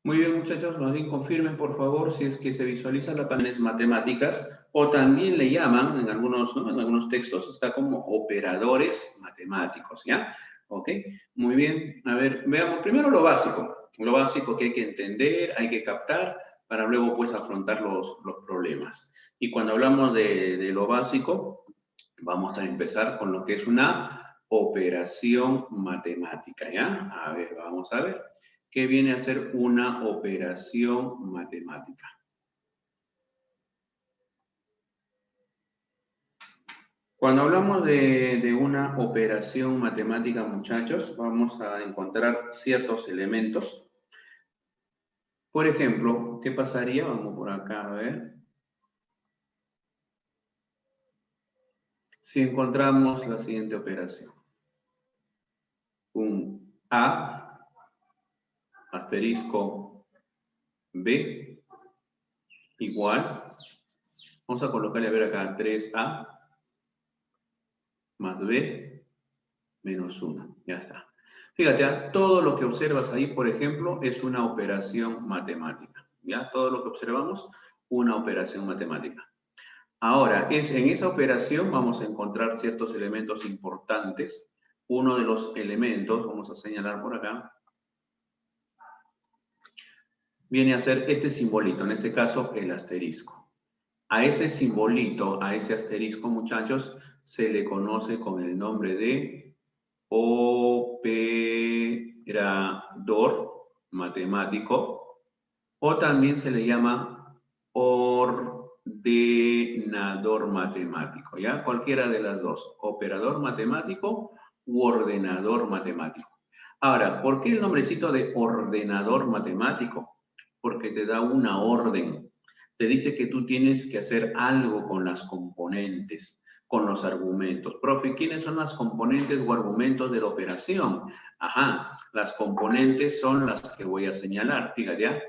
Muy bien, muchachos, más bien confirmen, por favor, si es que se visualiza la pantallas matemáticas, o también le llaman, en algunos, ¿no? En algunos textos, está como operadores matemáticos, ¿ya? ¿Ok? Muy bien. A ver, veamos primero lo básico que hay que entender, hay que captar, para luego, pues, afrontar los problemas. Y cuando hablamos de lo básico, vamos a empezar con lo que es una operación matemática, ¿ya? A ver, vamos a ver. ¿Qué viene a ser una operación matemática? Cuando hablamos de una operación matemática, muchachos, vamos a encontrar ciertos elementos. Por ejemplo, ¿qué pasaría? Vamos por acá a ver. Si encontramos la siguiente operación. Un A, asterisco B, igual. Vamos a colocarle a ver acá 3A más B menos 1. Ya está. Fíjate, todo lo que observas ahí, por ejemplo, es una operación matemática. ¿Ya? Todo lo que observamos, una operación matemática. Ahora, en esa operación vamos a encontrar ciertos elementos importantes. Uno de los elementos, vamos a señalar por acá, viene a ser este simbolito, en este caso el asterisco. A ese simbolito, a ese asterisco, muchachos, se le conoce con el nombre de operador matemático, o también se le llama ordenador matemático, ¿ya? Cualquiera de las dos, operador matemático u ordenador matemático. Ahora, ¿por qué el nombrecito de ordenador matemático? Porque te da una orden. Te dice que tú tienes que hacer algo con las componentes, con los argumentos. Profe, ¿quiénes son las componentes o argumentos de la operación? Ajá, las componentes son las que voy a señalar. Fíjate, ¿ya?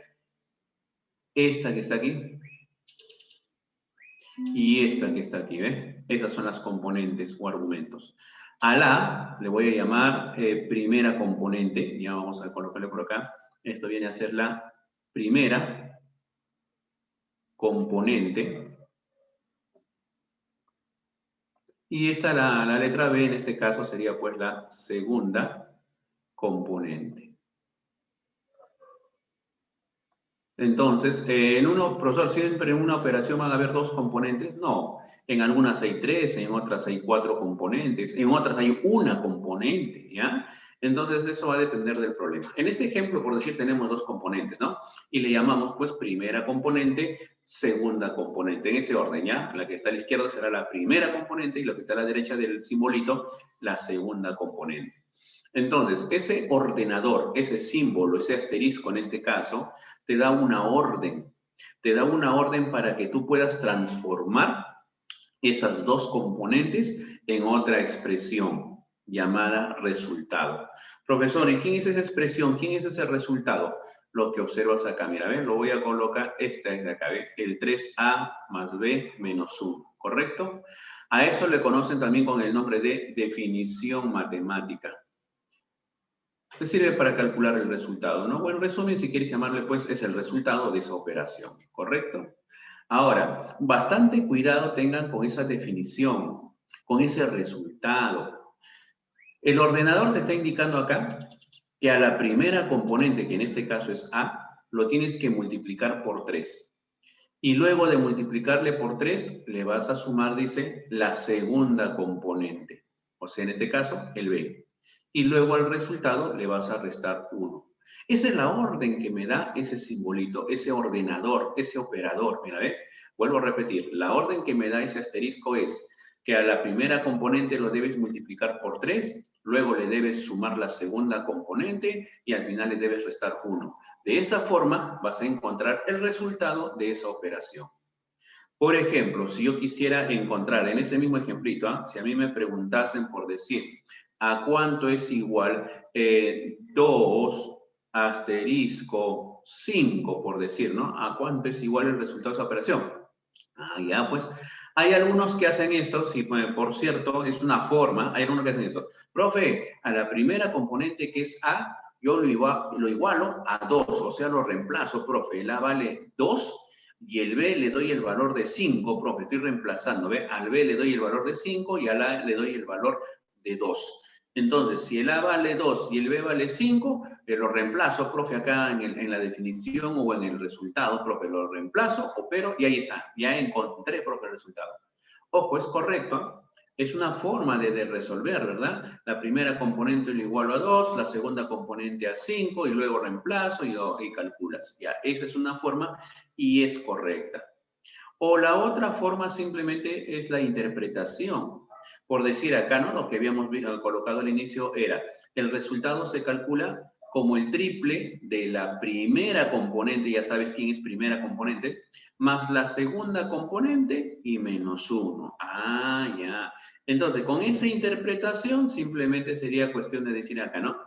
Esta que está aquí y esta que está aquí, ¿ves? Esas son las componentes o argumentos. A la le voy a llamar primera componente. Ya vamos a colocarle por acá. Esto viene a ser la primera componente. Y esta, la letra B, en este caso, sería pues la segunda componente. Entonces, profesor, ¿siempre en una operación van a haber dos componentes? No. En algunas hay tres, en otras hay cuatro componentes, en otras hay una componente, ¿ya? Entonces, eso va a depender del problema. En este ejemplo, por decir, tenemos dos componentes, ¿no? Y le llamamos, pues, primera componente, segunda componente. En ese orden, ¿ya? La que está a la izquierda será la primera componente y la que está a la derecha del simbolito, la segunda componente. Entonces, ese ordenador, ese símbolo, ese asterisco en este caso, te da una orden. Te da una orden para que tú puedas transformar esas dos componentes en otra expresión llamada resultado. Profesor, ¿y quién es esa expresión? ¿Quién es ese resultado? Lo que observas acá, mira, ¿ves? Lo voy a colocar, esta es de acá, ¿ves? El 3A más B menos 1, ¿correcto? A eso le conocen también con el nombre de definición matemática. ¿Qué sirve para calcular el resultado? ¿No? Bueno, en resumen, si quieres llamarle, pues, es el resultado de esa operación, ¿correcto? Ahora, bastante cuidado tengan con esa definición, con ese resultado. El ordenador te está indicando acá que a la primera componente, que en este caso es A, lo tienes que multiplicar por 3. Y luego de multiplicarle por 3, le vas a sumar, dice, la segunda componente. O sea, en este caso, el B. Y luego al resultado le vas a restar 1. Esa es la orden que me da ese simbolito, ese ordenador, ese operador. Mira, ¿ve? Vuelvo a repetir, la orden que me da ese asterisco es que a la primera componente lo debes multiplicar por 3, luego le debes sumar la segunda componente y al final le debes restar 1. De esa forma vas a encontrar el resultado de esa operación. Por ejemplo, si yo quisiera encontrar en ese mismo ejemplito, si a mí me preguntasen por decir a cuánto es igual 2 asterisco 5, por decir, ¿no? ¿A cuánto es igual el resultado de esa operación? Ah, ya, pues. Hay algunos que hacen esto, sí, por cierto, es una forma, hay algunos que hacen esto. Profe, a la primera componente que es A, yo lo igualo a 2, o sea, lo reemplazo, profe. El A vale 2 y el B le doy el valor de 5, profe. Estoy reemplazando, ¿ve? Al B le doy el valor de 5 y al A le doy el valor de 2. Entonces, si el A vale 2 y el B vale 5, lo reemplazo, profe, acá en la definición o en el resultado, profe, lo reemplazo, opero y ahí está. Ya encontré, profe, el resultado. Ojo, es correcto. Es una forma de resolver, ¿verdad? La primera componente lo igualo a 2, la segunda componente a 5 y luego reemplazo y calculas. Ya, esa es una forma y es correcta. O la otra forma simplemente es la interpretación. Por decir acá, ¿no? Lo que habíamos colocado al inicio era, el resultado se calcula como el triple de la primera componente, ya sabes quién es primera componente, más la segunda componente y menos 1. Ah, ya. Entonces, con esa interpretación simplemente sería cuestión de decir acá, ¿no?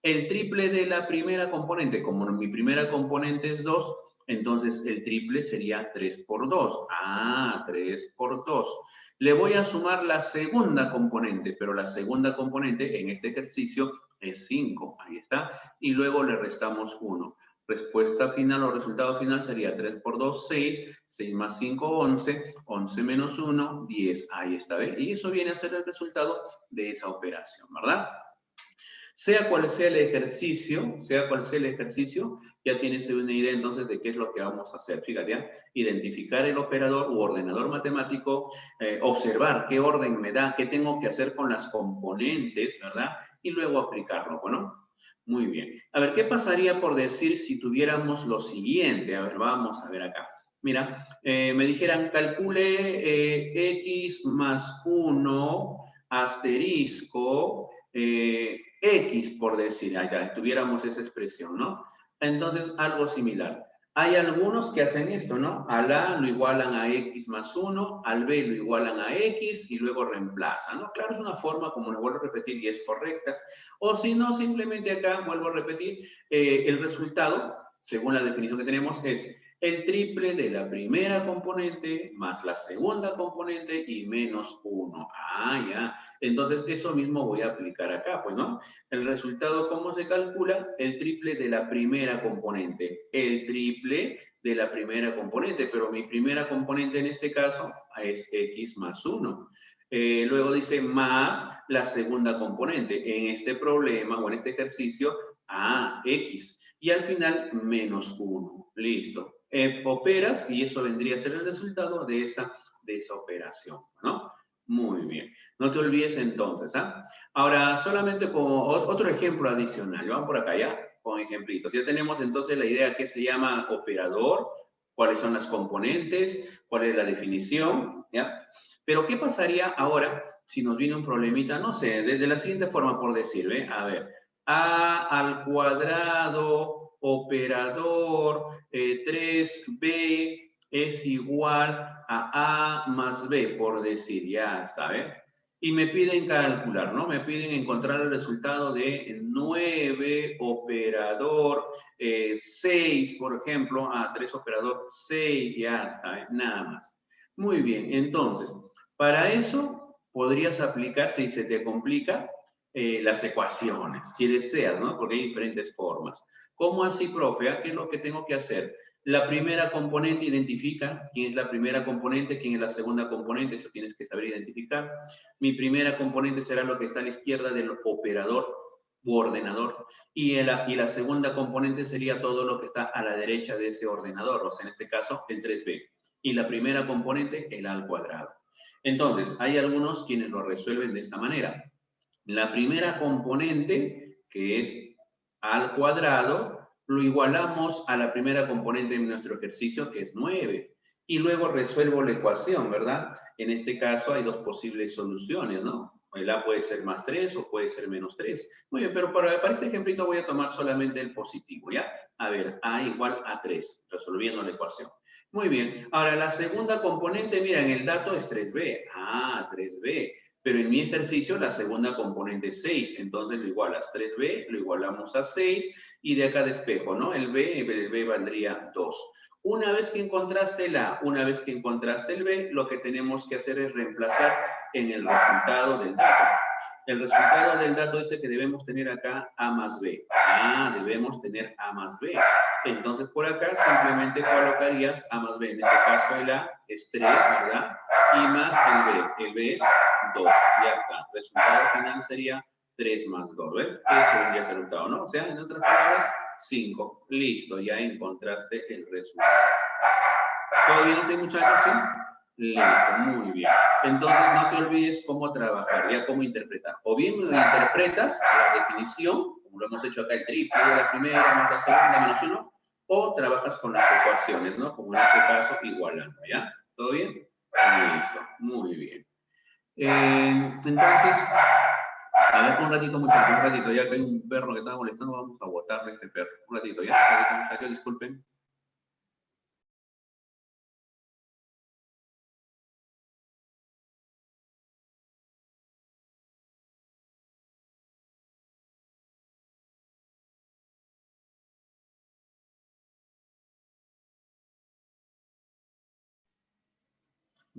El triple de la primera componente, como mi primera componente es 2, entonces el triple sería 3 por 2. Ah, 3 por 2. Le voy a sumar la segunda componente, pero la segunda componente en este ejercicio es 5. Ahí está. Y luego le restamos 1. Respuesta final o resultado final sería 3 por 2, 6. 6 más 5, 11. 11 menos 1, 10. Ahí está, ¿ve? Y eso viene a ser el resultado de esa operación, ¿verdad? Sea cual sea el ejercicio, ya tienes una idea entonces de qué es lo que vamos a hacer. Fíjate, ¿ya? Identificar el operador u ordenador matemático, observar qué orden me da, qué tengo que hacer con las componentes, ¿verdad? Y luego aplicarlo, ¿no? Muy bien. A ver, ¿qué pasaría por decir si tuviéramos lo siguiente? A ver, vamos a ver acá. Mira, me dijeran, calcule x más 1 asterisco X, por decir, allá tuviéramos esa expresión, ¿no? Entonces, algo similar. Hay algunos que hacen esto, ¿no? Al A lo igualan a X más 1, al B lo igualan a X y luego reemplazan, ¿no? Claro, es una forma, como lo vuelvo a repetir, y es correcta. O si no, simplemente acá, vuelvo a repetir, el resultado, según la definición que tenemos, es el triple de la primera componente más la segunda componente y menos 1. Ah, ya. Entonces, eso mismo voy a aplicar acá, pues, ¿no? El resultado, ¿cómo se calcula? El triple de la primera componente. El triple de la primera componente, pero mi primera componente en este caso es x más 1. Luego dice más la segunda componente. En este problema o en este ejercicio, x. Y al final, menos 1. Listo. Operas y eso vendría a ser el resultado de esa operación, ¿no? Muy bien. No te olvides entonces, ¿ah? Ahora, solamente como otro ejemplo adicional. Vamos por acá, ¿ya? Con ejemplitos. Ya tenemos entonces la idea que se llama operador, cuáles son las componentes, cuál es la definición, ¿ya? Pero, ¿qué pasaría ahora si nos viene un problemita? No sé, de la siguiente forma, por decir, ¿ve? A ver, a al cuadrado operador 3b es igual a más b, por decir, ya está, ¿eh? Y me piden calcular, ¿no? Me piden encontrar el resultado de 9 operador 6, por ejemplo, 3 operador 6, ya está, ¿eh? Nada más. Muy bien, entonces, para eso podrías aplicar, si se te complica, las ecuaciones, si deseas, ¿no? Porque hay diferentes formas. ¿Cómo así, profe? ¿Qué es lo que tengo que hacer? La primera componente identifica quién es la primera componente, quién es la segunda componente, eso tienes que saber identificar. Mi primera componente será lo que está a la izquierda del operador u ordenador y la segunda componente sería todo lo que está a la derecha de ese ordenador, o sea, en este caso, el 3b. Y la primera componente, el a al cuadrado. Entonces, hay algunos quienes lo resuelven de esta manera. La primera componente, que es a al cuadrado, lo igualamos a la primera componente de nuestro ejercicio, que es 9. Y luego resuelvo la ecuación, ¿verdad? En este caso hay dos posibles soluciones, ¿no? El a puede ser más 3 o puede ser menos 3. Muy bien, pero para este ejemplito voy a tomar solamente el positivo, ¿ya? A ver, a igual a 3, resolviendo la ecuación. Muy bien. Ahora, la segunda componente, mira, en el dato es 3b. 3b. Pero en mi ejercicio la segunda componente es 6, entonces lo igualas 3b, lo igualamos a 6 y de acá despejo, ¿no? El b valdría 2. Una vez que encontraste el a, una vez que encontraste el b, lo que tenemos que hacer es reemplazar en el resultado del dato. el resultado del dato ese que debemos tener acá, A más B. Ah, debemos tener A más B. Entonces, por acá simplemente colocarías A más B. En este caso, el A es 3, ¿verdad? Y más el B. El B es 2. Ya está. El resultado final sería 3 más 2. ¿Ves? Eso vendría a ser el resultado, ¿no? O sea, en otras palabras, 5. Listo, ya encontraste el resultado. ¿Todo bien, este muchachos? ¿Sí? Listo, muy bien. Entonces, no te olvides cómo trabajar, ya cómo interpretar. O bien interpretas la definición, como lo hemos hecho acá, el triple de la primera más la segunda menos 1, o trabajas con las ecuaciones, ¿no? Como en este caso, igualando, ¿ya? ¿Todo bien? Listo, muy bien. Entonces, a ver, un ratito, muchachos, un ratito, ya que hay un perro que está molestando, vamos a botarle a este perro. Un ratito, ¿ya? Un ratito, muchachos, disculpen.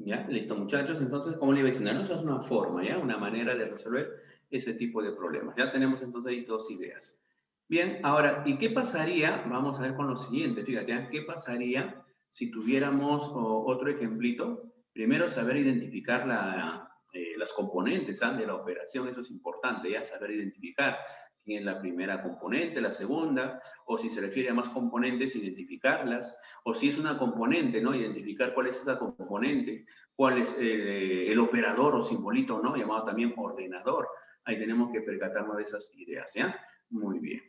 ¿Ya? Listo, muchachos. Entonces, como le iba diciendo, ¿no? Eso es una forma, ¿ya? Una manera de resolver ese tipo de problemas. Ya tenemos entonces ahí dos ideas. Bien, ahora, ¿y qué pasaría? Vamos a ver con lo siguiente, fíjate, ¿eh? ¿Qué pasaría si tuviéramos otro ejemplito? Primero, saber identificar las componentes de la operación, eso es importante, ¿ya? Saber identificar quién es la primera componente, la segunda, o si se refiere a más componentes, identificarlas, o si es una componente, ¿no? Identificar cuál es esa componente, cuál es el operador o simbolito, ¿no? Llamado también ordenador. Ahí tenemos que percatarnos de esas ideas, ¿ya? Muy bien.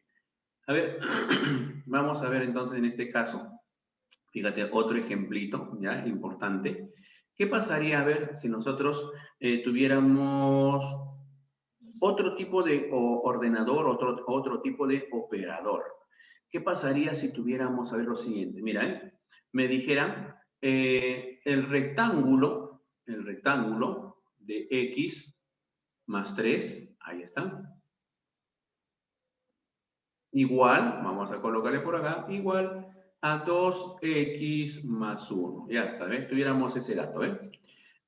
A ver, vamos a ver entonces en este caso, fíjate, otro ejemplito, ¿ya? Importante. ¿Qué pasaría, a ver, si nosotros tuviéramos otro tipo de ordenador, otro tipo de operador? ¿Qué pasaría si tuviéramos, a ver, lo siguiente? Mira, me dijeran el rectángulo de x más 3, ahí está, igual, vamos a colocarle por acá, igual a 2x más 1. Ya está, ¿ves? Tuviéramos ese dato, ¿eh?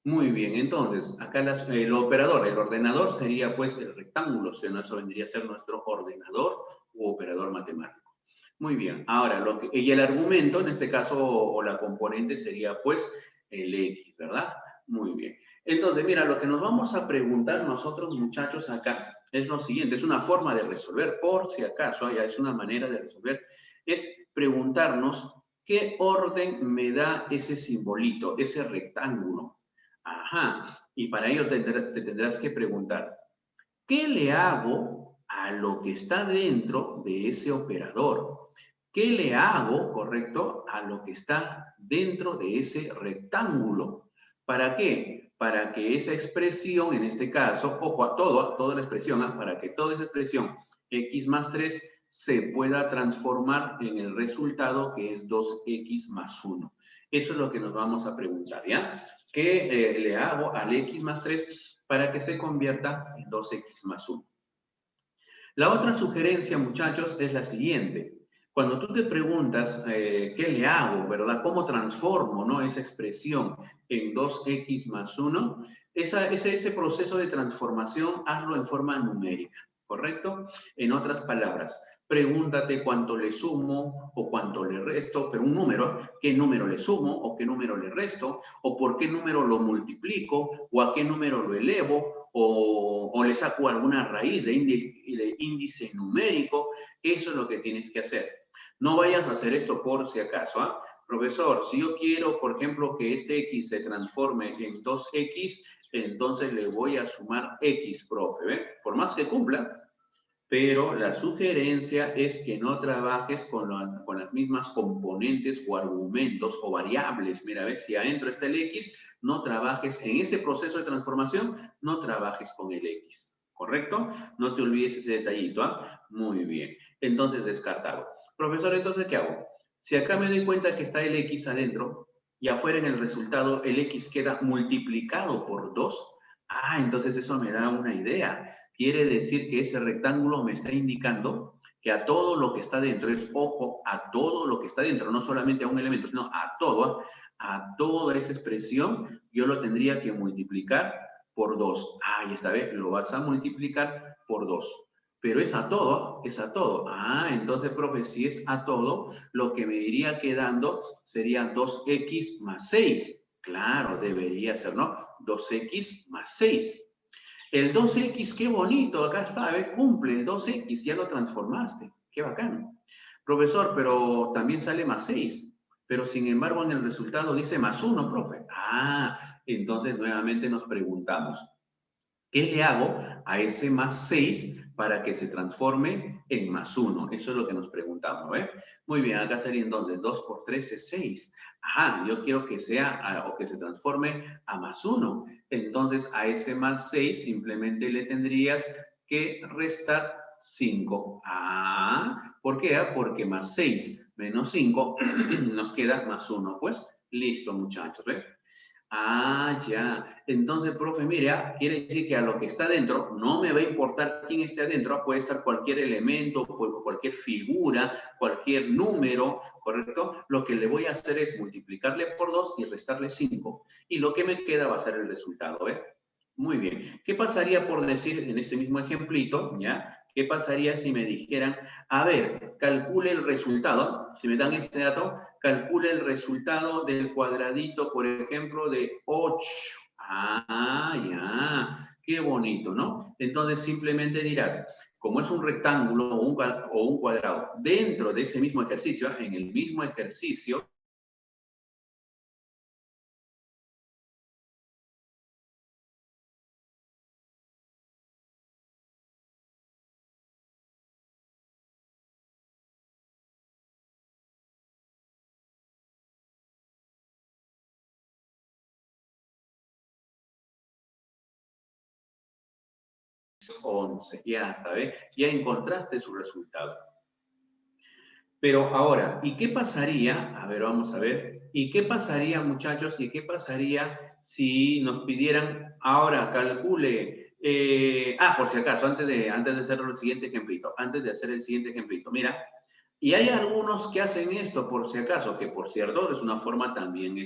Muy bien, entonces, acá el operador, el ordenador sería pues el rectángulo, o sea, eso vendría a ser nuestro ordenador u operador matemático. Muy bien, ahora, y el argumento, en este caso, o la componente sería pues el x, ¿verdad? Muy bien. Entonces, mira, lo que nos vamos a preguntar nosotros, muchachos, acá es lo siguiente, es una forma de resolver, por si acaso, ya es una manera de resolver, es preguntarnos qué orden me da ese simbolito, ese rectángulo. Ajá, y para ello te tendrás que preguntar, ¿qué le hago a lo que está dentro de ese operador? ¿Qué le hago, correcto, a lo que está dentro de ese rectángulo? ¿Para qué? Para que esa expresión, en este caso, ojo a toda la expresión, para que toda esa expresión x más 3 se pueda transformar en el resultado que es 2x más 1. Eso es lo que nos vamos a preguntar, ¿ya? ¿Qué le hago al x más 3 para que se convierta en 2x más 1? La otra sugerencia, muchachos, es la siguiente. Cuando tú te preguntas qué le hago, ¿verdad? ¿Cómo transformo, ¿no? esa expresión en 2x más 1? Ese proceso de transformación, hazlo en forma numérica, ¿correcto? En otras palabras, pregúntate cuánto le sumo o cuánto le resto, pero un número, qué número le sumo o qué número le resto, o por qué número lo multiplico o a qué número lo elevo, o le saco alguna raíz de índice numérico. Eso es lo que tienes que hacer. No vayas a hacer esto por si acaso, ¿ah? Profesor, si yo quiero, por ejemplo, que este x se transforme en 2x, entonces le voy a sumar x, profe, ¿ve? Por más que cumpla, pero la sugerencia es que no trabajes con las mismas componentes o argumentos o variables. Mira, ves, si adentro está el x, no trabajes en ese proceso de transformación, no trabajes con el x, ¿correcto? No te olvides ese detallito, ¿ah? Muy bien. Entonces, descartado. Profesor, entonces, ¿qué hago? Si acá me doy cuenta que está el x adentro y afuera en el resultado el x queda multiplicado por 2, entonces eso me da una idea. Quiere decir que ese rectángulo me está indicando que a todo lo que está dentro, es ojo, a todo lo que está dentro, no solamente a un elemento, sino a toda esa expresión, yo lo tendría que multiplicar por 2. Ah, y esta vez lo vas a multiplicar por 2. Pero es a todo, es a todo. Ah, entonces, profe, si es a todo, lo que me iría quedando sería 2x más 6. Claro, debería ser, ¿no? 2x más 6. El 2x, qué bonito, acá está, ¿ves? Cumple el 2x, ya lo transformaste. Qué bacán. Profesor, pero también sale más 6. Pero sin embargo en el resultado dice más 1, profe. Ah, entonces nuevamente nos preguntamos, ¿qué le hago a ese más 6 para que se transforme en más 1? Eso es lo que nos preguntamos, ¿ves? Muy bien, acá sería entonces 2 por 3 es 6. Ajá, yo quiero que sea o que se transforme a más 1. Entonces a ese más 6 simplemente le tendrías que restar 5. Ah, ¿por qué? Porque más 6 menos 5 nos queda más 1. Pues listo, muchachos, ¿ves? Ah, ya. Entonces, profe, mira, quiere decir que a lo que está dentro no me va a importar quién esté adentro, puede estar cualquier elemento, cualquier figura, cualquier número, ¿correcto? Lo que le voy a hacer es multiplicarle por 2 y restarle 5. Y lo que me queda va a ser el resultado, ¿eh? Muy bien. ¿Qué pasaría por decir en este mismo ejemplito, ya? ¿Qué pasaría si me dijeran, a ver, calcule el resultado, si me dan este dato, calcule el resultado del cuadradito, por ejemplo, de 8. Ah, ya, qué bonito, ¿no? Entonces simplemente dirás, como es un rectángulo o un cuadrado, dentro de ese mismo ejercicio, en el mismo ejercicio, es 11, ya sabes, ya encontraste su resultado. Pero ahora, ¿y qué pasaría? A ver, vamos a ver. ¿Y qué pasaría, muchachos? ¿Y qué pasaría si nos pidieran, ahora calcule, por si acaso, antes de hacer el siguiente ejemplito, mira, y hay algunos que hacen esto, por si acaso, que por cierto es una forma también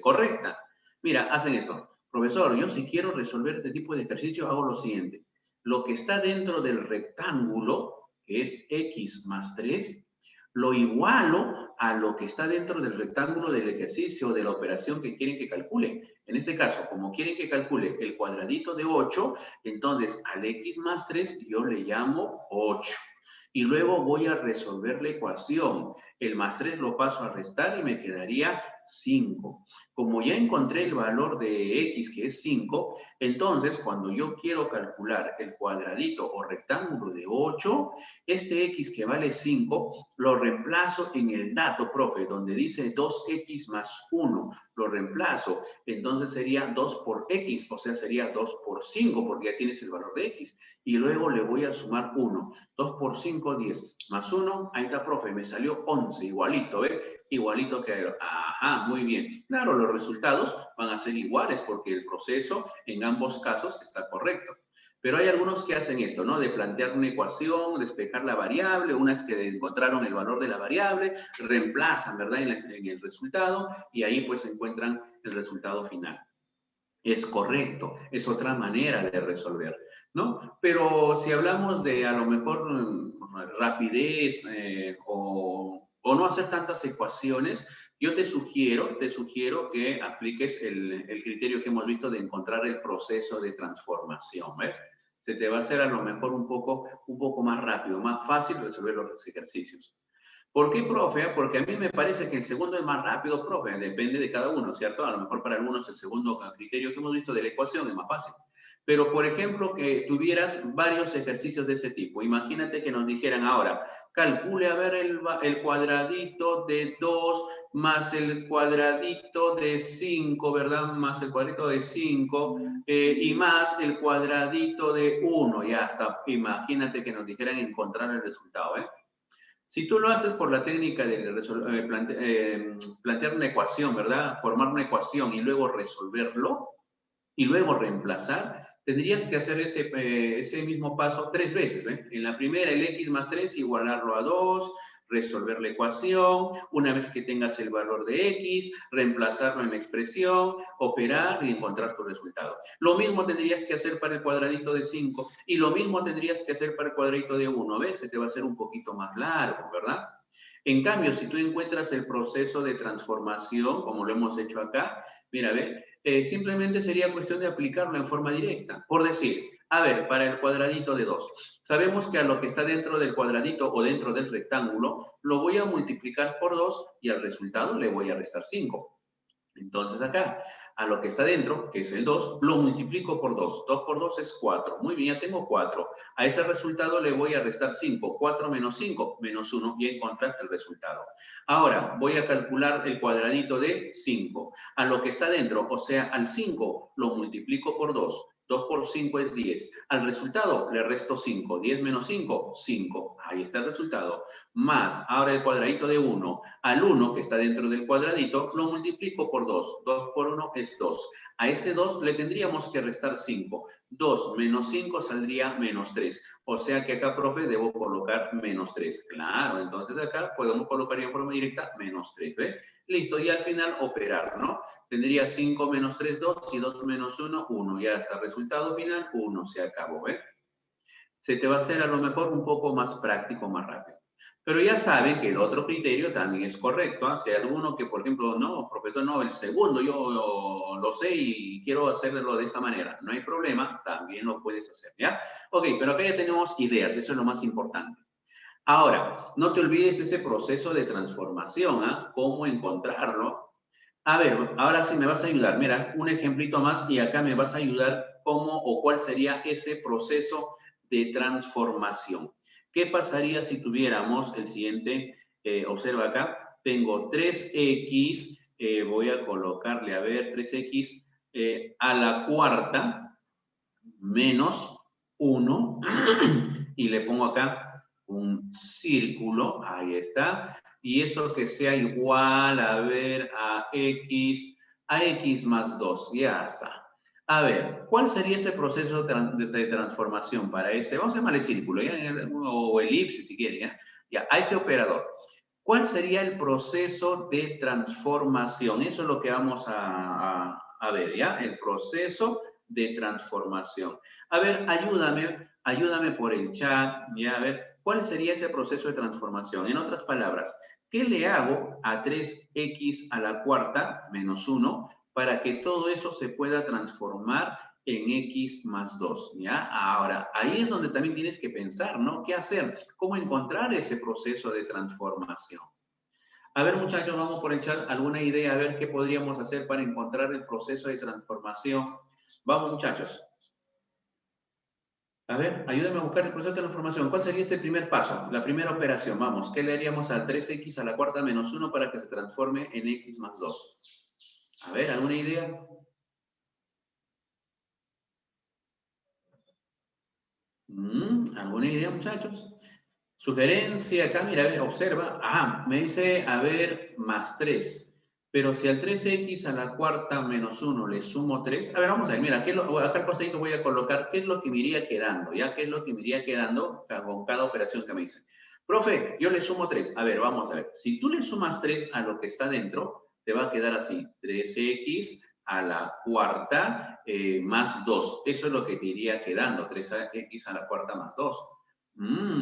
correcta. Mira, hacen esto. Profesor, yo si quiero resolver este tipo de ejercicio, hago lo siguiente. Lo que está dentro del rectángulo, que es x más 3, lo igualo a lo que está dentro del rectángulo del ejercicio o de la operación que quieren que calcule. En este caso, como quieren que calcule el cuadradito de 8, entonces al x más 3 yo le llamo 8. Y luego voy a resolver la ecuación. El más 3 lo paso a restar y me quedaría 5. Como ya encontré el valor de x, que es 5, entonces cuando yo quiero calcular el cuadradito o rectángulo de 8, este x que vale 5, lo reemplazo en el dato, profe, donde dice 2x más 1. Lo reemplazo. Entonces sería 2 por x, o sea, sería 2 por 5, porque ya tienes el valor de x. Y luego le voy a sumar 1. 2 por 5, 10. Más 1, ahí está, profe, me salió 11, igualito, ¿eh? Igualito que... Ajá, muy bien. Claro, los resultados van a ser iguales porque el proceso en ambos casos está correcto. Pero hay algunos que hacen esto, ¿no? De plantear una ecuación, despejar la variable, unas que encontraron el valor de la variable, reemplazan, ¿verdad? En el resultado y ahí pues encuentran el resultado final. Es correcto, es otra manera de resolver, ¿no? Pero si hablamos de a lo mejor rapidez o no hacer tantas ecuaciones, yo te sugiero que apliques el criterio que hemos visto de encontrar el proceso de transformación, ¿eh? Se te va a hacer a lo mejor un poco más rápido, más fácil resolver los ejercicios. ¿Por qué, profe? Porque a mí me parece que el segundo es más rápido, profe. Depende de cada uno, ¿cierto? A lo mejor para algunos el segundo criterio que hemos visto de la ecuación es más fácil. Pero, por ejemplo, que tuvieras varios ejercicios de ese tipo. Imagínate que nos dijeran ahora, calcule a ver el cuadradito de 2 más el cuadradito de 5, ¿verdad? Más el cuadradito de 5 y más el cuadradito de 1. Ya está. Imagínate que nos dijeran encontrar el resultado, ¿eh? Si tú lo haces por la técnica de plantear una ecuación, ¿verdad? Formar una ecuación y luego resolverlo y luego reemplazar, tendrías que hacer ese mismo paso 3 veces. ¿Eh? En la primera, el x más 3, igualarlo a 2, resolver la ecuación, una vez que tengas el valor de x, reemplazarlo en la expresión, operar y encontrar tu resultado. Lo mismo tendrías que hacer para el cuadradito de 5 y lo mismo tendrías que hacer para el cuadradito de 1. ¿Ves? Se te va a hacer un poquito más largo, ¿verdad? En cambio, si tú encuentras el proceso de transformación, como lo hemos hecho acá, mira, ve, simplemente sería cuestión de aplicarlo en forma directa. Por decir, a ver, para el cuadradito de 2, sabemos que a lo que está dentro del cuadradito o dentro del rectángulo, lo voy a multiplicar por 2 y al resultado le voy a restar 5. Entonces acá, a lo que está dentro, que es el 2, lo multiplico por 2. 2 por 2 es 4. Muy bien, ya tengo 4. A ese resultado le voy a restar 5. 4 menos 5, menos 1. Y encontraste el resultado. Ahora, voy a calcular el cuadradito de 5. A lo que está dentro, o sea, al 5, lo multiplico por 2. 2 por 5 es 10. Al resultado le resto 5. 10 menos 5, 5. Ahí está el resultado. Más, ahora el cuadradito de 1. Al 1 que está dentro del cuadradito, lo multiplico por 2. 2 por 1 es 2. A ese 2 le tendríamos que restar 5. 2 menos 5 saldría menos 3. O sea que acá, profe, debo colocar menos 3. Claro, entonces acá podemos colocar en forma directa menos 3. ¿Ve? Listo, y al final operar, ¿no? Tendría 5 menos 3, 2, y 2 menos 1, 1. Ya está, resultado final, 1. Se acabó, ¿eh? Se te va a hacer a lo mejor un poco más práctico, más rápido. Pero ya saben que el otro criterio también es correcto. ¿Ah? Si hay alguno que, por ejemplo, no, profesor, no, el segundo yo lo sé y quiero hacerlo de esta manera. No hay problema, también lo puedes hacer, ¿ya? Ok, pero acá ya tenemos ideas, eso es lo más importante. Ahora, no te olvides ese proceso de transformación, ¿ah? ¿Cómo encontrarlo? A ver, ahora sí me vas a ayudar. Mira, un ejemplito más y acá me vas a ayudar cómo o cuál sería ese proceso de transformación. ¿Qué pasaría si tuviéramos el siguiente? Observa acá, tengo 3x, voy a colocarle, a ver, 3x a la cuarta menos 1 y le pongo acá un círculo, ahí está, y eso que sea igual, a ver, a x más 2, ya está. A ver, ¿cuál sería ese proceso de transformación para ese? Vamos a llamarle círculo, ¿ya? O elipse si quiere, ¿ya? Ya, a ese operador. ¿Cuál sería el proceso de transformación? Eso es lo que vamos a ver, ¿ya? El proceso de transformación. A ver, ayúdame por el chat, ¿ya? A ver, ¿cuál sería ese proceso de transformación? En otras palabras, ¿qué le hago a 3x a la cuarta menos 1 para que todo eso se pueda transformar en x más 2, ¿ya? Ahora, ahí es donde también tienes que pensar, ¿no? ¿Qué hacer? ¿Cómo encontrar ese proceso de transformación? A ver, muchachos, vamos por el chat. ¿Alguna idea? A ver qué podríamos hacer para encontrar el proceso de transformación. Vamos, muchachos. A ver, ayúdenme a buscar el proceso de transformación. ¿Cuál sería este primer paso? La primera operación. Vamos, ¿qué le haríamos a 3x a la cuarta menos 1 para que se transforme en x más 2? A ver, ¿alguna idea? ¿Alguna idea, muchachos? Sugerencia acá, mira, observa. Ah, me dice, a ver, más 3. Pero si al 3x a la cuarta menos 1 le sumo 3. A ver, vamos a ver, mira, acá al costadito voy a colocar qué es lo que me iría quedando, ¿ya? ¿Qué es lo que me iría quedando con cada operación que me dice? Profe, yo le sumo 3. A ver, vamos a ver. Si tú le sumas 3 a lo que está dentro, te va a quedar así. 3x a la cuarta más 2. Eso es lo que te iría quedando. 3x a la cuarta más 2.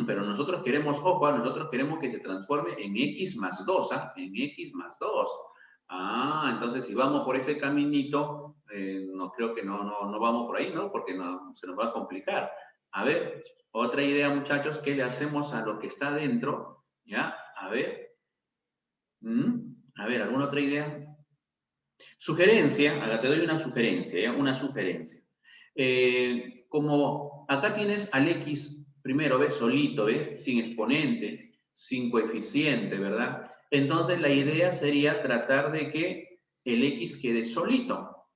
Pero nosotros queremos, ojo, nosotros queremos que se transforme en x más 2, ¿ah? En x más 2. Ah, entonces si vamos por ese caminito, no creo que no vamos por ahí, ¿no? Porque no, se nos va a complicar. A ver, otra idea, muchachos, ¿qué le hacemos a lo que está dentro? ¿Ya? A ver. A ver, ¿alguna otra idea? Sugerencia, acá te doy una sugerencia, ¿ya? Una sugerencia. Como acá tienes al X primero, ¿ves? Solito, ¿ves? Sin exponente, sin coeficiente, ¿verdad? Entonces la idea sería tratar de que el X quede solito.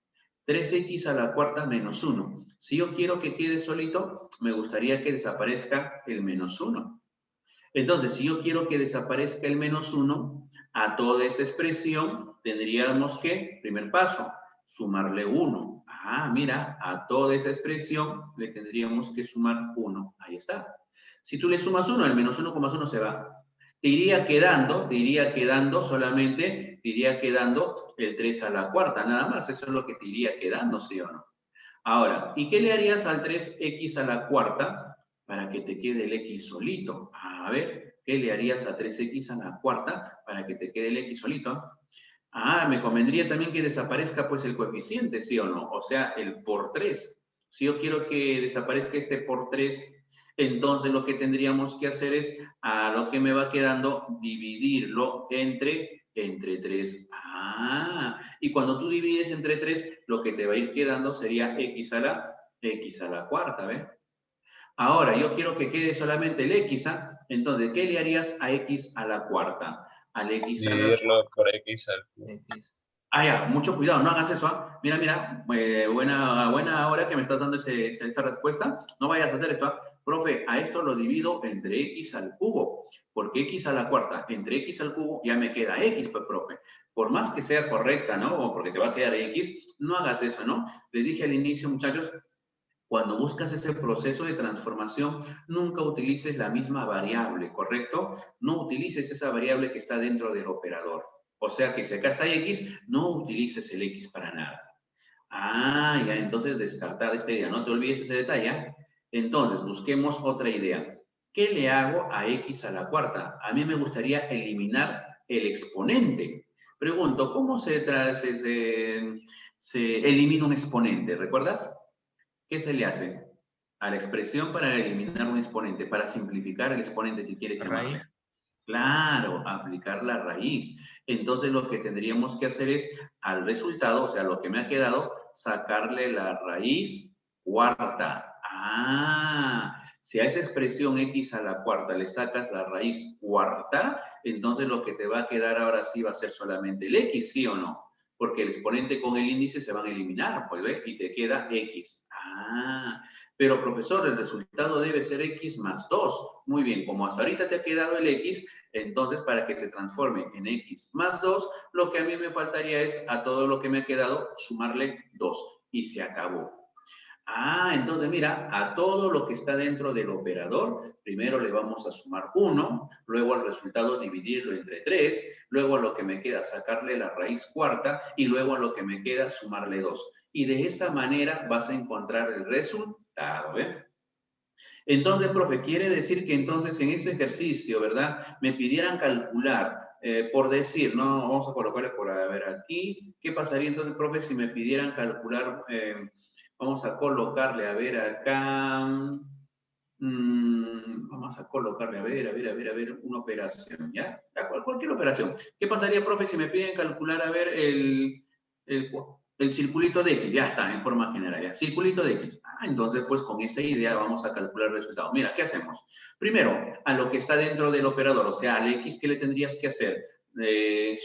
3x a la cuarta menos 1. Si yo quiero que quede solito, me gustaría que desaparezca el menos 1. Entonces, si yo quiero que desaparezca el menos 1, a toda esa expresión tendríamos que, primer paso, sumarle 1. Ah, mira, a toda esa expresión le tendríamos que sumar 1. Ahí está. Si tú le sumas 1, el menos 1,1 se va. te iría quedando solamente, te iría quedando el 3 a la cuarta, nada más, eso es lo que te iría quedando, ¿sí o no? Ahora, ¿y qué le harías al 3x a la cuarta para que te quede el x solito? A ver, ¿qué le harías a 3x a la cuarta para que te quede el x solito? Ah, me convendría también que desaparezca pues el coeficiente, ¿sí o no? O sea, el por 3. Si yo quiero que desaparezca este por 3, entonces lo que tendríamos que hacer es, a lo que me va quedando, dividirlo entre 3. Ah, y cuando tú divides entre 3, lo que te va a ir quedando sería x a la cuarta, ¿ves? Ahora, yo quiero que quede solamente el x, ¿ah? Entonces, ¿qué le harías a x a la cuarta? Al x a la Dividirlo por x al cubo. X. Ah, ya, mucho cuidado, no hagas eso, ¿ah? Mira, mira, buena hora que me estás dando esa respuesta. No vayas a hacer esto, ¿ah? Profe, a esto lo divido entre x al cubo, porque x a la cuarta entre x al cubo ya me queda x, pues, profe. Por más que sea correcta, ¿no? O porque te va a quedar x, no hagas eso, ¿no? Les dije al inicio, muchachos, cuando buscas ese proceso de transformación, nunca utilices la misma variable, ¿correcto? No utilices esa variable que está dentro del operador. O sea que si acá está x, no utilices el x para nada. Ah, ya, entonces descartada esta idea. No te olvides ese detalle. ¿Ah? Entonces, busquemos otra idea. ¿Qué le hago a x a la cuarta? A mí me gustaría eliminar el exponente. Pregunto, ¿cómo se elimina un exponente? ¿Recuerdas? ¿Qué se le hace a la expresión para eliminar un exponente? Para simplificar el exponente, si quieres llamarle. Raíz. Claro, aplicar la raíz. Entonces lo que tendríamos que hacer es al resultado, o sea, lo que me ha quedado, sacarle la raíz cuarta. Ah, si a esa expresión x a la cuarta le sacas la raíz cuarta, entonces lo que te va a quedar ahora sí va a ser solamente el x, ¿sí o no? Porque el exponente con el índice se van a eliminar, pues, ¿ves? Y te queda x. Ah, pero profesor, el resultado debe ser x más 2. Muy bien, como hasta ahorita te ha quedado el x, entonces para que se transforme en x más 2, lo que a mí me faltaría es a todo lo que me ha quedado sumarle 2 y se acabó. Ah, entonces mira, a todo lo que está dentro del operador, primero le vamos a sumar 1, luego al resultado dividirlo entre 3, luego a lo que me queda sacarle la raíz cuarta y luego a lo que me queda sumarle 2. Y de esa manera vas a encontrar el resultado, ¿eh? Entonces, profe, quiere decir que entonces en ese ejercicio, ¿verdad? Me pidieran calcular, por decir, ¿no? Vamos a colocarle por a ver aquí. ¿Qué pasaría entonces, profe, si me pidieran calcular, vamos a colocarle, a ver acá, vamos a colocarle, a ver, una operación, ¿ya? Cualquier operación. ¿Qué pasaría, profe, si me piden calcular, a ver, el circulito de X? Ya está, en forma general, ¿ya? Circulito de X. Ah, entonces, pues, con esa idea vamos a calcular el resultado. Mira, ¿qué hacemos? Primero, a lo que está dentro del operador, o sea, al X, ¿qué le tendrías que hacer?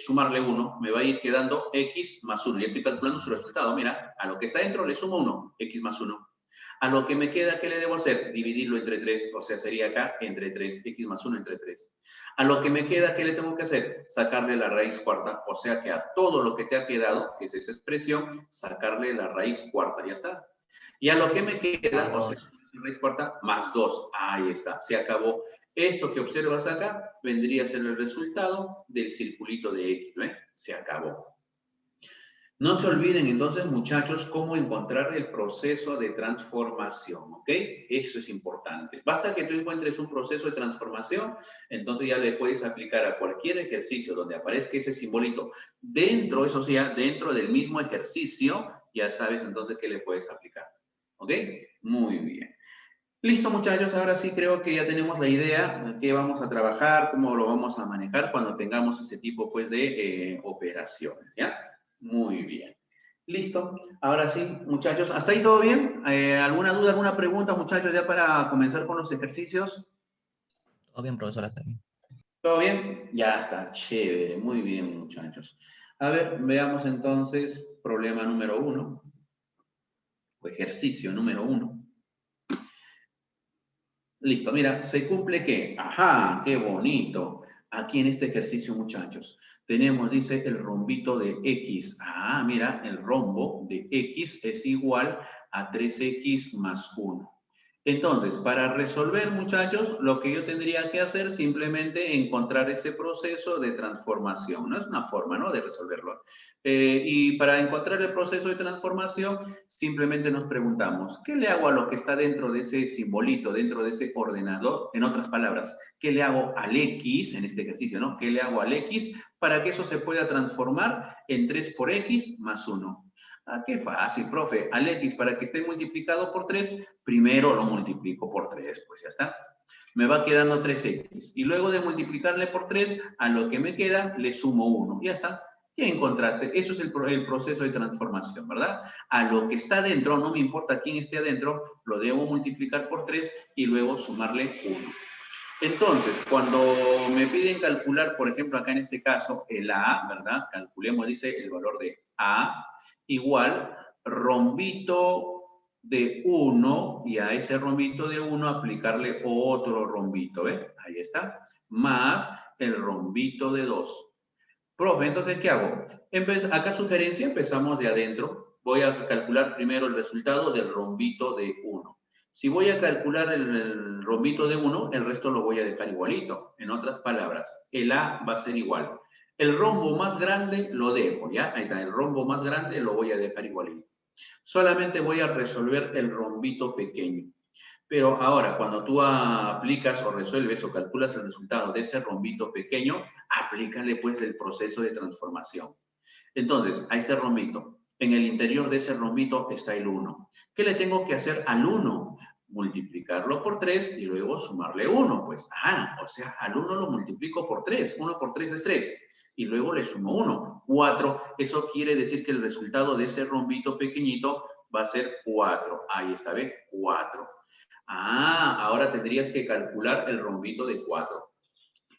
Sumarle 1, me va a ir quedando X más 1. Ya estoy calculando su resultado. Mira, a lo que está dentro le sumo 1, X más 1. A lo que me queda, ¿qué le debo hacer? Dividirlo entre 3, o sea, sería acá entre 3, x más 1 entre 3. A lo que me queda, ¿qué le tengo que hacer? Sacarle la raíz cuarta, o sea que a todo lo que te ha quedado, que es esa expresión, sacarle la raíz cuarta, ya está. Y a lo que me queda, o sea, la raíz cuarta más 2, ahí está, se acabó. Esto que observas acá vendría a ser el resultado del circulito de X, ¿ves? Se acabó. No se olviden entonces, muchachos, cómo encontrar el proceso de transformación, ¿ok? Eso es importante. Basta que tú encuentres un proceso de transformación, entonces ya le puedes aplicar a cualquier ejercicio donde aparezca ese simbolito dentro, eso sí, dentro del mismo ejercicio, ya sabes entonces qué le puedes aplicar, ¿ok? Muy bien. Listo, muchachos, ahora sí creo que ya tenemos la idea de qué vamos a trabajar, cómo lo vamos a manejar cuando tengamos ese tipo, pues, de operaciones, ¿ya? Muy bien. Listo. Ahora sí, muchachos, ¿hasta ahí todo bien? ¿Alguna duda, alguna pregunta, muchachos, ya para comenzar con los ejercicios? Todo bien, profesor, hasta aquí. ¿Todo bien? Ya está, chévere. Muy bien, muchachos. A ver, veamos entonces problema número 1, o ejercicio número 1. Listo, mira, ¿se cumple qué? Ajá, qué bonito. Aquí en este ejercicio, muchachos, tenemos, dice, el rombito de X. Ah, mira, el rombo de X es igual a 3X más 1. Entonces, para resolver, muchachos, lo que yo tendría que hacer simplemente encontrar ese proceso de transformación. No es una forma, ¿no?, de resolverlo. Y para encontrar el proceso de transformación, simplemente nos preguntamos, ¿qué le hago a lo que está dentro de ese simbolito, dentro de ese ordenador? En otras palabras, ¿qué le hago al X, en este ejercicio, ¿no? ¿Qué le hago al X para que eso se pueda transformar en 3 por X más 1? Ah, qué fácil, profe. Al X, para que esté multiplicado por 3, primero lo multiplico por 3, pues ya está. Me va quedando 3X. Y luego de multiplicarle por 3, a lo que me queda, le sumo 1. Ya está. Ya encontraste. Eso es el proceso de transformación, ¿verdad? A lo que está dentro, no me importa quién esté adentro, lo debo multiplicar por 3 y luego sumarle 1. Entonces, cuando me piden calcular, por ejemplo, acá en este caso, el A, ¿verdad? Calculemos, dice, el valor de A igual rombito de 1, y a ese rombito de 1 aplicarle otro rombito, ¿ves? Ahí está. Más el rombito de 2. Profe, entonces, ¿qué hago? Acá sugerencia, empezamos de adentro. Voy a calcular primero el resultado del rombito de 1. Si voy a calcular el rombito de 1, el resto lo voy a dejar igualito. En otras palabras, el A va a ser igual. El rombo más grande lo dejo, ¿ya? Ahí está, el rombo más grande lo voy a dejar igualito. Solamente voy a resolver el rombito pequeño. Pero ahora, cuando tú aplicas o resuelves o calculas el resultado de ese rombito pequeño, aplícale pues el proceso de transformación. Entonces, a este rombito, en el interior de ese rombito está el 1. ¿Qué le tengo que hacer al 1? Multiplicarlo por 3 y luego sumarle 1. Pues, o sea, al 1 lo multiplico por 3. 1 por 3 es 3. Y luego le sumo 1. 4. Eso quiere decir que el resultado de ese rombito pequeñito va a ser 4. Ahí está, ¿ves? 4. Ahora tendrías que calcular el rombito de 4.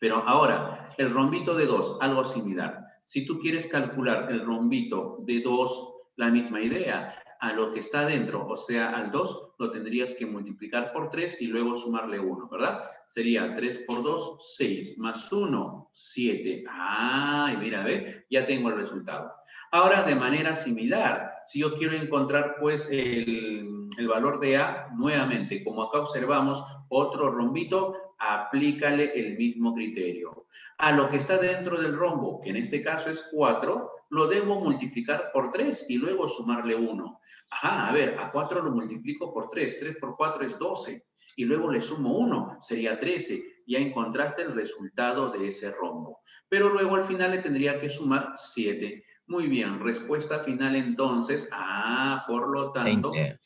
Pero ahora, el rombito de 2, algo similar. Si tú quieres calcular el rombito de 2, la misma idea. A lo que está dentro, o sea, al 2, lo tendrías que multiplicar por 3 y luego sumarle 1, ¿verdad? Sería 3 por 2, 6, más 1, 7. Y mira, ¿ve? Ya tengo el resultado. Ahora, de manera similar, si yo quiero encontrar, pues, el valor de A, nuevamente, como acá observamos, otro rombito, aplícale el mismo criterio. A lo que está dentro del rombo, que en este caso es 4, lo debo multiplicar por 3 y luego sumarle 1. A ver, a 4 lo multiplico por 3. 3 por 4 es 12. Y luego le sumo 1, sería 13. Ya encontraste el resultado de ese rombo. Pero luego al final le tendría que sumar 7. Muy bien, respuesta final entonces. Por lo tanto, 20.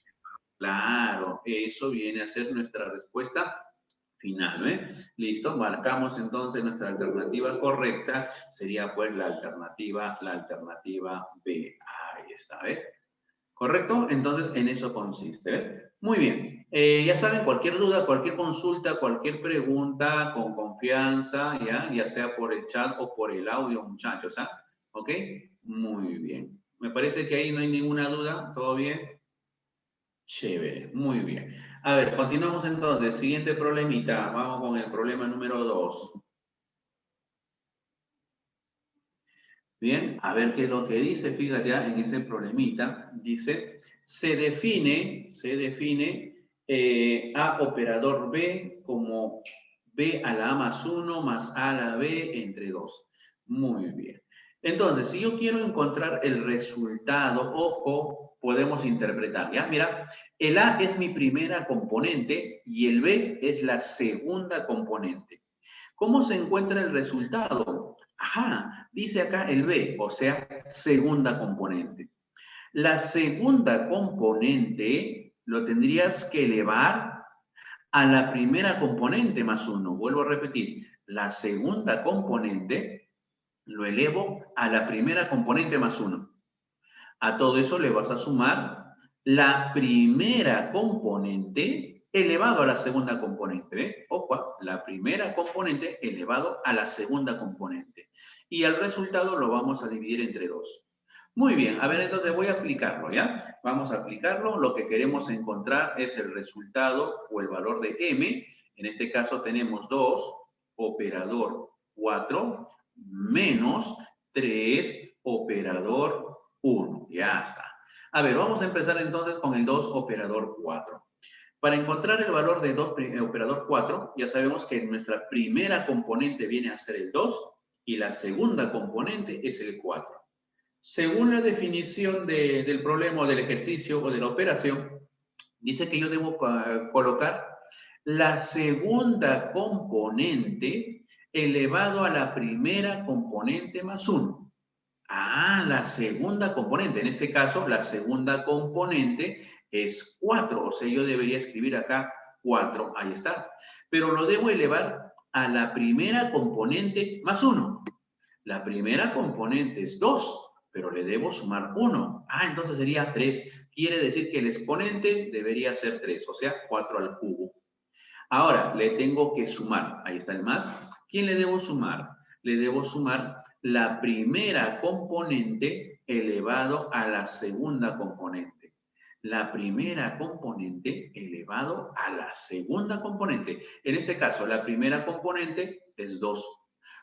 claro, eso viene a ser nuestra respuesta final, ¿eh? Listo, marcamos entonces nuestra alternativa correcta, sería pues la alternativa B. Ahí está, ¿eh? ¿Correcto? Entonces, en eso consiste, ¿eh? Muy bien. Ya saben, cualquier duda, cualquier consulta, cualquier pregunta, con confianza, ya sea por el chat o por el audio, muchachos, ¿ok? Muy bien. Me parece que ahí no hay ninguna duda, ¿todo bien? Chévere, muy bien. A ver, continuamos entonces. Siguiente problemita. Vamos con el problema número 2. Bien, a ver qué es lo que dice. Fíjate ya en ese problemita. Dice, se define A operador B como B a la A más 1 más A a la B entre 2. Muy bien. Entonces, si yo quiero encontrar el resultado, ojo, podemos interpretar, ¿ya? Mira, el A es mi primera componente y el B es la segunda componente. ¿Cómo se encuentra el resultado? Dice acá el B, o sea, segunda componente. La segunda componente lo tendrías que elevar a la primera componente más 1. Vuelvo a repetir, la segunda componente lo elevo a la primera componente más 1. A todo eso le vas a sumar la primera componente elevado a la segunda componente. ¿Ve? Ojo, la primera componente elevado a la segunda componente. Y el resultado lo vamos a dividir entre 2. Muy bien, a ver, entonces voy a aplicarlo, ¿ya? Vamos a aplicarlo. Lo que queremos encontrar es el resultado o el valor de m. En este caso tenemos 2, operador 4, menos 3, operador 1. Ya está. A ver, vamos a empezar entonces con el 2 operador 4. Para encontrar el valor de operador 4, ya sabemos que nuestra primera componente viene a ser el 2 y la segunda componente es el 4. Según la definición del problema o del ejercicio o de la operación, dice que yo debo colocar la segunda componente elevado a la primera componente más 1. Ah, la segunda componente. En este caso, la segunda componente es 4. O sea, yo debería escribir acá 4. Ahí está. Pero lo debo elevar a la primera componente más 1. La primera componente es 2, pero le debo sumar 1. Ah, entonces sería 3. Quiere decir que el exponente debería ser 3, o sea, 4 al cubo. Ahora, le tengo que sumar. Ahí está el más. ¿Quién le debo sumar? Le debo sumar la primera componente elevado a la segunda componente. La primera componente elevado a la segunda componente. En este caso, la primera componente es 2.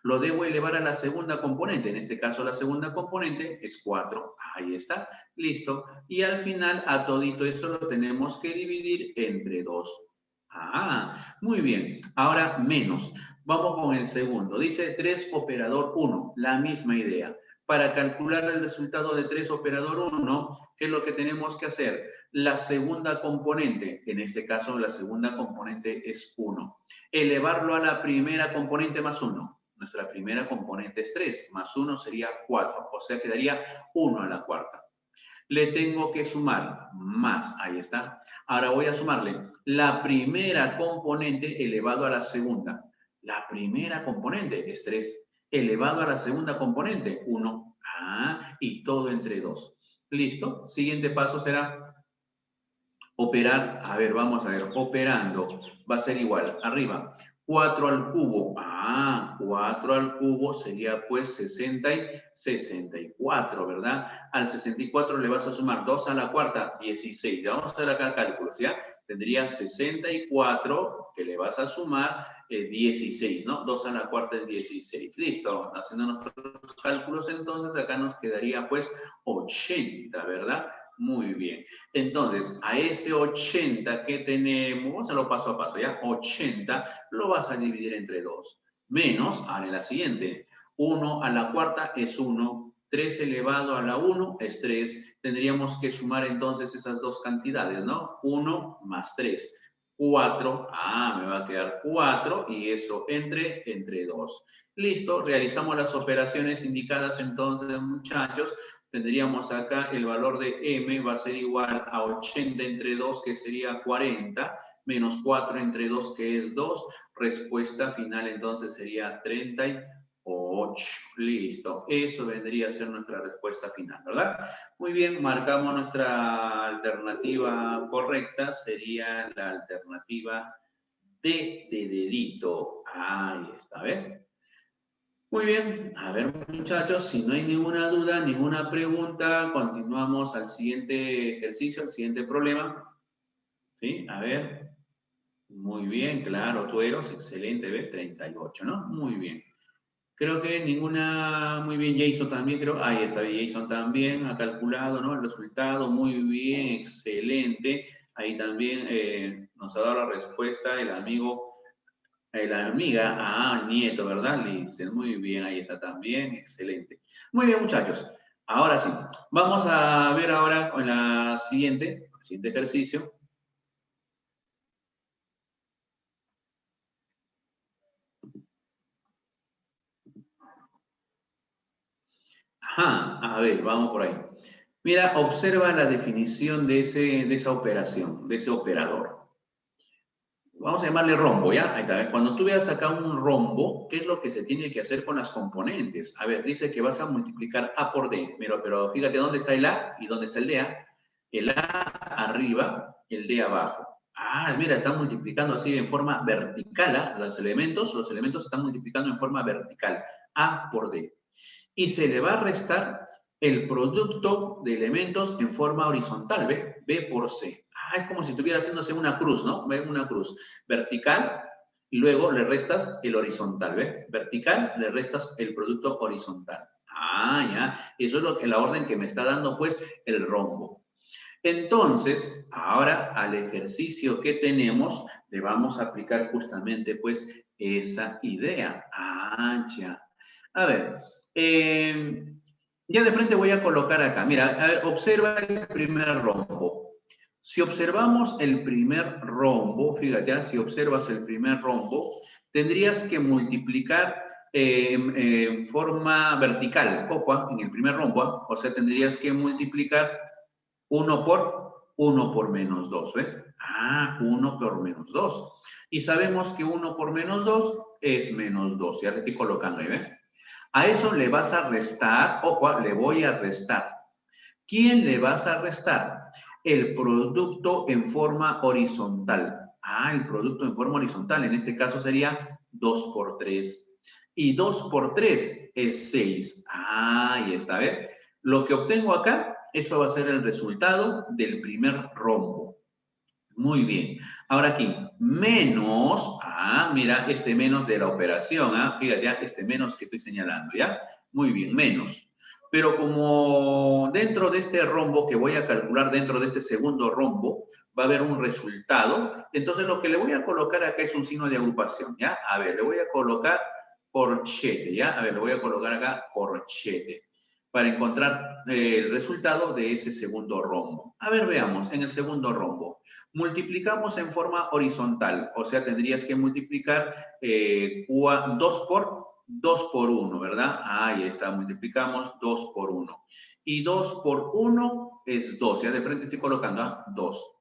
Lo debo elevar a la segunda componente. En este caso, la segunda componente es 4. Ahí está. Listo. Y al final, a todito esto lo tenemos que dividir entre 2. Ah, muy bien. Ahora menos. Vamos con el segundo. Dice 3 operador 1. La misma idea. Para calcular el resultado de 3 operador 1, ¿qué es lo que tenemos que hacer? La segunda componente, en este caso la segunda componente es 1. Elevarlo a la primera componente más 1. Nuestra primera componente es 3, más 1 sería 4. O sea, quedaría 1 a la cuarta. Le tengo que sumar más, ahí está. Ahora voy a sumarle la primera componente elevado a la segunda. La primera componente es 3, elevado a la segunda componente, 1. Ah, y todo entre 2. ¿Listo? Siguiente paso será operar. A ver, vamos a ver, operando. Va a ser igual, arriba. 4 al cubo. Ah, 4 al cubo sería pues 60 y 64, ¿verdad? Al 64 le vas a sumar 2 a la cuarta, 16. Ya vamos a hacer acá cálculos, ¿ya? Tendría 64 que le vas a sumar 16, ¿no? 2 a la cuarta es 16. Listo, haciendo nuestros cálculos entonces acá nos quedaría pues 80, ¿verdad? Muy bien. Entonces, a ese 80 que tenemos, vamos a hacerlo paso a paso, ¿ya? 80 lo vas a dividir entre 2. Menos, ahora en la siguiente. 1 a la cuarta es 1. 3 elevado a la 1 es 3. Tendríamos que sumar entonces esas dos cantidades, ¿no? 1 más 3. 4. Ah, me va a quedar 4 y eso entre 2. Listo, realizamos las operaciones indicadas entonces, muchachos. Tendríamos acá el valor de m va a ser igual a 80 entre 2, que sería 40, menos 4 entre 2, que es 2. Respuesta final entonces sería 38. Listo. Eso vendría a ser nuestra respuesta final, ¿verdad? Muy bien, marcamos nuestra alternativa correcta. Sería la alternativa D de dedito. Ahí está, ¿ven? Muy bien, a ver muchachos, si no hay ninguna duda, ninguna pregunta, continuamos al siguiente ejercicio, al siguiente problema. ¿Sí? A ver. Muy bien, claro, Tueros, excelente, ¿ves? 38, ¿no? Muy bien. Creo que ninguna, muy bien, Jason también, creo, ahí está, Jason también ha calculado, ¿no? El resultado, muy bien, excelente. Ahí también nos ha dado la respuesta el amigo. La amiga, nieto, ¿verdad? Le dicen, muy bien, ahí está también, excelente. Muy bien, muchachos. Ahora sí, vamos a ver ahora con el siguiente ejercicio. Ajá, a ver, vamos por ahí. Mira, observa la definición de esa operación, de ese operador. Vamos a llamarle rombo, ¿ya? Ahí está. Cuando tú veas acá un rombo, ¿qué es lo que se tiene que hacer con las componentes? A ver, dice que vas a multiplicar A por D. Pero fíjate dónde está el A y dónde está el D. El A arriba, el D abajo. Ah, mira, están multiplicando así en forma vertical. Los elementos se están multiplicando en forma vertical. A por D. Y se le va a restar el producto de elementos en forma horizontal, ¿ve? B por C. Es como si estuviera haciéndose una cruz, ¿no? ¿Ve? Una cruz vertical y luego le restas el horizontal, ¿ve? Vertical, le restas el producto horizontal. Ya. Eso es la orden que me está dando, pues, el rombo. Entonces, ahora al ejercicio que tenemos, le vamos a aplicar justamente, pues, esa idea. Ah, ya. A ver, ya de frente voy a colocar acá. Mira, a ver, observa el primer rombo. Si observamos el primer rombo, fíjate, si observas el primer rombo, tendrías que multiplicar en forma vertical, ojo, en el primer rombo, o sea, tendrías que multiplicar 1 por menos 2, ¿ve? Ah, 1 por menos 2. Y sabemos que 1 por menos 2 es menos 2. Ya le estoy colocando ahí, ¿ve? A eso le vas a restar, ojo, le voy a restar. ¿Quién le vas a restar? El producto en forma horizontal. Ah, el producto en forma horizontal. En este caso sería 2 por 3. Y 2 por 3 es 6. Ah, ahí está, ¿ve? Lo que obtengo acá, eso va a ser el resultado del primer rombo. Muy bien. Ahora aquí, menos, mira, este menos de la operación, fíjate, ya, este menos que estoy señalando, ¿ya? Muy bien, menos. Pero como dentro de este rombo que voy a calcular, dentro de este segundo rombo, va a haber un resultado, entonces lo que le voy a colocar acá es un signo de agrupación, ¿ya? A ver, le voy a colocar corchete, ¿ya? A ver, le voy a colocar acá corchete para encontrar el resultado de ese segundo rombo. A ver, veamos, en el segundo rombo. Multiplicamos en forma horizontal, o sea, tendrías que multiplicar 2 por 1, ¿verdad? Ahí está, multiplicamos 2 por 1. Y 2 por 1 es 2, ya de frente estoy colocando 2.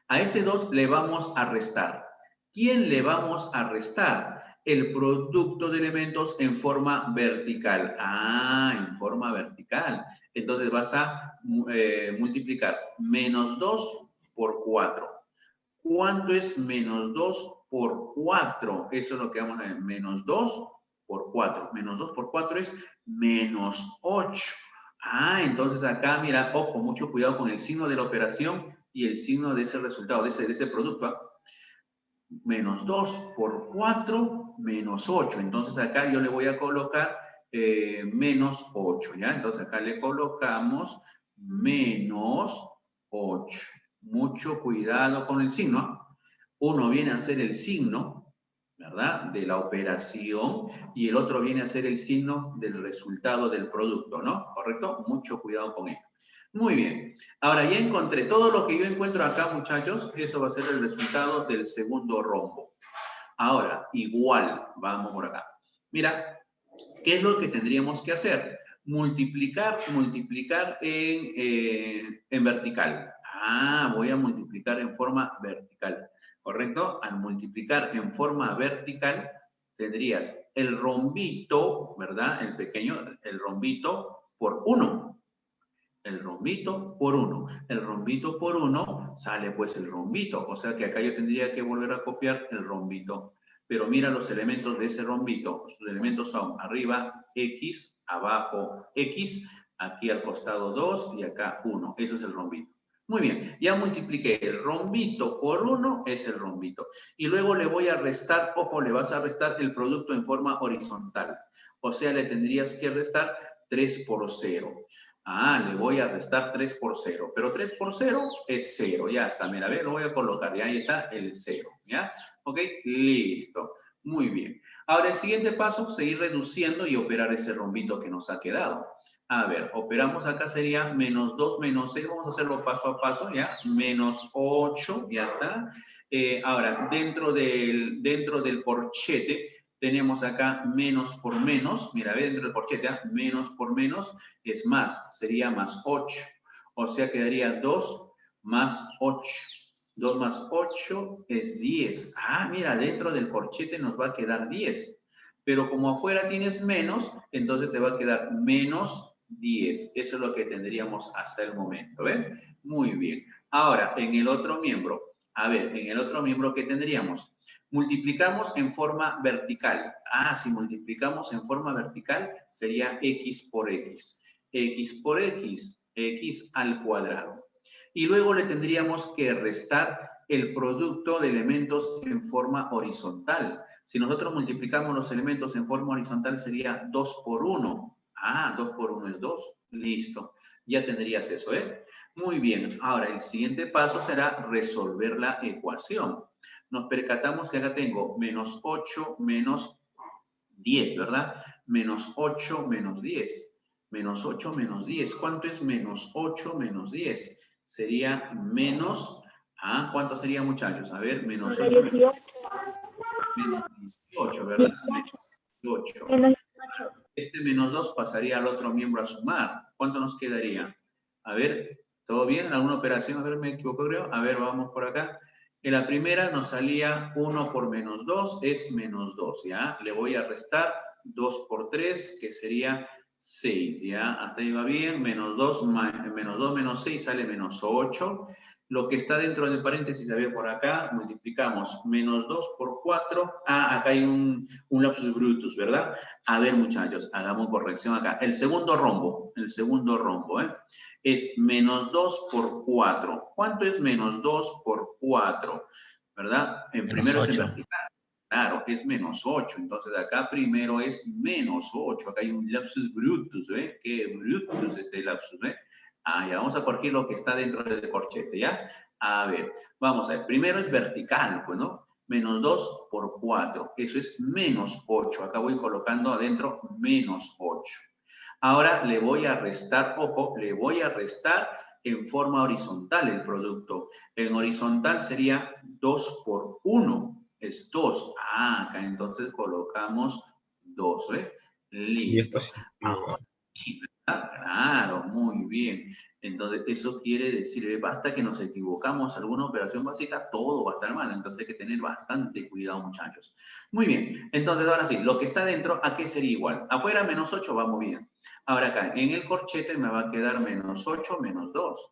A ese 2 le vamos a restar. ¿Quién le vamos a restar? El producto de elementos en forma vertical. Ah, en forma vertical. Entonces vas a multiplicar menos 2 por 4. ¿Cuánto es menos 2 por 4? Eso es lo que vamos a ver. Menos 2 por 4. Menos 2 por 4 es menos 8. Ah, entonces acá, mira, ojo, mucho cuidado con el signo de la operación y el signo de ese resultado, de ese producto. Menos 2 por 4, menos 8. Entonces acá yo le voy a colocar menos 8, ¿ya? Entonces acá le colocamos menos 8. Mucho cuidado con el signo. Uno viene a ser el signo, ¿verdad? De la operación y el otro viene a ser el signo del resultado del producto, ¿no? ¿Correcto? Mucho cuidado con ello. Muy bien. Ahora ya encontré todo lo que yo encuentro acá, muchachos. Eso va a ser el resultado del segundo rombo. Ahora, igual, vamos por acá. Mira, ¿qué es lo que tendríamos que hacer? Multiplicar en vertical. Ah, voy a multiplicar en forma vertical. ¿Correcto? Al multiplicar en forma vertical, tendrías el rombito, ¿verdad? El pequeño, el rombito por 1. El rombito por 1. El rombito por 1 sale pues el rombito. O sea que acá yo tendría que volver a copiar el rombito. Pero mira los elementos de ese rombito. Sus elementos son arriba X, abajo X, aquí al costado 2 y acá 1. Eso es el rombito. Muy bien, ya multipliqué el rombito por 1, es el rombito. Y luego le voy a restar, ojo, le vas a restar el producto en forma horizontal. O sea, le tendrías que restar 3 por 0. Ah, le voy a restar 3 por 0. Pero 3 por 0 es 0. Ya está, mira, ve, lo voy a colocar. Y ahí está el 0. ¿Ya? Ok, listo. Muy bien. Ahora el siguiente paso, seguir reduciendo y operar ese rombito que nos ha quedado. A ver, operamos acá sería menos 2 menos 6. Vamos a hacerlo paso a paso, ¿ya? Menos 8, ya está. Ahora, dentro del corchete, tenemos acá menos por menos. Mira, ve, dentro del corchete, menos por menos es más, sería más 8. O sea, quedaría 2 más 8. 2 más 8 es 10. Ah, mira, dentro del corchete nos va a quedar 10. Pero como afuera tienes menos, entonces te va a quedar menos 10. Eso es lo que tendríamos hasta el momento, ¿ven? Muy bien. Ahora, en el otro miembro, a ver, en el otro miembro, ¿qué tendríamos? Multiplicamos en forma vertical. Ah, si multiplicamos en forma vertical, sería x por x. X por x, x al cuadrado. Y luego le tendríamos que restar el producto de elementos en forma horizontal. Si nosotros multiplicamos los elementos en forma horizontal, sería 2 por 1. Ah, 2 por 1 es 2. Listo. Ya tendrías eso, ¿eh? Muy bien, ahora el siguiente paso será resolver la ecuación. Nos percatamos que acá tengo menos 8 menos 10, ¿verdad? Menos 8 menos 10. Menos 8 menos 10. ¿Cuánto es menos 8 menos 10? Sería menos... ¿cuánto sería, muchachos? A ver, menos 8 menos 18. menos 18, ¿verdad? Menos 18. Menos Este menos 2 pasaría al otro miembro a sumar. ¿Cuánto nos quedaría? A ver, ¿todo bien? ¿Alguna operación? A ver, me equivoco, creo. A ver, vamos por acá. En la primera nos salía 1 por menos 2, es menos 2, ¿ya? Le voy a restar 2 por 3, que sería 6, ¿ya? Hasta ahí va bien. Menos 2 menos 6 sale menos 8. Lo que está dentro del paréntesis, a ver, por acá, multiplicamos menos 2 por 4. Acá hay un lapsus brutus, ¿verdad? A ver, muchachos, hagamos corrección acá. El segundo rombo, es menos 2 por 4. ¿Cuánto es menos 2 por 4? ¿Verdad? En Menos primero es en 8. vertical. Claro, es menos 8. Entonces acá primero es menos 8. Acá hay un lapsus brutus, ¿eh? ¿Qué brutus es este lapsus, eh? Ya vamos a corregir lo que está dentro del corchete, ¿ya? A ver, vamos a ver. Primero es vertical, pues, ¿no? Menos 2 por 4. Eso es menos 8. Acá voy colocando adentro menos 8. Ahora le voy a restar, ojo, le voy a restar en forma horizontal el producto. En horizontal sería 2 por 1. Es 2. Acá entonces colocamos 2, ¿eh? Sí, es Listo. positivo. Sí, ¿verdad? Claro, muy bien. Entonces, eso quiere decir, basta que nos equivocamos alguna operación básica, todo va a estar mal. Entonces, hay que tener bastante cuidado, muchachos. Muy bien. Entonces, ahora sí, lo que está dentro, ¿a qué sería igual? Afuera, menos 8, va muy bien. Ahora acá, en el corchete me va a quedar menos 8 menos 2.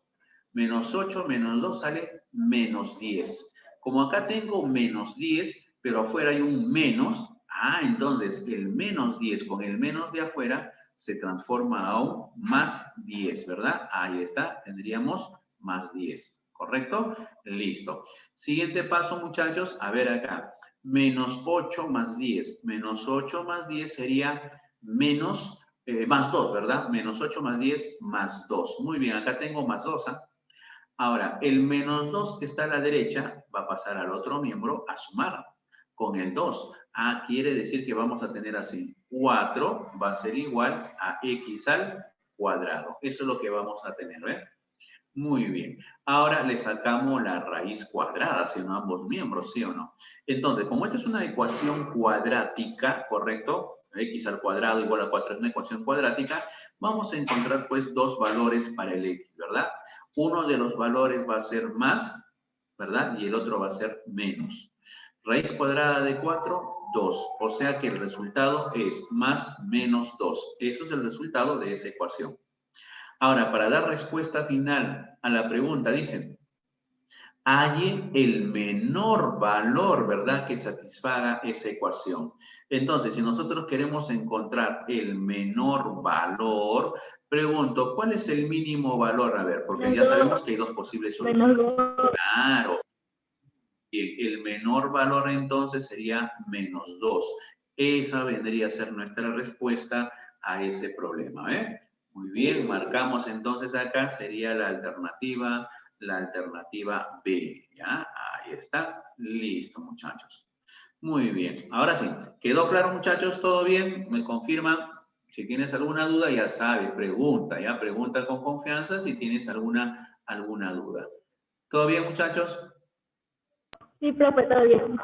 Menos 8 menos 2 sale menos 10. Como acá tengo menos 10, pero afuera hay un menos, entonces el menos 10 con el menos de afuera se transforma a un más 10, ¿verdad? Ahí está, tendríamos más 10, ¿correcto? Listo. Siguiente paso, muchachos, a ver acá. Menos 8 más 10. Menos 8 más 10 sería menos, más 2, ¿verdad? Menos 8 más 10 más 2. Muy bien, acá tengo más 2, ¿ah? Ahora, el menos 2 que está a la derecha va a pasar al otro miembro a sumar con el 2. Quiere decir que vamos a tener así. 4 va a ser igual a x al cuadrado. Eso es lo que vamos a tener, ¿eh? Muy bien. Ahora le sacamos la raíz cuadrada, sino ambos miembros, ¿sí o no? Entonces, como esta es una ecuación cuadrática, ¿correcto? X al cuadrado igual a 4 es una ecuación cuadrática, vamos a encontrar pues dos valores para el X, ¿verdad? Uno de los valores va a ser más, ¿verdad? Y el otro va a ser menos. Raíz cuadrada de 4, 2. O sea que el resultado es más menos 2. Eso es el resultado de esa ecuación. Ahora, para dar respuesta final a la pregunta, dicen, halle el menor valor, ¿verdad?, que satisfaga esa ecuación. Entonces, si nosotros queremos encontrar el menor valor, pregunto, ¿cuál es el mínimo valor? A ver, porque ya sabemos que hay dos posibles soluciones. menos 2. Claro. El menor valor entonces sería menos 2. Esa vendría a ser nuestra respuesta a ese problema, ¿eh? Muy bien, marcamos entonces acá, sería la alternativa B, ¿ya? Ahí está, listo, muchachos. Muy bien, ahora sí, ¿quedó claro, muchachos? ¿Todo bien? ¿Me confirman? Si tienes alguna duda, ya sabes, pregunta, ¿ya? Pregunta con confianza si tienes alguna duda. ¿Todo bien, muchachos? Sí, profe, todo bien.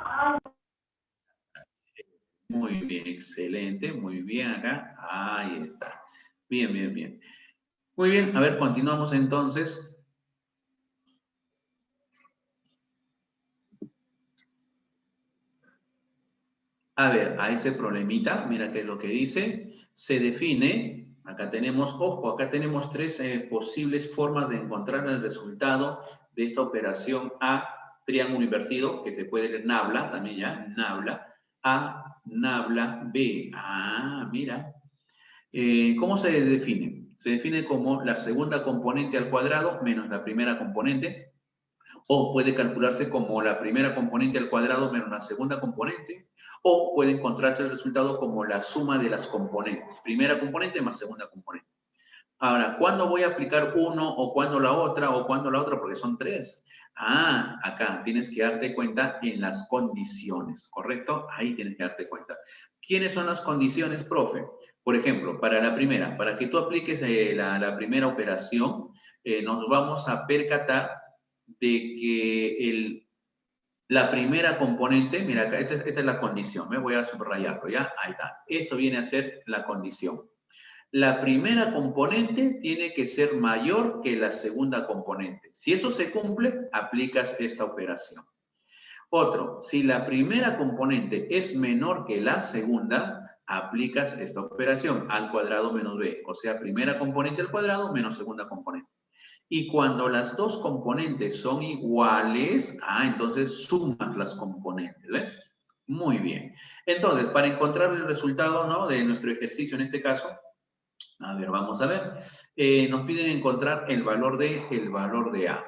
Muy bien, excelente, muy bien acá. Ahí está. Bien, bien, bien. Muy bien, a ver, continuamos entonces. A ver, a este problemita, mira qué es lo que dice. Se define, acá tenemos, ojo, acá tenemos tres posibles formas de encontrar el resultado de esta operación A, triángulo invertido, que se puede leer nabla, también ya, nabla. A, nabla, B. Mira. ¿Cómo se define? Se define como la segunda componente al cuadrado menos la primera componente, o puede calcularse como la primera componente al cuadrado menos la segunda componente, o puede encontrarse el resultado como la suma de las componentes, primera componente más segunda componente. Ahora, ¿cuándo voy a aplicar uno o cuándo la otra o cuándo la otra? Porque son tres. Ah, acá tienes que darte cuenta en las condiciones, ¿correcto? Ahí tienes que darte cuenta. ¿Quiénes son las condiciones, profe? Por ejemplo, para la primera, para que tú apliques la primera operación, nos vamos a percatar de que la primera componente, mira acá, esta es la condición, me voy a subrayarlo, ¿ya? Ahí está. Esto viene a ser la condición. La primera componente tiene que ser mayor que la segunda componente. Si eso se cumple, aplicas esta operación. Otro, si la primera componente es menor que la segunda, aplicas esta operación, al cuadrado menos b. O sea, primera componente al cuadrado menos segunda componente. Y cuando las dos componentes son iguales, entonces sumas las componentes, ¿ves? Muy bien. Entonces, para encontrar el resultado, ¿no?, de nuestro ejercicio en este caso, a ver, vamos a ver. Nos piden encontrar el valor de A.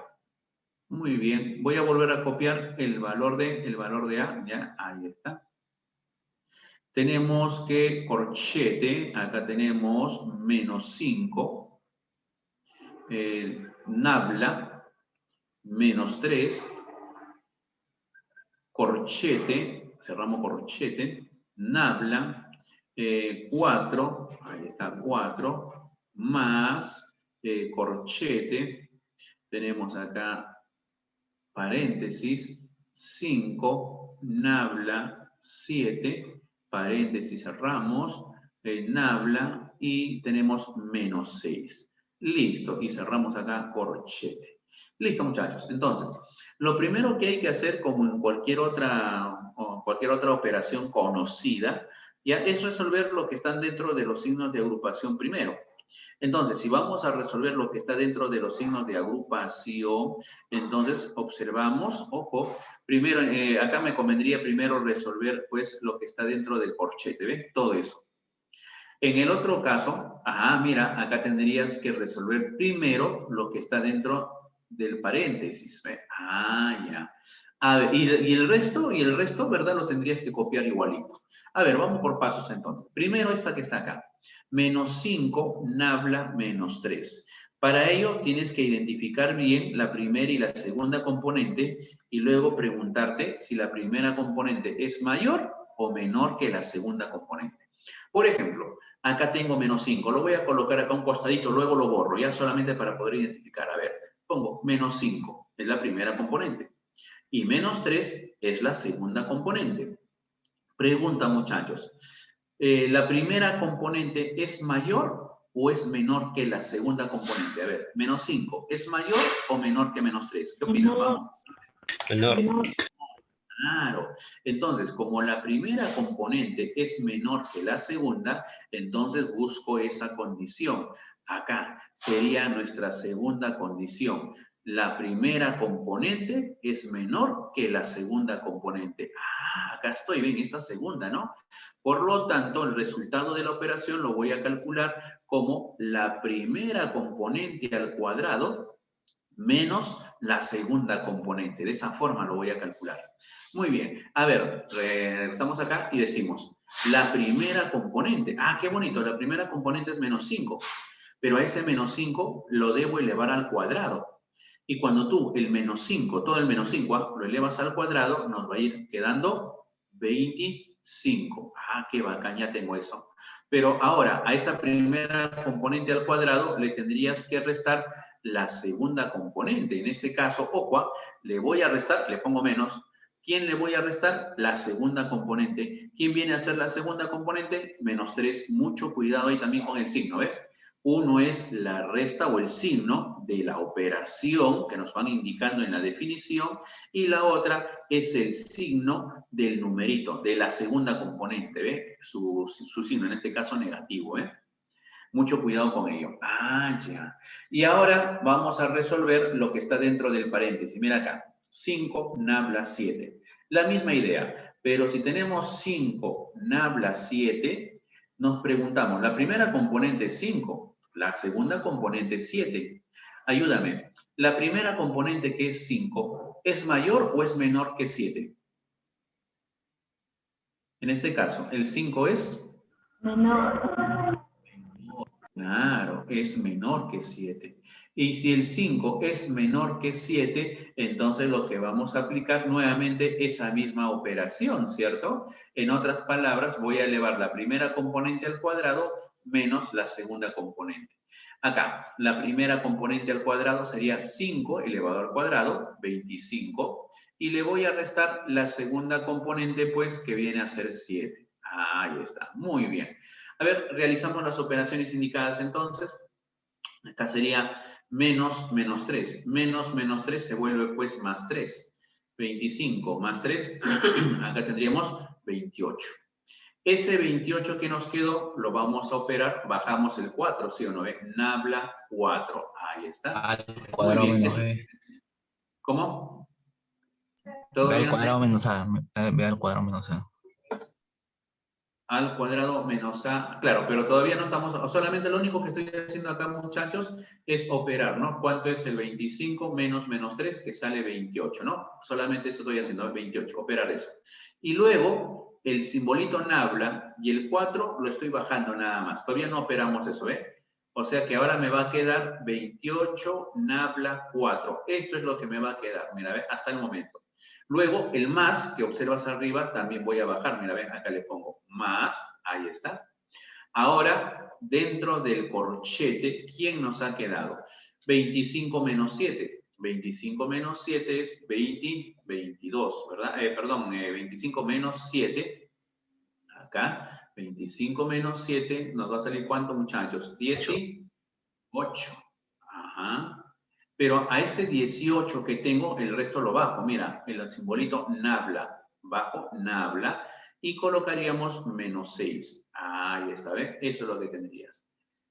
Muy bien. Voy a volver a copiar el valor de A. Ya, ahí está. Tenemos que corchete, acá tenemos menos 5. Nabla, menos 3. Corchete, cerramos corchete. Nabla, 4. Ahí está, 4. Más corchete, tenemos acá paréntesis, 5, nabla, 7, paréntesis, cerramos, nabla y tenemos menos 6. Listo, y cerramos acá corchete. Listo, muchachos. Entonces, lo primero que hay que hacer, como en cualquier otra operación conocida, ya es resolver lo que están dentro de los signos de agrupación primero. Entonces, si vamos a resolver lo que está dentro de los signos de agrupación, entonces observamos, ojo, primero, acá me convendría primero resolver pues lo que está dentro del corchete, ¿ven? Todo eso. En el otro caso, mira, acá tendrías que resolver primero lo que está dentro del paréntesis, ¿ven? Ya. A ver, y el resto, ¿verdad? Lo tendrías que copiar igualito. A ver, vamos por pasos entonces. Primero esta que está acá. Menos 5, nabla, menos 3. Para ello tienes que identificar bien la primera y la segunda componente y luego preguntarte si la primera componente es mayor o menor que la segunda componente. Por ejemplo, acá tengo menos 5. Lo voy a colocar acá un costadito, luego lo borro, ya solamente para poder identificar. A ver, pongo menos 5, es la primera componente. Y menos 3 es la segunda componente. Pregunta, muchachos. ¿La primera componente es mayor o es menor que la segunda componente? A ver, menos 5, ¿es mayor o menor que menos 3? ¿Qué opinan? Vamos. Menor. Claro. Entonces, como la primera componente es menor que la segunda, entonces busco esa condición. Acá sería nuestra segunda condición. La primera componente es menor que la segunda componente. Acá estoy, ven, esta segunda, ¿no? Por lo tanto, el resultado de la operación lo voy a calcular como la primera componente al cuadrado menos la segunda componente. De esa forma lo voy a calcular. Muy bien. A ver, estamos acá y decimos, la primera componente. Qué bonito. La primera componente es menos 5. Pero a ese menos 5 lo debo elevar al cuadrado. Y cuando tú el menos 5, todo el menos 5, lo elevas al cuadrado, nos va a ir quedando 25. Qué bacán, ya tengo eso. Pero ahora, a esa primera componente al cuadrado le tendrías que restar la segunda componente. En este caso, ojo, le voy a restar, le pongo menos. ¿Quién le voy a restar? La segunda componente. ¿Quién viene a ser la segunda componente? Menos 3. Mucho cuidado ahí también con el signo, ¿eh? Uno es la resta o el signo de la operación que nos van indicando en la definición y la otra es el signo del numerito, de la segunda componente, ¿ve? Su signo, en este caso negativo, ¿eh? Mucho cuidado con ello. Ya. Y ahora vamos a resolver lo que está dentro del paréntesis. Mira acá, 5, nabla, 7. La misma idea, pero si tenemos 5, nabla, 7, nos preguntamos, la primera componente es 5, la segunda componente es 7. Ayúdame, la primera componente que es 5, ¿es mayor o es menor que 7? En este caso, el 5 es Menor. Claro, es menor que 7. Y si el 5 es menor que 7, entonces lo que vamos a aplicar nuevamente es esa misma operación, ¿cierto? En otras palabras, voy a elevar la primera componente al cuadrado menos la segunda componente. Acá, la primera componente al cuadrado sería 5 elevado al cuadrado, 25. Y le voy a restar la segunda componente, pues, que viene a ser 7. Ahí está, muy bien. A ver, realizamos las operaciones indicadas entonces. Acá sería menos 3. Menos 3 se vuelve pues más 3. 25 más 3, acá tendríamos 28. Ese 28 que nos quedó, lo vamos a operar, bajamos el 4, ¿sí o no? Nabla 4, ahí está. Al Muy cuadrado bien. menos B. ¿Cómo? B ¿Todavía al no cuadrado sé? menos A. B al cuadrado menos A. Al cuadrado menos a, claro, pero todavía no estamos, solamente lo único que estoy haciendo acá, muchachos, es operar, ¿no? ¿Cuánto es el 25 menos 3, que sale 28, ¿no? Solamente eso estoy haciendo, 28, operar eso. Y luego, el simbolito nabla y el 4 lo estoy bajando nada más. Todavía no operamos eso, ¿eh? O sea que ahora me va a quedar 28 nabla 4. Esto es lo que me va a quedar, mira, ¿ve? Hasta el momento. Luego, el más que observas arriba también voy a bajar. Mira, ven, acá le pongo más. Ahí está. Ahora, dentro del corchete, ¿quién nos ha quedado? 25 menos 7. 25 menos 7 es 20, 22, ¿verdad? Perdón, 25 menos 7. Acá, 25 menos 7, ¿nos va a salir cuánto, muchachos? 18. Ajá. Pero a ese 18 que tengo, el resto lo bajo. Mira, el simbolito nabla. Bajo nabla. Y colocaríamos menos 6. Ahí está, ¿ves? Eso es lo que tendrías.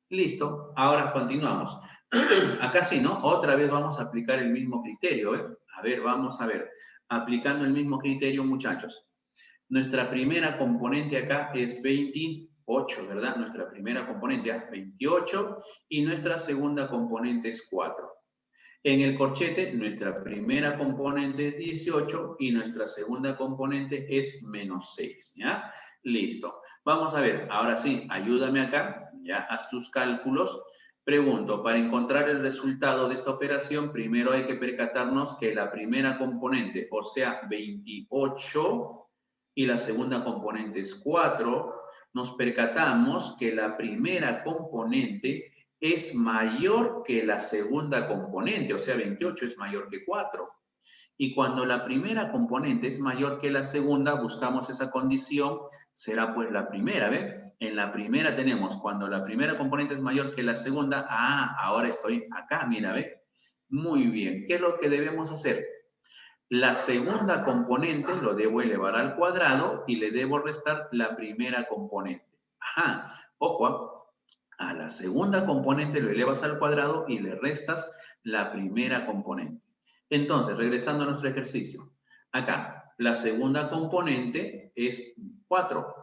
Listo. Ahora continuamos. Acá sí, ¿no? Otra vez vamos a aplicar el mismo criterio, ¿eh? A ver, vamos a ver. Aplicando el mismo criterio, muchachos. Nuestra primera componente acá es 28, ¿verdad? Nuestra primera componente es 28 y nuestra segunda componente es 4. En el corchete, nuestra primera componente es 18 y nuestra segunda componente es menos 6, ¿ya? Listo. Vamos a ver, ahora sí, ayúdame acá, ya, haz tus cálculos. Pregunto, para encontrar el resultado de esta operación, primero hay que percatarnos que la primera componente, o sea, 28, y la segunda componente es 4, nos percatamos que la primera componente es mayor que la segunda componente, o sea, 28 es mayor que 4. Y cuando la primera componente es mayor que la segunda, buscamos esa condición, será pues la primera, ¿ven? En la primera tenemos, cuando la primera componente es mayor que la segunda, ahora estoy acá, mira, ¿ve? Muy bien, ¿qué es lo que debemos hacer? La segunda componente lo debo elevar al cuadrado y le debo restar la primera componente. Ajá, ojo, a la segunda componente lo elevas al cuadrado y le restas la primera componente. Entonces, regresando a nuestro ejercicio. Acá, la segunda componente es 4.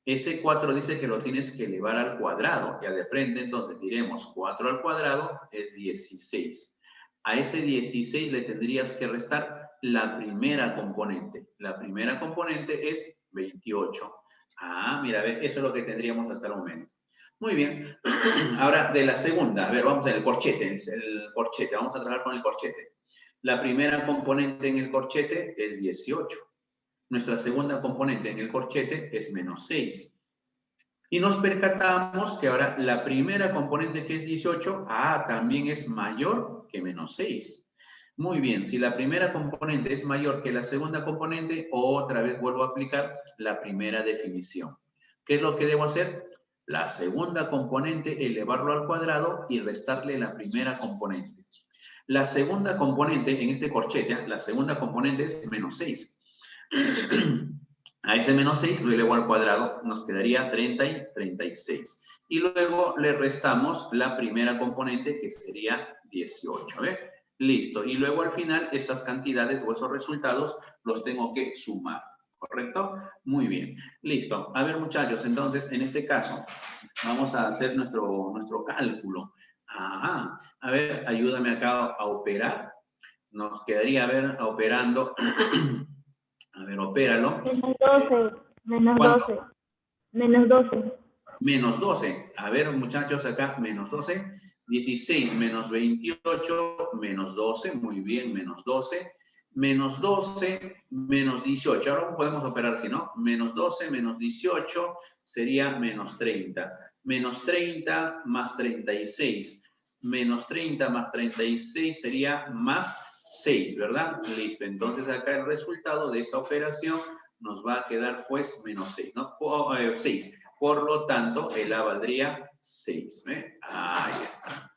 Ese 4 dice que lo tienes que elevar al cuadrado. Ya de frente, entonces, diremos 4 al cuadrado es 16. A ese 16 le tendrías que restar la primera componente. La primera componente es 28. Mira, eso es lo que tendríamos hasta el momento. Muy bien. Ahora, de la segunda, a ver, vamos al corchete, vamos a trabajar con el corchete. La primera componente en el corchete es 18. Nuestra segunda componente en el corchete es menos 6. Y nos percatamos que ahora la primera componente, que es 18, también es mayor que menos 6. Muy bien, si la primera componente es mayor que la segunda componente, otra vez vuelvo a aplicar la primera definición. ¿Qué es lo que debo hacer? La segunda componente, elevarlo al cuadrado y restarle la primera componente. La segunda componente, en este corchete, la segunda componente es menos 6. A ese menos 6 lo elevo al cuadrado, nos quedaría 30 y 36. Y luego le restamos la primera componente, que sería 18. ¿Ve? Listo. Y luego al final, esas cantidades o esos resultados los tengo que sumar. ¿Correcto? Muy bien. Listo. A ver, muchachos, entonces, en este caso, vamos a hacer nuestro cálculo. Ajá. A ver, ayúdame acá a operar. Nos quedaría, a ver, operando. A ver, opéralo. Menos 12. Menos ¿Cuánto? 12. Menos 12. Menos 12. A ver, muchachos, acá, menos 12. 16 menos 28, menos 12. Muy bien, menos 12. Menos 12, menos 18. Ahora podemos operar así, ¿no? Menos 12, menos 18 sería menos 30. Menos 30 más 36. Menos 30 más 36 sería más 6, ¿verdad? Listo. Entonces acá el resultado de esa operación nos va a quedar pues menos 6, ¿no? 6. Por lo tanto, el A valdría 6. ¿Eh? Ahí está.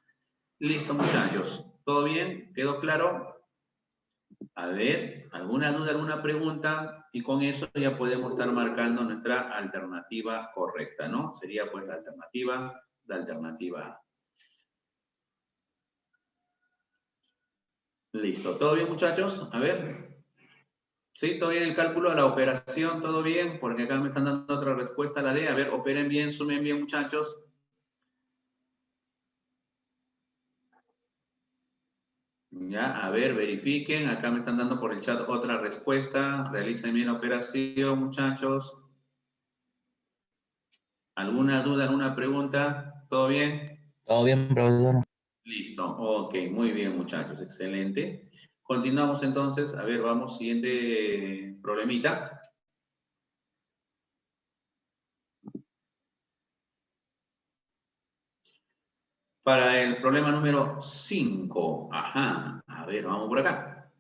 Listo, muchachos. ¿Todo bien? ¿Quedó claro? A ver, ¿alguna duda, alguna pregunta? Y con eso ya podemos estar marcando nuestra alternativa correcta, ¿no? Sería pues la alternativa A. Listo. ¿Todo bien, muchachos? A ver. ¿Sí? ¿Todo bien el cálculo, la operación? ¿Todo bien? Porque acá me están dando otra respuesta a la D. A ver, operen bien, sumen bien, muchachos. Ya, a ver, verifiquen. Acá me están dando por el chat otra respuesta. Realicen bien la operación, muchachos. ¿Alguna duda, alguna pregunta? ¿Todo bien? Todo bien, profesor. Listo. Ok, muy bien, muchachos. Excelente. Continuamos entonces. A ver, vamos, siguiente problemita. Para el problema número 5. Ajá. A ver, vamos por acá.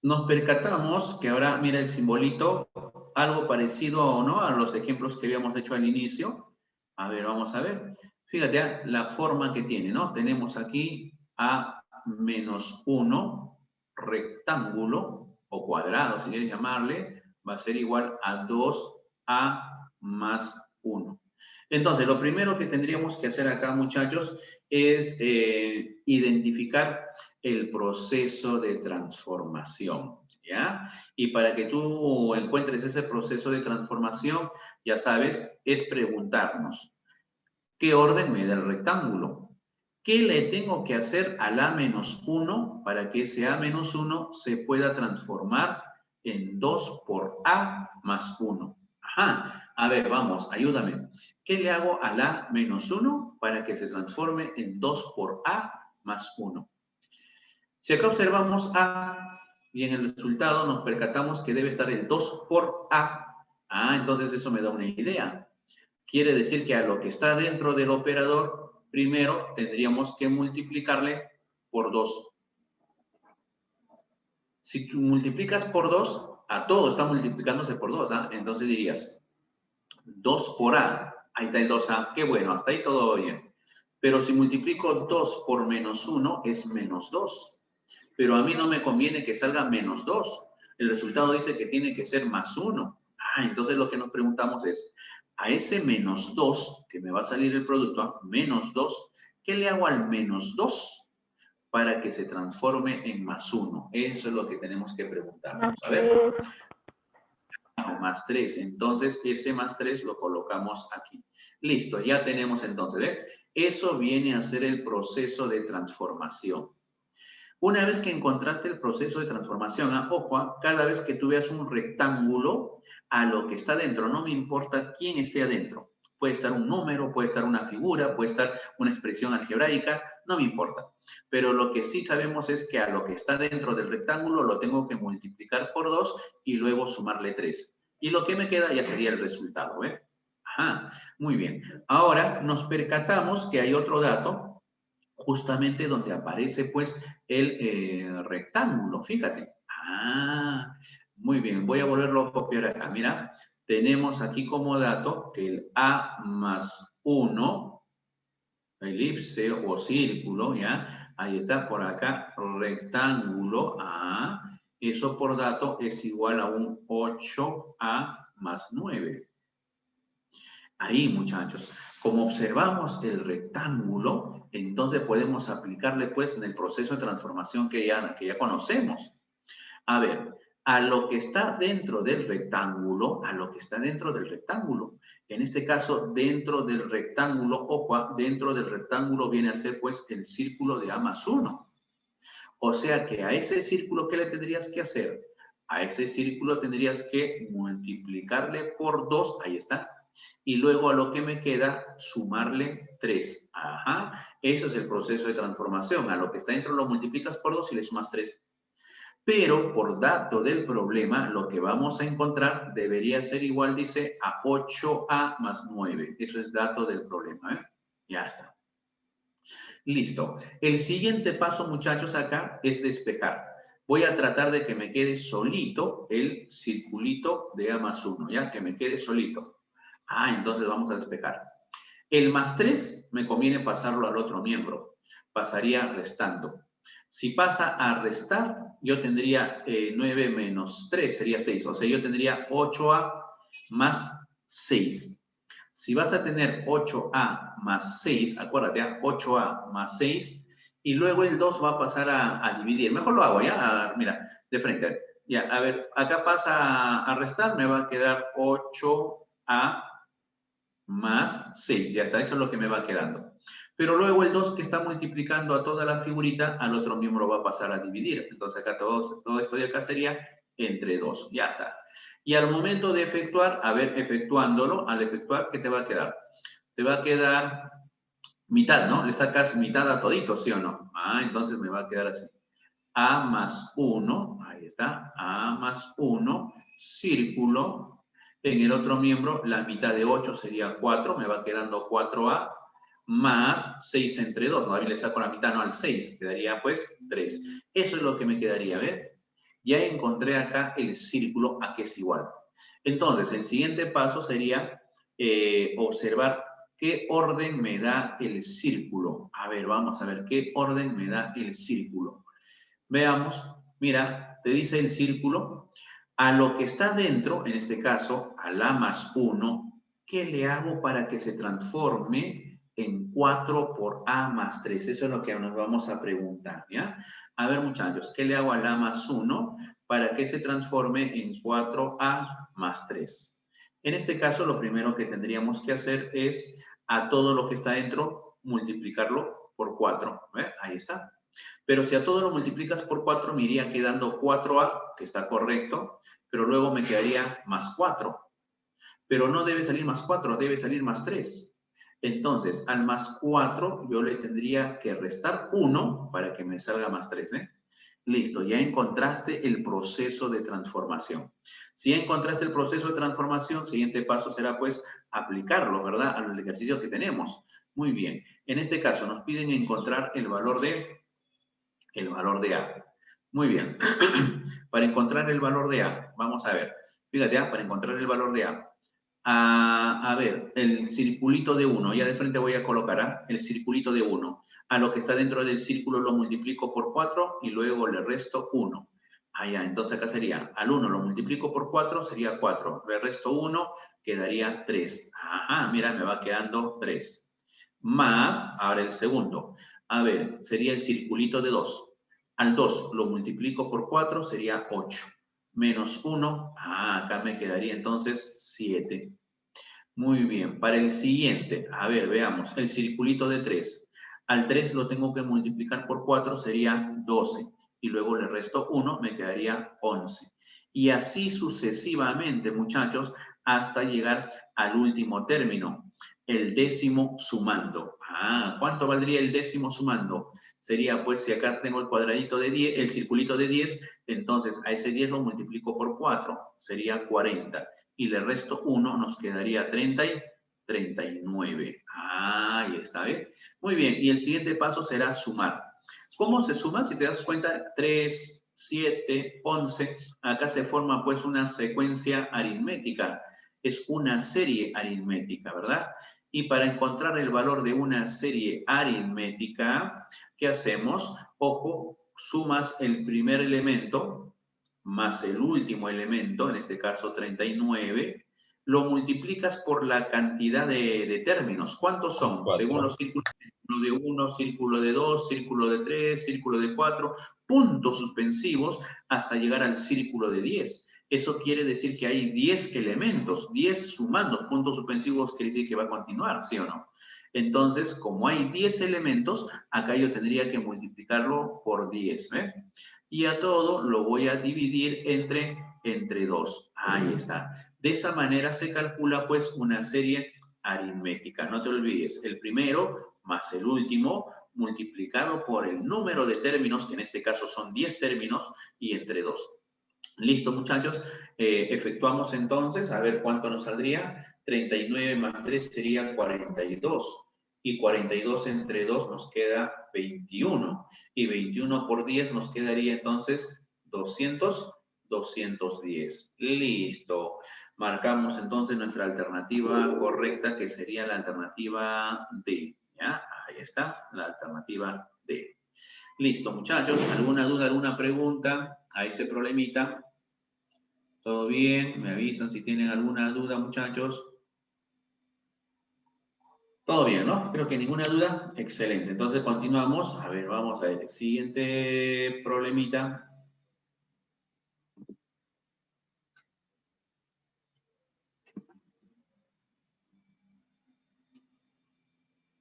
Nos percatamos que ahora, mira el simbolito, algo parecido, ¿no?, a los ejemplos que habíamos hecho al inicio. A ver, vamos a ver. Fíjate la forma que tiene, ¿no? Tenemos aquí A menos 1, rectángulo o cuadrado, si quieres llamarle, va a ser igual a 2A más 1. Entonces, lo primero que tendríamos que hacer acá, muchachos, es identificar el proceso de transformación, ¿ya? Y para que tú encuentres ese proceso de transformación, ya sabes, es preguntarnos, ¿qué orden me da el rectángulo? ¿Qué le tengo que hacer al A menos 1 para que ese A menos 1 se pueda transformar en 2 por A más 1? Ajá, a ver, vamos, ayúdame. ¿Qué le hago al A menos 1 para que se transforme en 2 por A más 1? Si acá observamos A y en el resultado nos percatamos que debe estar el 2 por A, entonces eso me da una idea. Quiere decir que a lo que está dentro del operador, primero tendríamos que multiplicarle por 2. Si tú multiplicas por 2, a todo está multiplicándose por 2, entonces dirías 2 por A, ahí está el 2A, qué bueno, hasta ahí todo bien. Pero si multiplico 2 por menos 1, es menos 2. Pero a mí no me conviene que salga menos 2. El resultado dice que tiene que ser más 1. Entonces lo que nos preguntamos es, a ese menos 2, que me va a salir el producto, menos 2, ¿qué le hago al menos 2 para que se transforme en más 1? Eso es lo que tenemos que preguntarnos. A ver. Más 3. Entonces, ese más 3 lo colocamos aquí. Listo, ya tenemos entonces, ¿eh? Eso viene a ser el proceso de transformación. Una vez que encontraste el proceso de transformación, ojo, cada vez que tú veas un rectángulo, a lo que está dentro, no me importa quién esté adentro. Puede estar un número, puede estar una figura, puede estar una expresión algebraica, no me importa. Pero lo que sí sabemos es que a lo que está dentro del rectángulo lo tengo que multiplicar por 2 y luego sumarle 3. Y lo que me queda ya sería el resultado, ¿eh? Ajá, muy bien. Ahora nos percatamos que hay otro dato justamente donde aparece pues el rectángulo, fíjate. Muy bien, voy a volverlo a copiar acá. Mira, tenemos aquí como dato que el A más 1, elipse o círculo, ¿ya? Ahí está por acá, rectángulo A, eso por dato es igual a un 8A más 9. Ahí, muchachos, como observamos el rectángulo, entonces podemos aplicarle, pues, en el proceso de transformación que ya conocemos. A ver, a lo que está dentro del rectángulo, en este caso, dentro del rectángulo, ojo, dentro del rectángulo viene a ser, pues, el círculo de A más 1. O sea que a ese círculo, ¿qué le tendrías que hacer? A ese círculo tendrías que multiplicarle por 2, ahí está, Y luego a lo que me queda, sumarle 3. Ajá. Eso es el proceso de transformación. A lo que está dentro lo multiplicas por 2 y le sumas 3. Pero por dato del problema, lo que vamos a encontrar debería ser igual, dice, a 8a más 9. Eso es dato del problema, ¿eh? Ya está. Listo. El siguiente paso, muchachos, acá es despejar. Voy a tratar de que me quede solito el circulito de a más 1, ¿ya? Que me quede solito. Entonces vamos a despejar. El más 3 me conviene pasarlo al otro miembro. Pasaría restando. Si pasa a restar, yo tendría 9 menos 3, sería 6. O sea, yo tendría 8a más 6. Si vas a tener 8a más 6, acuérdate, 8a más 6, y luego el 2 va a pasar a dividir. Mejor lo hago, ¿ya? Mira, de frente. Ya, a ver, acá pasa a restar, me va a quedar 8a más 6. Ya está, eso es lo que me va quedando. Pero luego el 2 que está multiplicando a toda la figurita, al otro miembro va a pasar a dividir. Entonces acá todo esto de acá sería entre 2. Ya está. Y al momento de efectuar, a ver, efectuándolo, al efectuar, ¿qué te va a quedar? Te va a quedar mitad, ¿no? Le sacas mitad a todito, ¿sí o no? Entonces me va a quedar así. A más 1, ahí está, A más 1, círculo. En el otro miembro, la mitad de 8 sería 4, me va quedando 4a, más 6 entre 2, ¿no? Ahí le saco la mitad, no al 6, quedaría pues 3. Eso es lo que me quedaría, ¿ves? Ya encontré acá el círculo a que es igual. Entonces, el siguiente paso sería observar qué orden me da el círculo. A ver, vamos a ver qué orden me da el círculo. Veamos, mira, te dice el círculo, a lo que está dentro, en este caso, al a más 1, ¿qué le hago para que se transforme en 4 por a más 3? Eso es lo que nos vamos a preguntar, ¿ya? A ver, muchachos, ¿qué le hago al a más 1 para que se transforme en 4a más 3? En este caso, lo primero que tendríamos que hacer es a todo lo que está dentro, multiplicarlo por 4. ¿Ves? Ahí está. Pero si a todo lo multiplicas por 4, me iría quedando 4a, que está correcto, pero luego me quedaría más 4. Pero no debe salir más 4, debe salir más 3. Entonces, al más 4, yo le tendría que restar 1 para que me salga más 3, ¿eh? Listo, ya encontraste el proceso de transformación. Si ya encontraste el proceso de transformación, siguiente paso será, pues, aplicarlo, ¿verdad? Al ejercicio que tenemos. Muy bien. En este caso, nos piden encontrar el valor de A. Muy bien. Para encontrar el valor de A, vamos a ver. Fíjate, para encontrar el valor de A. A ver, el circulito de 1. Ya de frente voy a colocar el circulito de 1. A lo que está dentro del círculo lo multiplico por 4 y luego le resto 1. Ya, entonces acá sería, al 1 lo multiplico por 4, sería 4. Le resto 1, quedaría 3. Ajá, mira, me va quedando 3. Más, ahora el segundo. A ver, sería el circulito de 2. Al 2 lo multiplico por 4, sería 8. Menos 1, acá me quedaría entonces 7. Muy bien, para el siguiente, a ver, veamos, el circulito de 3. Al 3 lo tengo que multiplicar por 4, sería 12. Y luego le resto 1, me quedaría 11. Y así sucesivamente, muchachos, hasta llegar al último término, el décimo sumando. ¿Cuánto valdría el décimo sumando? Sería, pues, si acá tengo el cuadradito de 10, el circulito de 10, entonces a ese 10 lo multiplico por 4, sería 40. Y le resto 1, nos quedaría 30 y 39. Ahí está, ¿eh? Muy bien, y el siguiente paso será sumar. ¿Cómo se suma? Si te das cuenta, 3, 7, 11, acá se forma pues una secuencia aritmética. Es una serie aritmética, ¿verdad? Y para encontrar el valor de una serie aritmética, ¿qué hacemos? Ojo, sumas el primer elemento más el último elemento, en este caso 39, lo multiplicas por la cantidad de términos. ¿Cuántos son? 4. Según los círculos, círculo de 1, círculo de 2, círculo de 3, círculo de 4, puntos suspensivos hasta llegar al círculo de 10. Eso quiere decir que hay 10 elementos, 10 sumando, puntos suspensivos quiere decir que va a continuar, ¿sí o no? Entonces, como hay 10 elementos, acá yo tendría que multiplicarlo por 10, ¿eh? Y a todo lo voy a dividir entre 2. Ahí está. De esa manera se calcula pues una serie aritmética. No te olvides, el primero más el último multiplicado por el número de términos, que en este caso son 10 términos, y entre 2. Listo, muchachos. Efectuamos entonces, a ver cuánto nos saldría. 39 más 3 sería 42. Y 42 entre 2 nos queda 21. Y 21 por 10 nos quedaría entonces 210. Listo. Marcamos entonces nuestra alternativa correcta, que sería la alternativa D. ¿Ya? Ahí está, la alternativa D. Listo, muchachos. ¿Alguna duda, alguna pregunta a ese problemita? ¿Todo bien? Me avisan si tienen alguna duda, muchachos. Todo bien, ¿no? Creo que ninguna duda. Excelente. Entonces continuamos. A ver, vamos a ver. El siguiente problemita.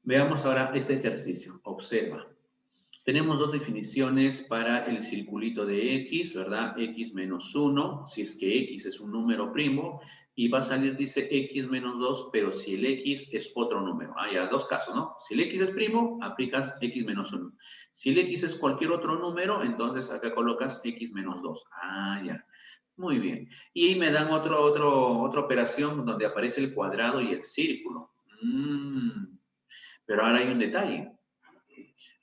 Veamos ahora este ejercicio. Observa. Tenemos dos definiciones para el circulito de x, ¿verdad? X menos 1, si es que x es un número primo, y va a salir, dice, x menos 2, pero si el x es otro número. Ah, ya, dos casos, ¿no? Si el x es primo, aplicas x menos 1. Si el x es cualquier otro número, entonces acá colocas x menos 2. Ah, ya. Muy bien. Y me dan otra operación donde aparece el cuadrado y el círculo. Pero ahora hay un detalle.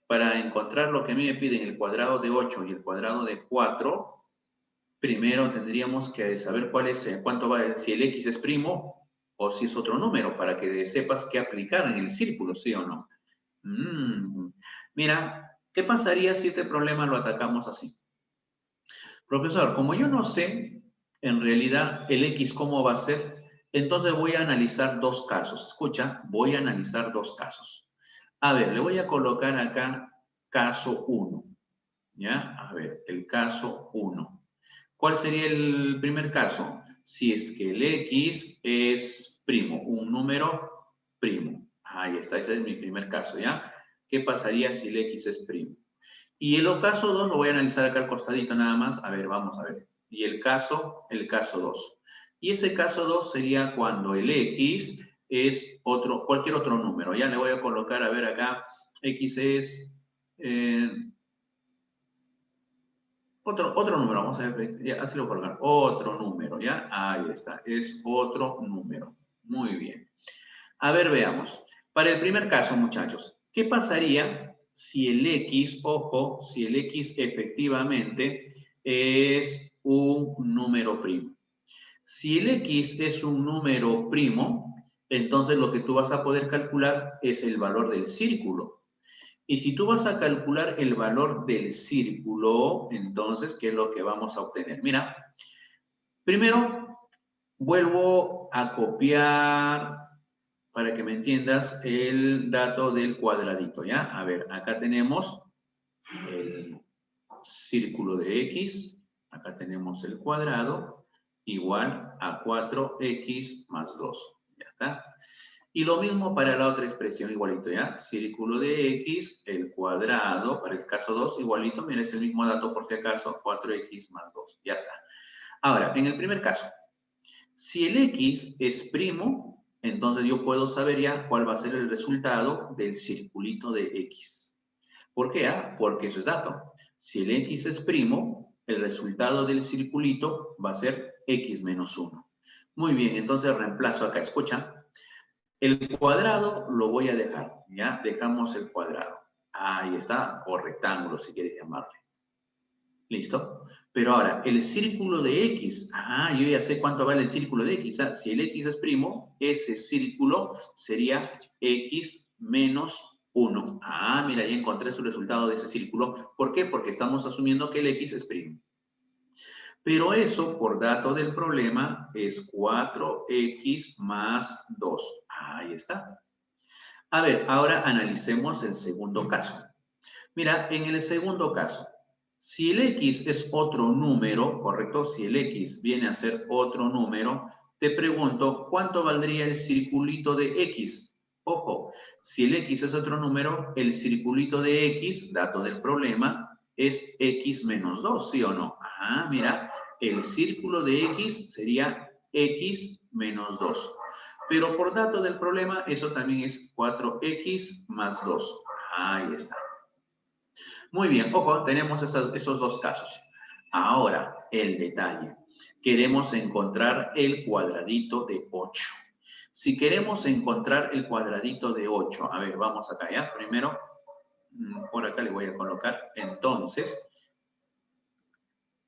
Para encontrar lo que a mí me piden, el cuadrado de 8 y el cuadrado de 4, primero tendríamos que saber cuánto va, si el x es primo o si es otro número, para que sepas qué aplicar en el círculo, ¿sí o no? Mira, ¿qué pasaría si este problema lo atacamos así? Profesor, como yo no sé en realidad el x cómo va a ser, entonces voy a analizar dos casos. Escucha, voy a analizar dos casos. A ver, le voy a colocar acá caso 1. ¿Ya? A ver, el caso 1. ¿Cuál sería el primer caso? Si es que el x es primo, un número primo. Ahí está, ese es mi primer caso, ¿ya? ¿Qué pasaría si el x es primo? Y el caso 2 lo voy a analizar acá al costadito nada más. A ver, vamos a ver. Y el caso 2. Y ese caso 2 sería cuando el x es cualquier otro número. Ya le voy a colocar, a ver acá, x es otro número. Vamos a ver, ya, así lo colocan. Otro número, ¿ya? Ahí está, es otro número. Muy bien. A ver, veamos. Para el primer caso, muchachos, ¿qué pasaría si el x, ojo, si el x efectivamente es un número primo? Si el x es un número primo, entonces lo que tú vas a poder calcular es el valor del círculo. Y si tú vas a calcular el valor del círculo, entonces, ¿qué es lo que vamos a obtener? Mira, primero vuelvo a copiar, para que me entiendas, el dato del cuadradito, ¿ya? A ver, acá tenemos el círculo de x, acá tenemos el cuadrado, igual a 4x más 2, ¿ya está? Y lo mismo para la otra expresión, igualito, ¿ya? Círculo de x, el cuadrado, para el caso 2, igualito, mira, es el mismo dato por si acaso, 4x más 2, ya está. Ahora, en el primer caso, si el x es primo, entonces yo puedo saber ya cuál va a ser el resultado del circulito de x. ¿Por qué? Porque eso es dato. Si el x es primo, el resultado del circulito va a ser x menos 1. Muy bien, entonces reemplazo acá, escucha. El cuadrado lo voy a dejar, ¿ya? Dejamos el cuadrado. Ahí está, o rectángulo si quieres llamarle. ¿Listo? Pero ahora, el círculo de x, yo ya sé cuánto vale el círculo de x. Si el x es primo, ese círculo sería x menos 1. Mira, ya encontré su resultado de ese círculo. ¿Por qué? Porque estamos asumiendo que el x es primo. Pero eso, por dato del problema, es 4x más 2. Ahí está. A ver, ahora analicemos el segundo caso. Mira, en el segundo caso, si el x es otro número, ¿correcto? Si el x viene a ser otro número, te pregunto, ¿cuánto valdría el circulito de x? Ojo, si el x es otro número, el circulito de x, dato del problema, es x menos 2, ¿sí o no? Mira, el círculo de x sería x menos 2. Pero por dato del problema, eso también es 4x más 2. Ahí está. Muy bien, ojo, tenemos esos dos casos. Ahora, el detalle. Queremos encontrar el cuadradito de 8. Si queremos encontrar el cuadradito de 8, a ver, vamos acá, ¿ya? Primero, por acá le voy a colocar, entonces,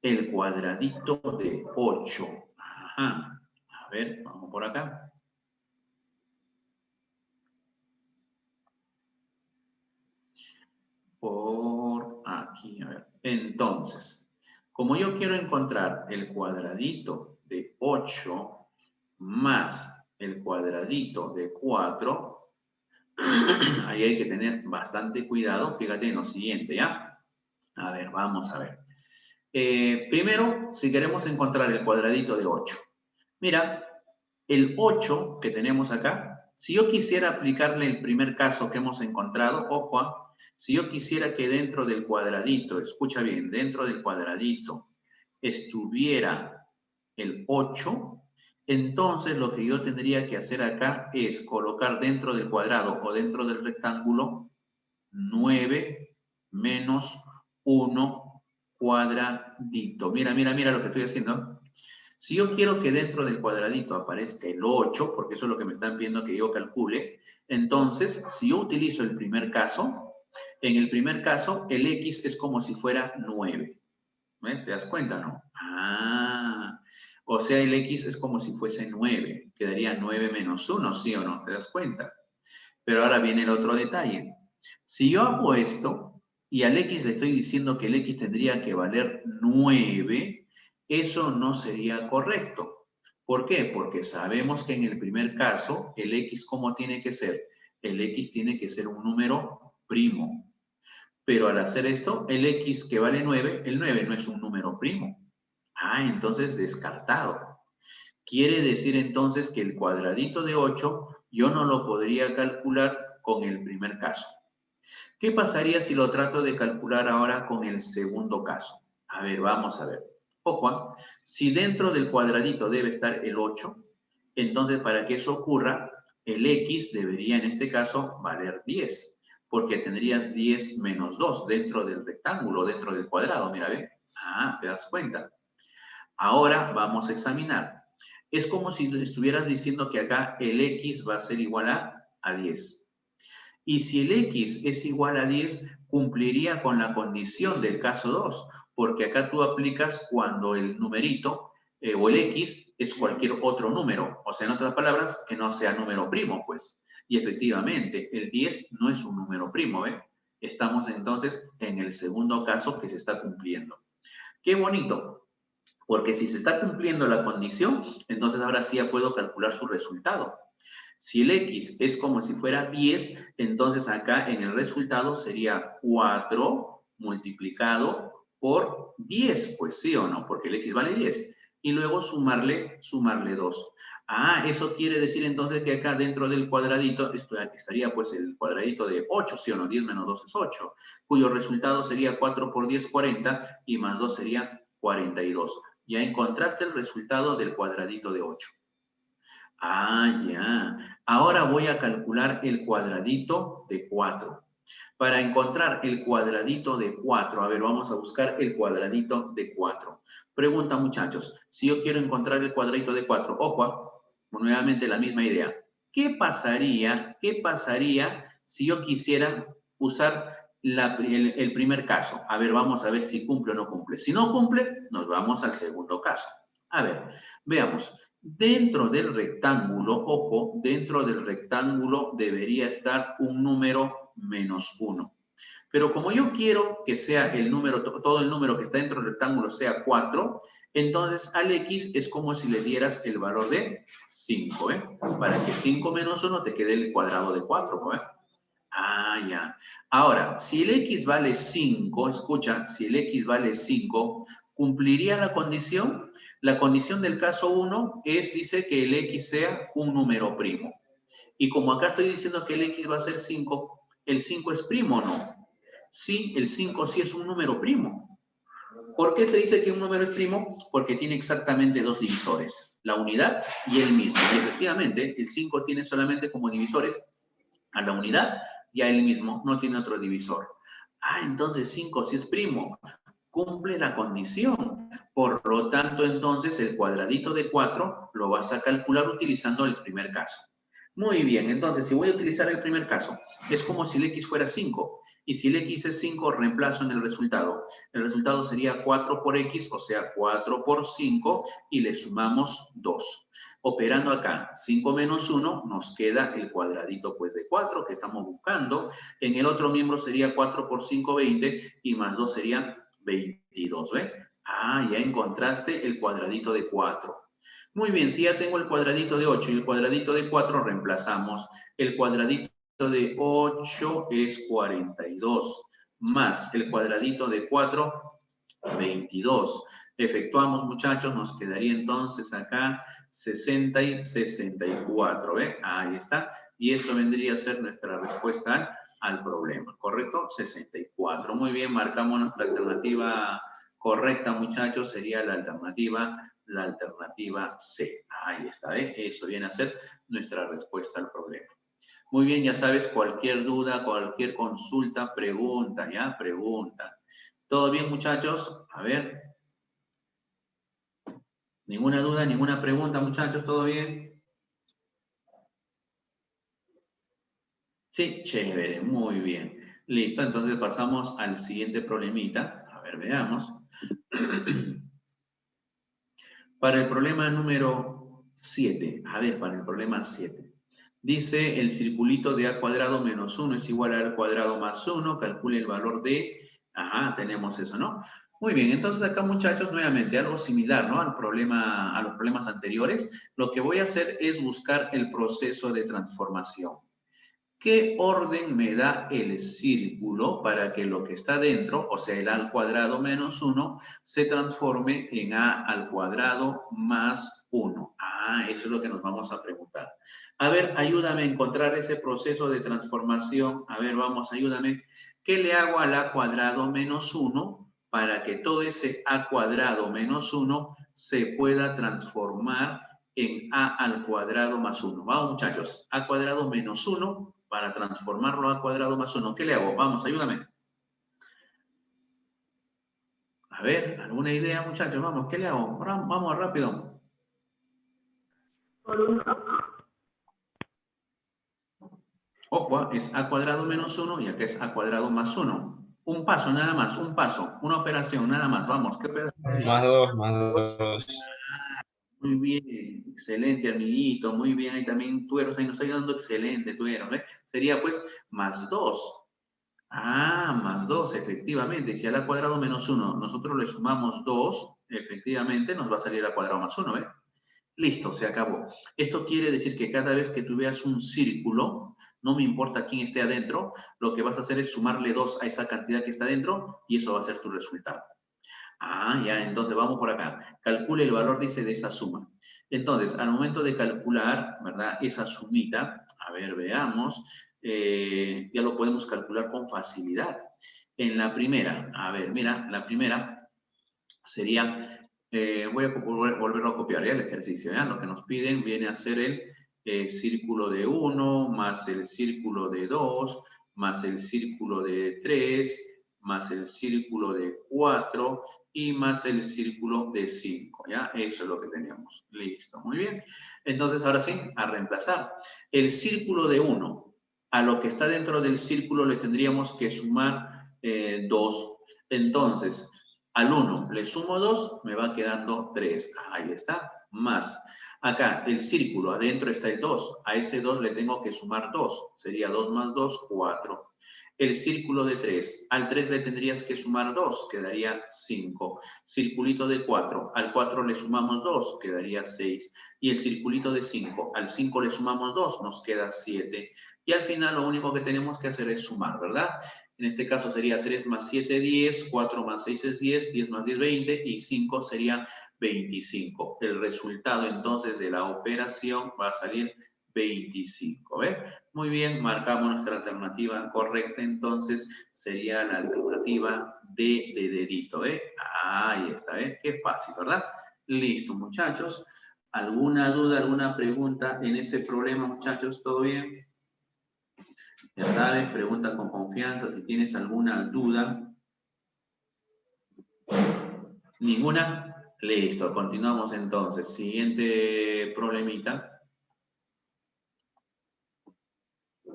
el cuadradito de 8. Ajá. A ver, vamos por acá. Por aquí, a ver. Entonces, como yo quiero encontrar el cuadradito de 8 más el cuadradito de 4, ahí hay que tener bastante cuidado. Fíjate en lo siguiente, ¿ya? A ver, vamos a ver. Primero, si queremos encontrar el cuadradito de 8. Mira, el 8 que tenemos acá, si yo quisiera aplicarle el primer caso que hemos encontrado, ojo, si yo quisiera que dentro del cuadradito, escucha bien, dentro del cuadradito estuviera el 8, entonces lo que yo tendría que hacer acá es colocar dentro del cuadrado o dentro del rectángulo 9 menos 1 cuadradito. Mira, mira, mira lo que estoy haciendo. Si yo quiero que dentro del cuadradito aparezca el 8, porque eso es lo que me están pidiendo que yo calcule, entonces, si yo utilizo el primer caso, en el primer caso, el x es como si fuera 9. ¿Te das cuenta, no? Ah, o sea, el x es como si fuese 9. Quedaría 9 menos 1, ¿sí o no? ¿Te das cuenta? Pero ahora viene el otro detalle. Si yo hago esto y al x le estoy diciendo que el x tendría que valer 9, eso no sería correcto. ¿Por qué? Porque sabemos que en el primer caso, el x, ¿cómo tiene que ser? El x tiene que ser un número primo. Pero al hacer esto, el x que vale 9, el 9 no es un número primo. Ah, entonces descartado. Quiere decir entonces que el cuadradito de 8 yo no lo podría calcular con el primer caso. ¿Qué pasaría si lo trato de calcular ahora con el segundo caso? A ver, vamos a ver. Ojo, si dentro del cuadradito debe estar el 8, entonces para que eso ocurra, el x debería en este caso valer 10, porque tendrías 10 menos 2 dentro del rectángulo, dentro del cuadrado, mira, ve. Ah, ¿te das cuenta? Ahora vamos a examinar. Es como si estuvieras diciendo que acá el x va a ser igual a 10. Y si el x es igual a 10, cumpliría con la condición del caso 2, porque acá tú aplicas cuando el numerito o el x es cualquier otro número, o sea, en otras palabras, que no sea número primo, pues. Y efectivamente, el 10 no es un número primo, ¿eh? Estamos entonces en el segundo caso que se está cumpliendo. ¡Qué bonito! Porque si se está cumpliendo la condición, entonces ahora sí ya puedo calcular su resultado. Si el x es como si fuera 10, entonces acá en el resultado sería 4 multiplicado por 10, pues sí o no, porque el x vale 10. Y luego sumarle 2. Ah, eso quiere decir entonces que acá dentro del cuadradito estaría pues el cuadradito de 8, ¿sí o no? 10 menos 2 es 8, cuyo resultado sería 4 por 10, 40, y más 2 sería 42. Ya encontraste el resultado del cuadradito de 8. Ah, ya. Ahora voy a calcular el cuadradito de 4. Para encontrar el cuadradito de 4, a ver, vamos a buscar el cuadradito de 4. Pregunta, muchachos, si yo quiero encontrar el cuadradito de 4, ojo, nuevamente la misma idea. ¿Qué pasaría si yo quisiera usar el primer caso? A ver, vamos a ver si cumple o no cumple. Si no cumple, nos vamos al segundo caso. A ver, veamos. Dentro del rectángulo, ojo, dentro del rectángulo debería estar un número menos 1. Pero como yo quiero que sea el número, todo el número que está dentro del rectángulo sea 4, entonces al x es como si le dieras el valor de 5, ¿eh? Para que 5 menos 1 te quede el cuadrado de 4, ¿eh? Ah, ya. Ahora, si el x vale 5, escucha, si el x vale 5, ¿cumpliría la condición? La condición del caso 1 dice que el x sea un número primo. Y como acá estoy diciendo que el x va a ser 5, ¿el 5 es primo o no? Sí, el 5 sí es un número primo. ¿Por qué se dice que un número es primo? Porque tiene exactamente 2 divisores. la unidad y el mismo. Y efectivamente, el 5 tiene solamente como divisores a la unidad y a él mismo, no tiene otro divisor. Ah, entonces 5 si es primo, cumple la condición. Por lo tanto, entonces, el cuadradito de 4 lo vas a calcular utilizando el primer caso. Muy bien, entonces, si voy a utilizar el primer caso, es como si el x fuera 5. Y si el x es 5, reemplazo en el resultado. El resultado sería 4 por x, o sea, 4 por 5, y le sumamos 2. Operando acá, 5 menos 1, nos queda el cuadradito pues de 4 que estamos buscando. En el otro miembro sería 4 por 5, 20, y más 2 sería 22, ¿ve? Ah, ya encontraste el cuadradito de 4. Muy bien, si ya tengo el cuadradito de 8 y el cuadradito de 4, reemplazamos. El cuadradito de 8 es 42, más el cuadradito de 4, 22. Efectuamos, muchachos, nos quedaría entonces acá 60 y 64, ¿ve? Ahí está. Y eso vendría a ser nuestra respuesta al problema, ¿correcto? 64. Muy bien, marcamos nuestra alternativa correcta, muchachos, sería la alternativa C. Ahí está, ¿ve? Eso viene a ser nuestra respuesta al problema. Muy bien, ya sabes, cualquier duda, cualquier consulta, pregunta, ¿ya? Pregunta. ¿Todo bien, muchachos? A ver. ¿Ninguna duda, ninguna pregunta, muchachos? ¿Todo bien? Sí, chévere, muy bien. Listo, entonces pasamos al siguiente problemita. A ver, veamos. Para el problema número 7. A ver, para el problema 7. Dice el circulito de a cuadrado menos 1 es igual a al cuadrado más 1. Calcule el valor de... Ajá, tenemos eso, ¿no? Muy bien, entonces acá, muchachos, nuevamente algo similar, ¿no? Al problema, a los problemas anteriores. Lo que voy a hacer es buscar el proceso de transformación. ¿Qué orden me da el círculo para que lo que está dentro, o sea, el a al cuadrado menos 1, se transforme en a al cuadrado más 1? Ah, eso es lo que nos vamos a preguntar. A ver, ayúdame a encontrar ese proceso de transformación. A ver, vamos, ayúdame. ¿Qué le hago al a cuadrado menos 1 para que todo ese a cuadrado menos 1 se pueda transformar en a al cuadrado más 1? Vamos, muchachos. A cuadrado menos 1 para transformarlo a cuadrado más 1. ¿Qué le hago? Vamos, ayúdame. A ver, ¿alguna idea, muchachos? Vamos, ¿qué le hago? Vamos, rápido. Por 1. Ojo, es a cuadrado menos 1 y acá es a cuadrado más 1. Un paso, nada más, un paso. Una operación, nada más. Vamos, ¿qué operación? Más 2, más 2. Muy bien, excelente, amiguito. Muy bien, ahí también Tueros, ahí nos está ayudando excelente, Tueros. ¿Eh? Sería pues más 2. Ah, más 2, efectivamente. Si a la cuadrado menos 1 nosotros le sumamos 2, efectivamente nos va a salir a cuadrado más 1, ¿eh? Listo, se acabó. Esto quiere decir que cada vez que tú veas un círculo, no me importa quién esté adentro, lo que vas a hacer es sumarle 2 a esa cantidad que está adentro y eso va a ser tu resultado. Ah, ya, entonces vamos por acá. Calcule el valor, dice, de esa suma. Entonces, al momento de calcular, ¿verdad? Esa sumita, a ver, veamos, ya lo podemos calcular con facilidad. En la primera, a ver, mira, la primera sería, voy a volverlo a copiar, ¿ya? El ejercicio, ¿ya? Lo que nos piden viene a ser el círculo de 1, más el círculo de 2, más el círculo de 3, más el círculo de 4, y más el círculo de 5, ¿ya? Eso es lo que tenemos. Listo, muy bien. Entonces, ahora sí, a reemplazar. El círculo de 1, a lo que está dentro del círculo le tendríamos que sumar 2. Entonces, al 1 le sumo 2, me va quedando 3. Ahí está, más. Acá, el círculo, adentro está el 2. A ese 2 le tengo que sumar 2. Sería 2 más 2, 4. El círculo de 3, al 3 le tendrías que sumar 2, quedaría 5. Circulito de 4, al 4 le sumamos 2, quedaría 6. Y el circulito de 5, al 5 le sumamos 2, nos queda 7. Y al final lo único que tenemos que hacer es sumar, ¿verdad? En este caso sería 3 más 7, 10, 4 más 6 es 10, 10 más 10, 20, y 5 sería 25. El resultado entonces de la operación va a salir 25, ¿ves? Muy bien, marcamos nuestra alternativa correcta, entonces sería la alternativa de dedito, ¿eh? Ahí está, ¿eh? Qué fácil, ¿verdad? Listo, muchachos. ¿Alguna duda, alguna pregunta en ese problema, muchachos? ¿Todo bien? Ya sabes, pregunta con confianza si tienes alguna duda. ¿Ninguna? Listo, continuamos entonces. Siguiente problemita.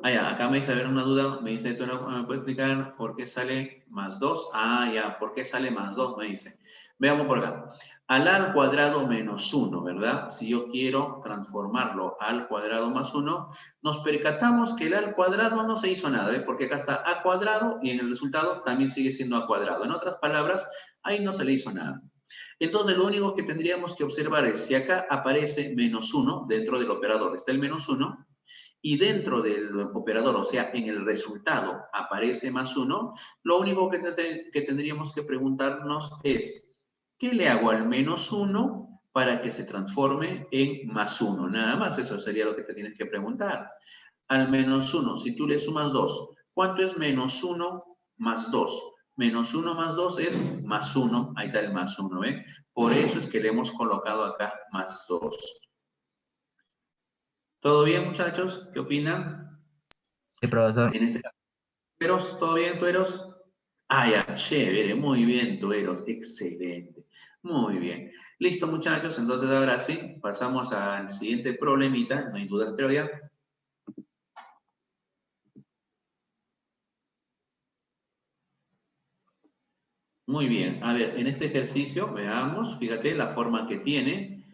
Ah, ya, acá me dice, a ver, una duda, me dice, ¿tú me puedes explicar por qué sale más 2? Ah, ya, ¿por qué sale más 2? Me dice. Veamos por acá. Al cuadrado menos 1, ¿verdad? Si yo quiero transformarlo al cuadrado más 1, nos percatamos que el al cuadrado no se hizo nada, ¿ves? Porque acá está a cuadrado y en el resultado también sigue siendo a cuadrado. En otras palabras, ahí no se le hizo nada. Entonces, lo único que tendríamos que observar es si acá aparece menos 1 dentro del operador, está el menos 1, y dentro del operador, o sea, en el resultado aparece más 1, lo único que tendríamos que preguntarnos es, ¿qué le hago al menos 1 para que se transforme en más 1? Nada más, eso sería lo que te tienes que preguntar. Al menos 1, si tú le sumas 2, ¿cuánto es menos 1 más 2? Menos 1 más 2 es más 1, ahí está el más 1, ¿eh? Por eso es que le hemos colocado acá más 2. ¿Todo bien, muchachos? ¿Qué opinan? Sí, profesor. En este caso, ¿Tueros? ¿Todo bien, Tueros? Ah, ya, chévere, muy bien, Tueros, excelente. Muy bien. Listo, muchachos, entonces ahora sí, pasamos al siguiente problemita, no hay dudas, creo ya. Muy bien, a ver, en este ejercicio, veamos, fíjate la forma que tiene,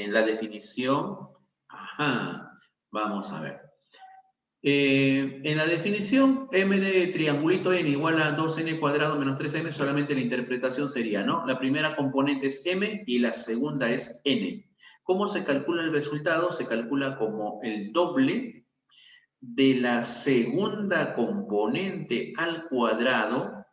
la definición. Ajá, vamos a ver. En la definición, m de triangulito n igual a 2n cuadrado menos 3m, solamente la interpretación sería, ¿no? La primera componente es m y la segunda es n. ¿Cómo se calcula el resultado? Se calcula como el doble de la segunda componente al cuadrado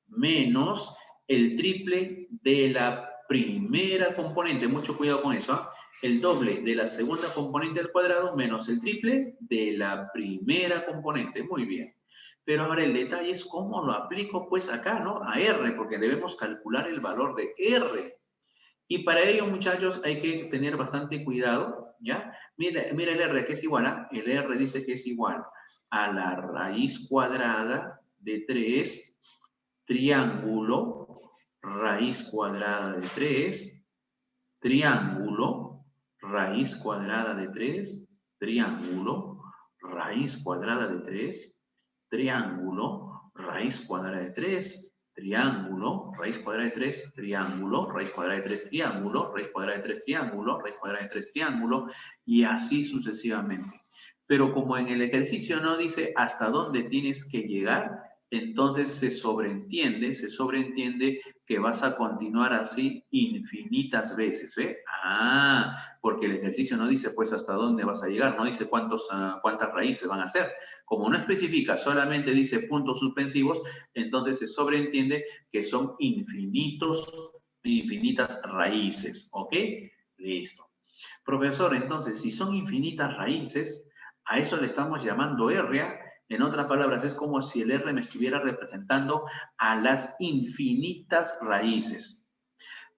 menos el triple de la primera componente. Mucho cuidado con eso, ¿ah? El doble de la segunda componente al cuadrado menos el triple de la primera componente. Muy bien. Pero ahora el detalle es cómo lo aplico pues acá, ¿no? A R, porque debemos calcular el valor de R. Y para ello, muchachos, hay que tener bastante cuidado, ¿ya? Mira el R, que es igual, ¿ah? El R dice que es igual a la raíz cuadrada de 3, triángulo, raíz cuadrada de 3, triángulo, raíz cuadrada de 3, triángulo, raíz cuadrada de 3, triángulo, raíz cuadrada de 3, triángulo, raíz cuadrada de 3, triángulo, raíz cuadrada de 3, triángulo, raíz cuadrada de 3, triángulo, raíz cuadrada de 3, triángulo, y así sucesivamente. Pero como en el ejercicio no dice hasta dónde tienes que llegar, entonces se sobreentiende que vas a continuar así infinitas veces, ¿ve? Ah, porque el ejercicio no dice pues hasta dónde vas a llegar, no dice cuántas raíces van a ser. Como no especifica, solamente dice puntos suspensivos, entonces se sobreentiende que son infinitas raíces, ¿ok? Listo. Profesor, entonces, si son infinitas raíces, a eso le estamos llamando R, ¿ah? En otras palabras, es como si el R me estuviera representando a las infinitas raíces.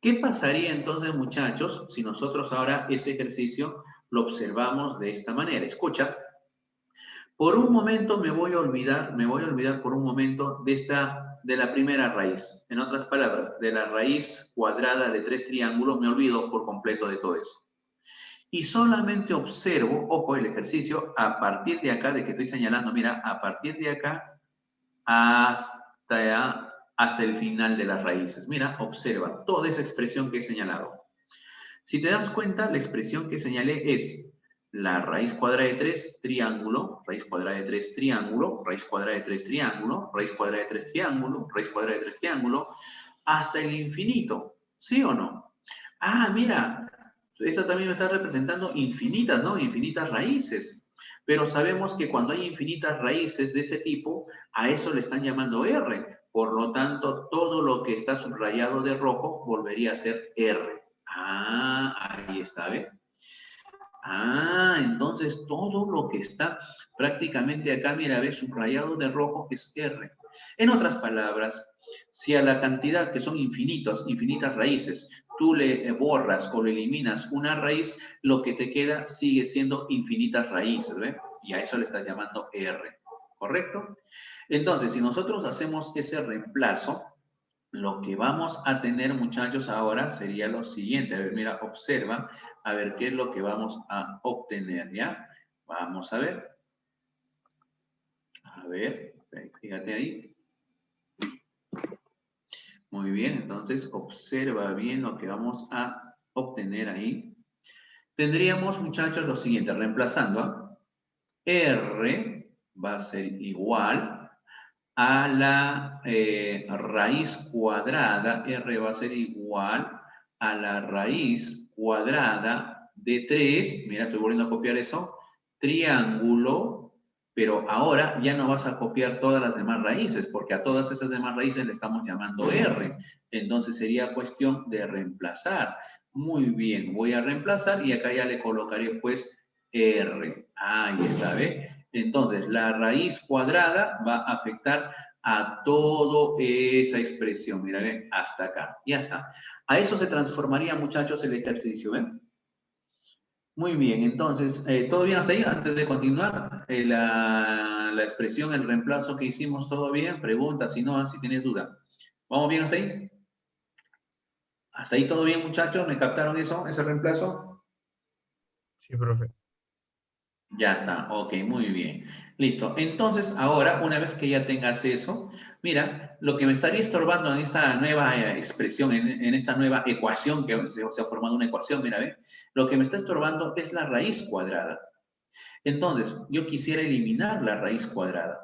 ¿Qué pasaría entonces, muchachos, si nosotros ahora ese ejercicio lo observamos de esta manera? Escucha, por un momento me voy a olvidar por un momento de la primera raíz. En otras palabras, de la raíz cuadrada de 3 triángulos, me olvido por completo de todo eso. Y solamente observo, ojo, el ejercicio, a partir de acá, de que estoy señalando, mira, a partir de acá hasta el final de las raíces. Mira, observa toda esa expresión que he señalado. Si te das cuenta, la expresión que señalé es la raíz cuadrada de 3, triángulo, raíz cuadrada de 3, triángulo, raíz cuadrada de 3, triángulo, raíz cuadrada de 3, triángulo, raíz cuadrada de 3, triángulo, hasta el infinito. ¿Sí o no? Ah, mira, esta también me está representando infinitas, ¿no? Infinitas raíces. Pero sabemos que cuando hay infinitas raíces de ese tipo, a eso le están llamando R. Por lo tanto, todo lo que está subrayado de rojo volvería a ser R. Ah, ahí está, ¿ve? Ah, entonces todo lo que está prácticamente acá, mira, ve, subrayado de rojo es R. En otras palabras, si a la cantidad que son infinitas raíces, tú le borras o le eliminas una raíz, lo que te queda sigue siendo infinitas raíces, ¿ves? Y a eso le estás llamando R, ¿correcto? Entonces, si nosotros hacemos ese reemplazo, lo que vamos a tener, muchachos, ahora sería lo siguiente. A ver, mira, observa, a ver qué es lo que vamos a obtener, ¿ya? Vamos a ver. A ver, fíjate ahí. Muy bien, entonces observa bien lo que vamos a obtener ahí. Tendríamos, muchachos, lo siguiente, reemplazando a R va a ser igual a la raíz cuadrada, R va a ser igual a la raíz cuadrada de 3, mira, estoy volviendo a copiar eso, triángulo, pero ahora ya no vas a copiar todas las demás raíces, porque a todas esas demás raíces le estamos llamando R. Entonces sería cuestión de reemplazar. Muy bien, voy a reemplazar y acá ya le colocaré pues R. Ahí está, ¿ve? Entonces la raíz cuadrada va a afectar a toda esa expresión. Mira, ¿ve? Hasta acá. Ya está. A eso se transformaría, muchachos, el ejercicio, ¿ven? Muy bien, entonces, ¿todo bien hasta ahí? Antes de continuar, la expresión, el reemplazo que hicimos, ¿todo bien? Pregunta, si no, si tienes duda. ¿Vamos bien hasta ahí? ¿Hasta ahí todo bien, muchachos? ¿Me captaron eso, ese reemplazo? Sí, profe. Ya está, ok, muy bien. Listo. Entonces, ahora, una vez que ya tengas eso, mira, lo que me estaría estorbando en esta nueva expresión, en esta nueva ecuación, que se ha formado una ecuación, mira, ¿ve? Lo que me está estorbando es la raíz cuadrada. Entonces, yo quisiera eliminar la raíz cuadrada.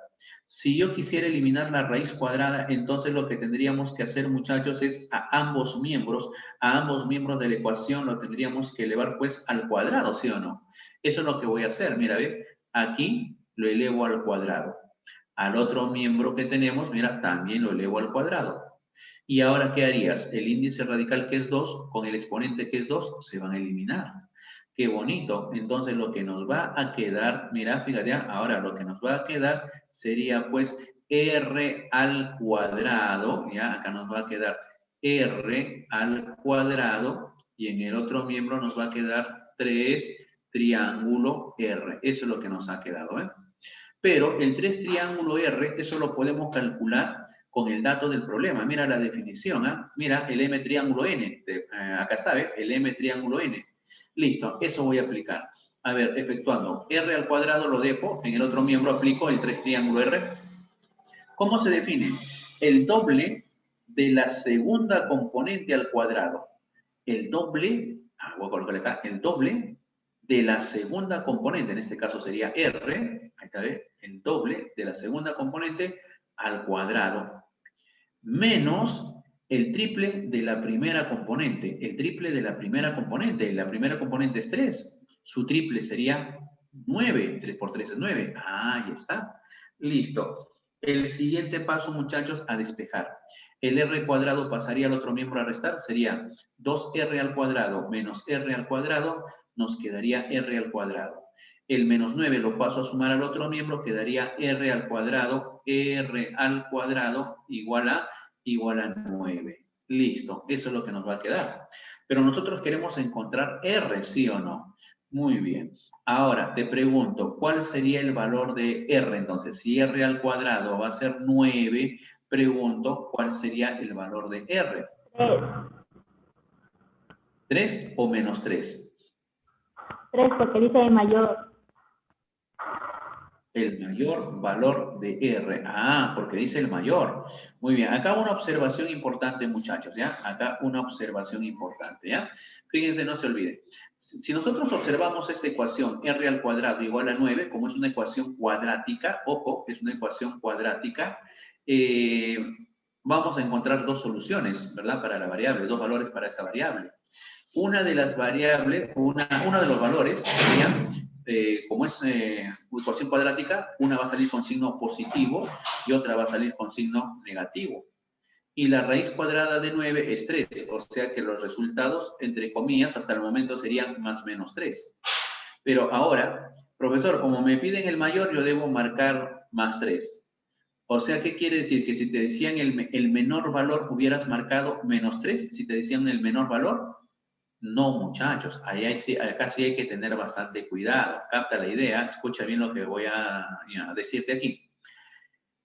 Si yo quisiera eliminar la raíz cuadrada, entonces lo que tendríamos que hacer, muchachos, es a ambos miembros de la ecuación lo tendríamos que elevar pues al cuadrado, ¿sí o no? Eso es lo que voy a hacer, mira, ve, aquí lo elevo al cuadrado. Al otro miembro que tenemos, mira, también lo elevo al cuadrado. Y ahora, ¿qué harías? El índice radical que es 2 con el exponente que es 2 se van a eliminar. Qué bonito. Entonces, lo que nos va a quedar, mira, fíjate, ahora lo que nos va a quedar sería pues R al cuadrado, ¿ya? Acá nos va a quedar R al cuadrado y en el otro miembro nos va a quedar 3 triángulo R. Eso es lo que nos ha quedado, ¿eh? Pero el 3 triángulo R, eso lo podemos calcular con el dato del problema. Mira la definición, ¿eh? Mira el M triángulo N. Acá está, ¿ves? El M triángulo N. Listo, eso voy a aplicar. A ver, efectuando R al cuadrado lo dejo, en el otro miembro aplico el 3 triángulo R. ¿Cómo se define? El doble de la segunda componente al cuadrado. El doble, voy a colocarle acá, el doble de la segunda componente, en este caso sería R, ahí está, ¿ves? El doble de la segunda componente al cuadrado, menos el triple de la primera componente. El triple de la primera componente es 3. Su triple sería 9. 3 por 3 es 9. Ahí está. Listo. El siguiente paso, muchachos, a despejar. El R cuadrado pasaría al otro miembro a restar. Sería 2R al cuadrado menos R al cuadrado. Nos quedaría R al cuadrado. El menos 9 lo paso a sumar al otro miembro. Quedaría R al cuadrado igual a 9. Listo, eso es lo que nos va a quedar. Pero nosotros queremos encontrar R, ¿sí o no? Muy bien. Ahora, te pregunto, ¿cuál sería el valor de R? Entonces, si R al cuadrado va a ser 9, pregunto, ¿cuál sería el valor de R? 3 o menos 3. 3 porque dice el mayor. El mayor valor de R. Porque dice el mayor. Muy bien. Acá una observación importante, muchachos, ¿ya? Acá una observación importante, ¿ya? Fíjense, no se olviden. Si nosotros observamos esta ecuación, R al cuadrado igual a 9, como es una ecuación cuadrática, ojo, es una ecuación cuadrática, vamos a encontrar dos soluciones, ¿verdad? Para la variable, dos valores para esa variable. Una de las variables, uno de los valores sería, como es ecuación cuadrática, una va a salir con signo positivo y otra va a salir con signo negativo. Y la raíz cuadrada de 9 es 3, o sea que los resultados, entre comillas, hasta el momento serían más menos 3. Pero ahora, profesor, como me piden el mayor, yo debo marcar más 3. O sea, ¿qué quiere decir? Que si te decían el menor valor, hubieras marcado -3. Si te decían el menor valor, no, muchachos. Acá sí hay que tener bastante cuidado. Capta la idea. Escucha bien lo que voy a decirte aquí.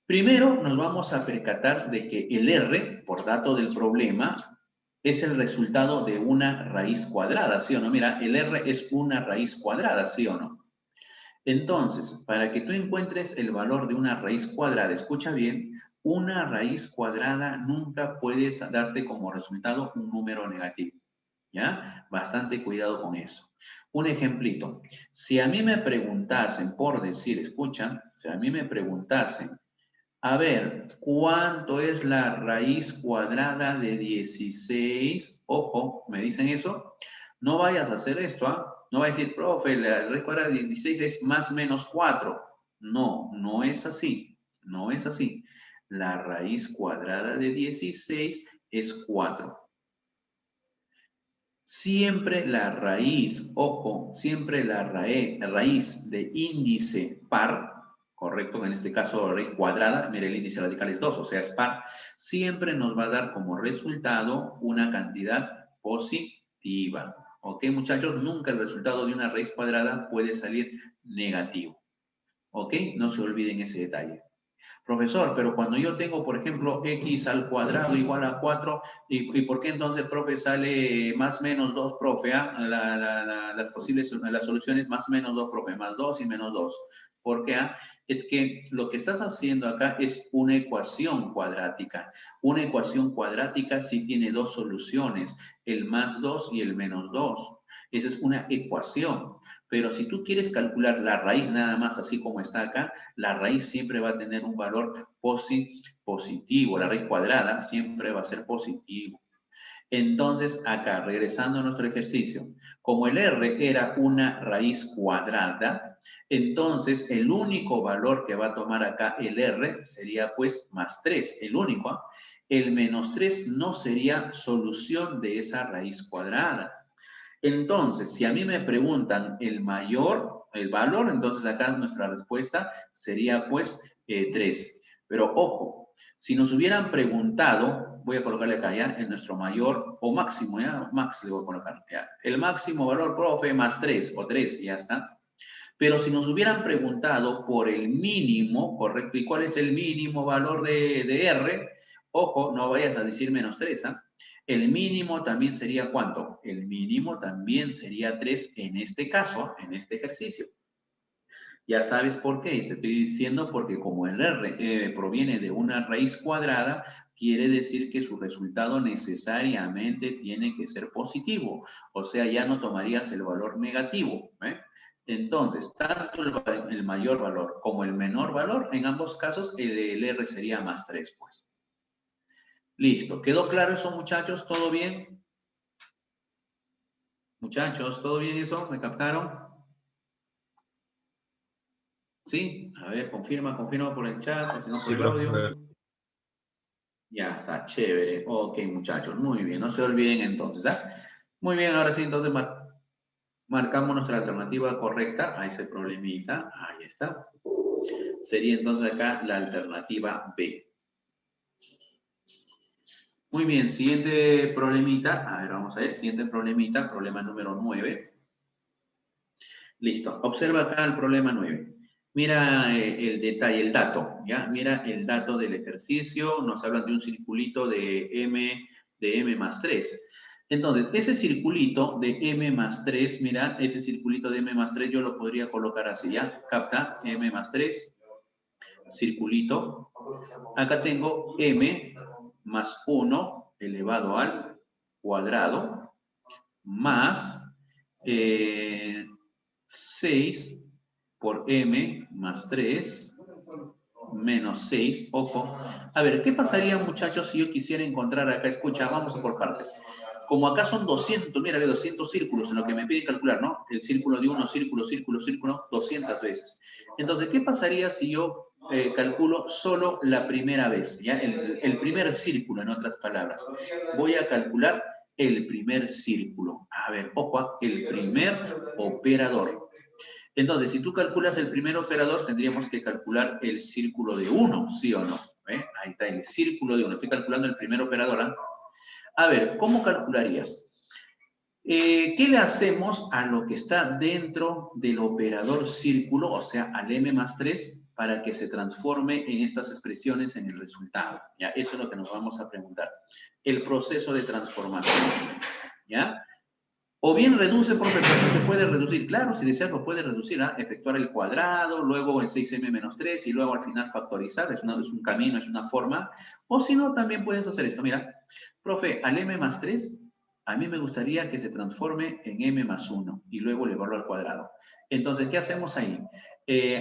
Primero, nos vamos a percatar de que el R, por dato del problema, es el resultado de una raíz cuadrada, ¿sí o no? Mira, el R es una raíz cuadrada, ¿sí o no? Entonces, para que tú encuentres el valor de una raíz cuadrada, escucha bien, una raíz cuadrada nunca puedes darte como resultado un número negativo, ¿ya? Bastante cuidado con eso. Un ejemplito, si a mí me preguntasen, por decir, escucha, si a mí me preguntasen, a ver, ¿cuánto es la raíz cuadrada de 16? Ojo, ¿me dicen eso? No vayas a hacer esto, ¿ah? No vayas a decir, profe, la raíz cuadrada de 16 es más o menos 4. No, no es así. No es así. La raíz cuadrada de 16 es 4. Siempre la raíz, ojo, siempre la raíz de índice par, correcto, en este caso raíz cuadrada, mire, el índice radical es 2, o sea, es par, siempre nos va a dar como resultado una cantidad positiva. ¿Ok, muchachos? Nunca el resultado de una raíz cuadrada puede salir negativo. ¿Ok? No se olviden ese detalle. Profesor, pero cuando yo tengo, por ejemplo, x al cuadrado igual a 4, ¿y por qué entonces, profe, sale más menos 2, profe? Las soluciones más menos 2, profe, más 2 y menos 2. ¿Por qué? Es que lo que estás haciendo acá es una ecuación cuadrática. Una ecuación cuadrática sí tiene dos soluciones, el más 2 y el menos 2. Esa es una ecuación. Pero si tú quieres calcular la raíz nada más así como está acá, la raíz siempre va a tener un valor positivo. La raíz cuadrada siempre va a ser positivo. Entonces, acá, regresando a nuestro ejercicio, como el R era una raíz cuadrada, entonces el único valor que va a tomar acá el R sería pues más 3, el único. ¿Eh? El menos 3 no sería solución de esa raíz cuadrada. Entonces, si a mí me preguntan el valor, entonces acá nuestra respuesta sería pues 3. Pero ojo, si nos hubieran preguntado, voy a colocarle acá ya, en nuestro mayor o máximo, ya, max le voy a colocar, ya. El máximo valor, profe, más 3 o 3, ya está. Pero si nos hubieran preguntado por el mínimo, correcto, ¿y cuál es el mínimo valor de R? Ojo, no vayas a decir menos 3, ¿ah? El mínimo también sería ¿cuánto? El mínimo también sería 3 en este caso, en este ejercicio. Ya sabes por qué, te estoy diciendo porque como el R proviene de una raíz cuadrada, quiere decir que su resultado necesariamente tiene que ser positivo. O sea, ya no tomarías el valor negativo. Entonces, tanto el mayor valor como el menor valor, en ambos casos el R sería más 3, pues. Listo. ¿Quedó claro eso, muchachos? ¿Todo bien? Muchachos, ¿todo bien eso? ¿Me captaron? ¿Sí? A ver, confirma por el chat, si no por Sí, el audio. profe. Ya está, chévere. Ok, muchachos, muy bien. No se olviden entonces, ¿ah? Muy bien, ahora sí, entonces marcamos nuestra alternativa correcta a ese problemita. Ahí está. Sería entonces acá la alternativa B. Muy bien, siguiente problemita. A ver, vamos a ver. Siguiente problemita, problema número 9. Listo. Observa acá el problema 9. Mira el detalle, el dato, ¿ya? Mira el dato del ejercicio. Nos hablan de un circulito de M más 3. Entonces, ese circulito de M más 3, mira, ese circulito de M más 3 yo lo podría colocar así, ¿ya? Capta, M más 3, circulito. Acá tengo M más 1 elevado al cuadrado más 6 por M más 3 menos 6, ojo. A ver, ¿qué pasaría, muchachos, si yo quisiera encontrar acá? Escucha, vamos por partes. Como acá son 200, mira, 200 círculos en lo que me pide calcular, ¿no? El círculo de uno, círculo, 200 veces. Entonces, ¿qué pasaría si yo calculo solo la primera vez? ¿Ya? El primer círculo, en otras palabras. Voy a calcular el primer círculo. A ver, ojo, el primer operador. Entonces, si tú calculas el primer operador, tendríamos que calcular el círculo de 1, ¿sí o no? Ahí está, el círculo de 1. Estoy calculando el primer operador. ¿Ah? A ver, ¿cómo calcularías? ¿Qué le hacemos a lo que está dentro del operador círculo, o sea, al m más 3, para que se transforme en estas expresiones en el resultado? ¿Ya? Eso es lo que nos vamos a preguntar. El proceso de transformación. ¿Ya? O bien reduce, profe, pero se puede reducir. Claro, si deseas lo puedes reducir, ¿ah? Efectuar el cuadrado, luego el 6m menos 3 y luego al final factorizar. Es un camino, es una forma. O si no, también puedes hacer esto. Mira, profe, al m más 3, a mí me gustaría que se transforme en m más 1 y luego elevarlo al cuadrado. Entonces, ¿qué hacemos ahí?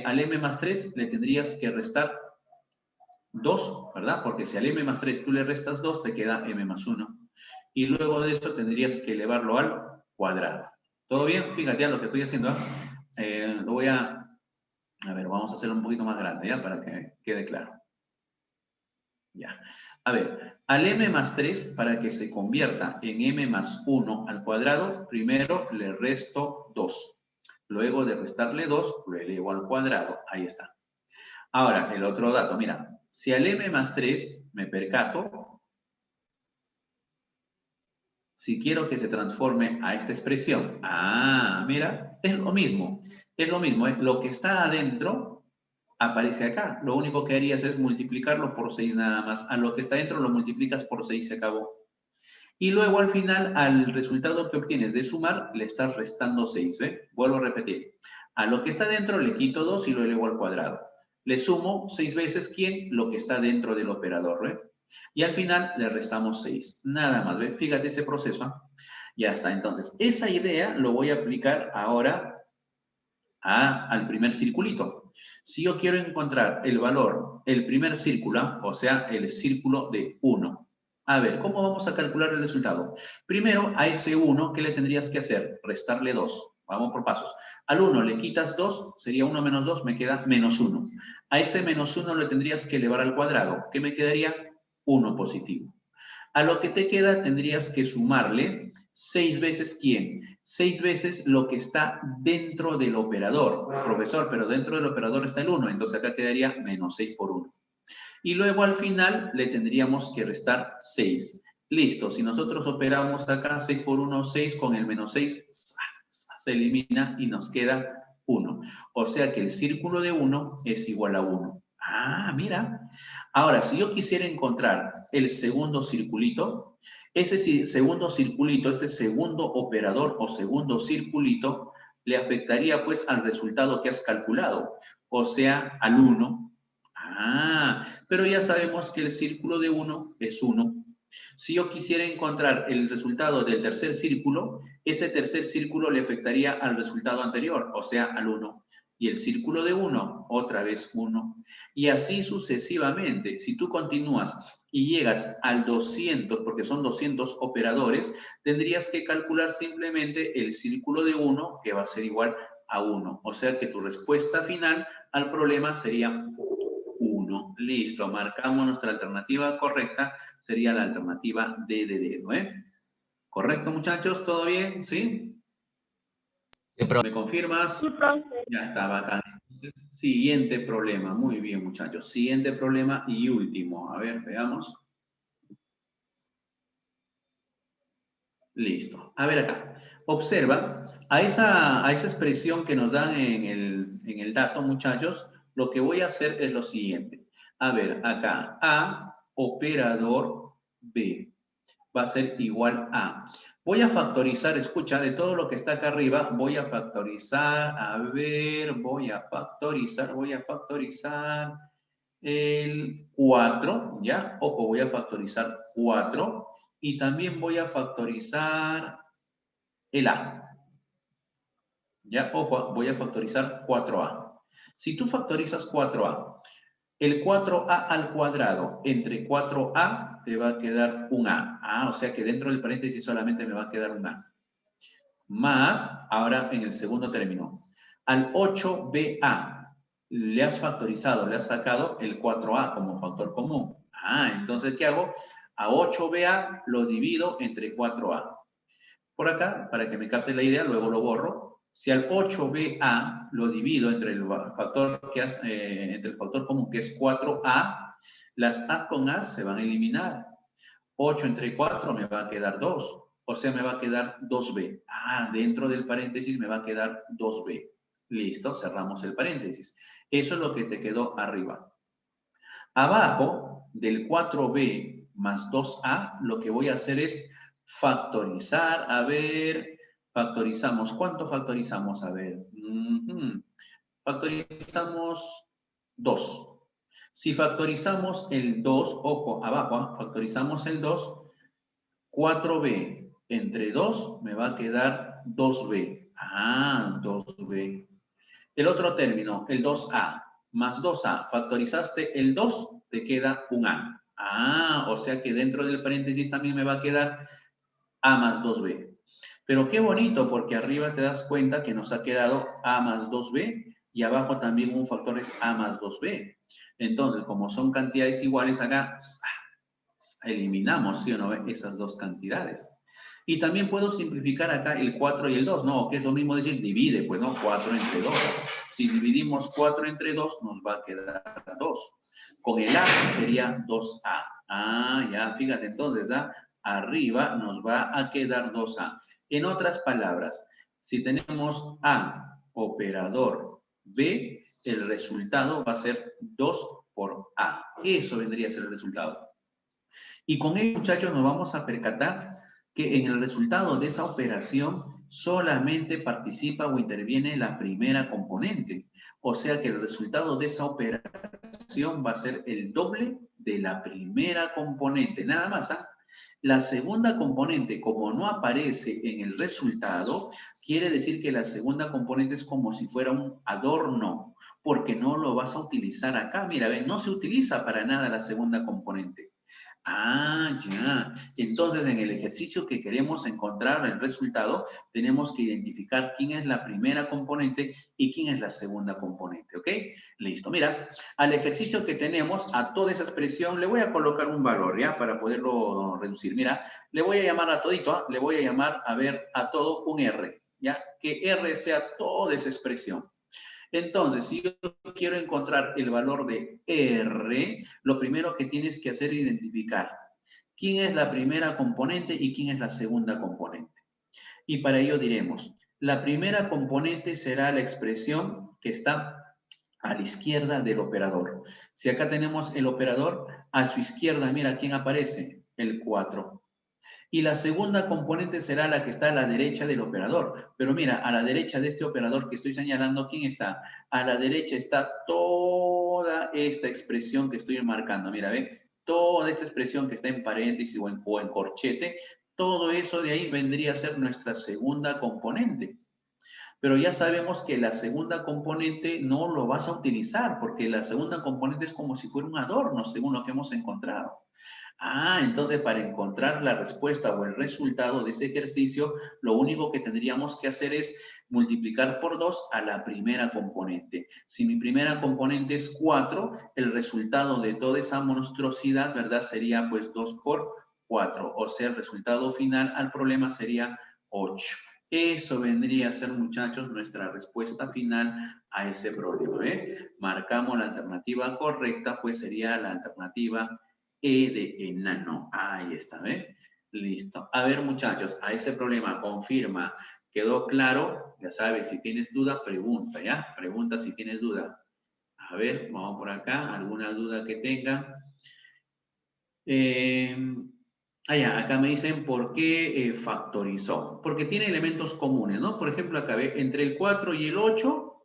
Al m más 3 le tendrías que restar 2, ¿verdad? Porque si al m más 3 tú le restas 2, te queda m más 1. Y luego de esto tendrías que elevarlo al cuadrado. ¿Todo bien? Fíjate ya lo que estoy haciendo. Lo voy a ver, vamos a hacerlo un poquito más grande, ¿ya? Para que quede claro. Ya. A ver, al m más 3, para que se convierta en m más 1 al cuadrado, primero le resto 2. Luego de restarle 2, lo elevo al cuadrado. Ahí está. Ahora, el otro dato, mira. Si al m más 3 me percato, si quiero que se transforme a esta expresión, mira, es lo mismo. Es lo mismo, ¿eh? Lo que está adentro aparece acá. Lo único que harías es multiplicarlo por 6 nada más. A lo que está dentro lo multiplicas por 6 y se acabó. Y luego al final, al resultado que obtienes de sumar, le estás restando 6. Vuelvo a repetir. A lo que está dentro le quito 2 y lo elevo al cuadrado. Le sumo 6 veces, ¿quién? Lo que está dentro del operador. Y al final le restamos 6. Nada más, ¿ves? Fíjate ese proceso. Ya está. Entonces, esa idea lo voy a aplicar ahora al primer circulito. Si yo quiero encontrar el valor, el primer círculo, o sea, el círculo de 1. A ver, ¿cómo vamos a calcular el resultado? Primero, a ese 1, ¿qué le tendrías que hacer? Restarle 2. Vamos por pasos. Al 1 le quitas 2, sería 1 menos 2, me queda menos 1. A ese menos 1 le tendrías que elevar al cuadrado. ¿Qué me quedaría? 1 positivo. A lo que te queda tendrías que sumarle 6 veces ¿quién? 6 veces lo que está dentro del operador. Profesor, pero dentro del operador está el 1, entonces acá quedaría menos 6 por 1. Y luego al final le tendríamos que restar 6. Listo, si nosotros operamos acá 6 por 1, 6, con el menos 6 se elimina y nos queda 1. O sea que el círculo de 1 es igual a 1. Mira. Ahora, si yo quisiera encontrar el segundo circulito, ese segundo circulito, este segundo operador o segundo circulito, le afectaría pues al resultado que has calculado, o sea, al 1. Pero ya sabemos que el círculo de 1 es 1. Si yo quisiera encontrar el resultado del tercer círculo, ese tercer círculo le afectaría al resultado anterior, o sea, al 1. Y el círculo de 1, otra vez 1. Y así sucesivamente. Si tú continúas y llegas al 200, porque son 200 operadores, tendrías que calcular simplemente el círculo de 1, que va a ser igual a 1. O sea que tu respuesta final al problema sería 1. Listo, marcamos nuestra alternativa correcta, sería la alternativa D de dedo, ¿Correcto, muchachos? ¿Todo bien? ¿Sí? Sí, profe. ¿Me confirmas? Sí, profe. Ya está, bacán. Entonces, siguiente problema. Muy bien, muchachos. Siguiente problema y último. A ver, veamos. Listo. A ver acá. Observa, a esa expresión que nos dan en el dato, muchachos, lo que voy a hacer es lo siguiente. A ver, acá, A, operador B, va a ser igual a. Voy a factorizar, escucha, de todo lo que está acá arriba, voy a factorizar, a ver, voy a factorizar el 4, ¿ya? Ojo, voy a factorizar 4 y también voy a factorizar el A. ¿Ya? Ojo, voy a factorizar 4A. Si tú factorizas 4A, el 4A al cuadrado entre 4A te va a quedar un A. O sea que dentro del paréntesis solamente me va a quedar un A. Más, ahora en el segundo término, al 8BA le has factorizado, le has sacado el 4A como factor común. Entonces, ¿qué hago? A 8BA lo divido entre 4A. Por acá, para que me capte la idea, luego lo borro. Si al 8BA lo divido entre el factor, entre el factor común, que es 4A, las A con A se van a eliminar. 8 entre 4 me va a quedar 2. O sea, me va a quedar 2B. Ah, dentro del paréntesis me va a quedar 2B. Listo, cerramos el paréntesis. Eso es lo que te quedó arriba. Abajo del 4B más 2A, lo que voy a hacer es factorizar. A ver, factorizamos. ¿Cuánto factorizamos? A ver. Factorizamos 2. Si factorizamos el 2, ojo, abajo, factorizamos el 2, 4B entre 2 me va a quedar 2B. Ah, 2B. El otro término, el 2A, más 2A, factorizaste el 2, te queda un A. Ah, o sea que dentro del paréntesis también me va a quedar A más 2B. Pero qué bonito, porque arriba te das cuenta que nos ha quedado A más 2B y abajo también un factor es A más 2B. Entonces, como son cantidades iguales acá, eliminamos, ¿sí o no? Esas dos cantidades. Y también puedo simplificar acá el 4 y el 2, ¿no? Que es lo mismo decir divide, pues, ¿no? 4 entre 2. Si dividimos 4 entre 2, nos va a quedar 2. Con el A sería 2A. Ah, ya, fíjate, entonces, ¿ah? Arriba nos va a quedar 2A. En otras palabras, si tenemos A, operador B, el resultado va a ser 2 por A. Eso vendría a ser el resultado. Y con ello, muchachos, nos vamos a percatar que en el resultado de esa operación solamente participa o interviene la primera componente. O sea que el resultado de esa operación va a ser el doble de la primera componente. Nada más, ¿ah? La segunda componente, como no aparece en el resultado, quiere decir que la segunda componente es como si fuera un adorno, porque no lo vas a utilizar acá. Mira, ven, no se utiliza para nada la segunda componente. Ah, ya. Entonces, en el ejercicio que queremos encontrar el resultado, tenemos que identificar quién es la primera componente y quién es la segunda componente, ¿ok? Listo. Mira, al ejercicio que tenemos, a toda esa expresión, le voy a colocar un valor, ¿ya? Para poderlo reducir. Mira, le voy a llamar a todito, ¿ah? Le voy a llamar, a ver, a todo un R, ¿ya? Que R sea toda esa expresión. Entonces, si yo quiero encontrar el valor de R, lo primero que tienes que hacer es identificar quién es la primera componente y quién es la segunda componente. Y para ello diremos, la primera componente será la expresión que está a la izquierda del operador. Si acá tenemos el operador, a su izquierda, mira quién aparece, el 4. Y la segunda componente será la que está a la derecha del operador. Pero mira, a la derecha de este operador que estoy señalando, ¿quién está? A la derecha está toda esta expresión que estoy marcando. Mira, ¿ve? Toda esta expresión que está en paréntesis o en corchete, todo eso de ahí vendría a ser nuestra segunda componente. Pero ya sabemos que la segunda componente no lo vas a utilizar, porque la segunda componente es como si fuera un adorno, según lo que hemos encontrado. Ah, entonces para encontrar la respuesta o el resultado de ese ejercicio, lo único que tendríamos que hacer es multiplicar por 2 a la primera componente. Si mi primera componente es 4, el resultado de toda esa monstruosidad, ¿verdad? Sería pues 2 por 4. O sea, el resultado final al problema sería 8. Eso vendría a ser, muchachos, nuestra respuesta final a ese problema. Marcamos la alternativa correcta, pues sería la alternativa E de enano. Ahí está, ¿ven? Listo. A ver, muchachos, a ese problema confirma. ¿Quedó claro? Ya sabes, si tienes duda, pregunta, ¿ya? Pregunta si tienes duda. A ver, vamos por acá. ¿Alguna duda que tengan? Ya, acá me dicen por qué factorizó. Porque tiene elementos comunes, ¿no? Por ejemplo, acá ve, entre el 4 y el 8,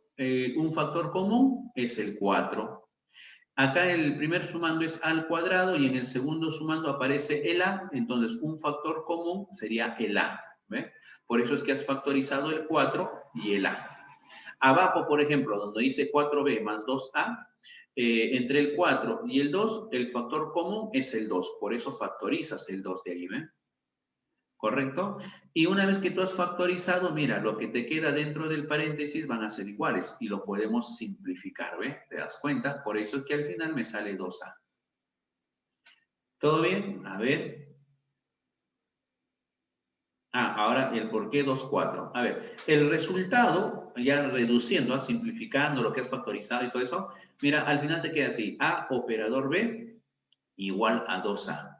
un factor común es el 4. Acá el primer sumando es A al cuadrado y en el segundo sumando aparece el A, entonces un factor común sería el A. ¿Ve? Por eso es que has factorizado el 4 y el A. Abajo, por ejemplo, donde dice 4B más 2A, entre el 4 y el 2, el factor común es el 2, por eso factorizas el 2 de ahí, ¿ven? ¿Correcto? Y una vez que tú has factorizado, mira, lo que te queda dentro del paréntesis van a ser iguales y lo podemos simplificar, ¿ves? ¿Te das cuenta? Por eso es que al final me sale 2A. ¿Todo bien? A ver. Ahora el por qué 2, 4. A ver, el resultado, ya reduciendo, simplificando lo que es factorizado y todo eso, mira, al final te queda así, A operador B igual a 2A.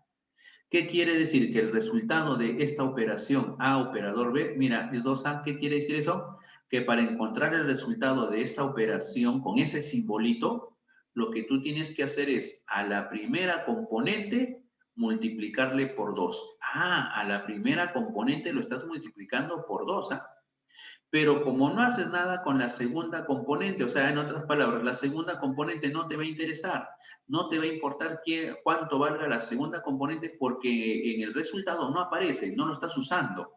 ¿Qué quiere decir? Que el resultado de esta operación A operador B, mira, es 2A. ¿Qué quiere decir eso? Que para encontrar el resultado de esta operación con ese simbolito, lo que tú tienes que hacer es a la primera componente multiplicarle por 2. A la primera componente lo estás multiplicando por 2. Pero como no haces nada con la segunda componente, o sea, en otras palabras, la segunda componente no te va a interesar, no te va a importar cuánto valga la segunda componente porque en el resultado no aparece, no lo estás usando.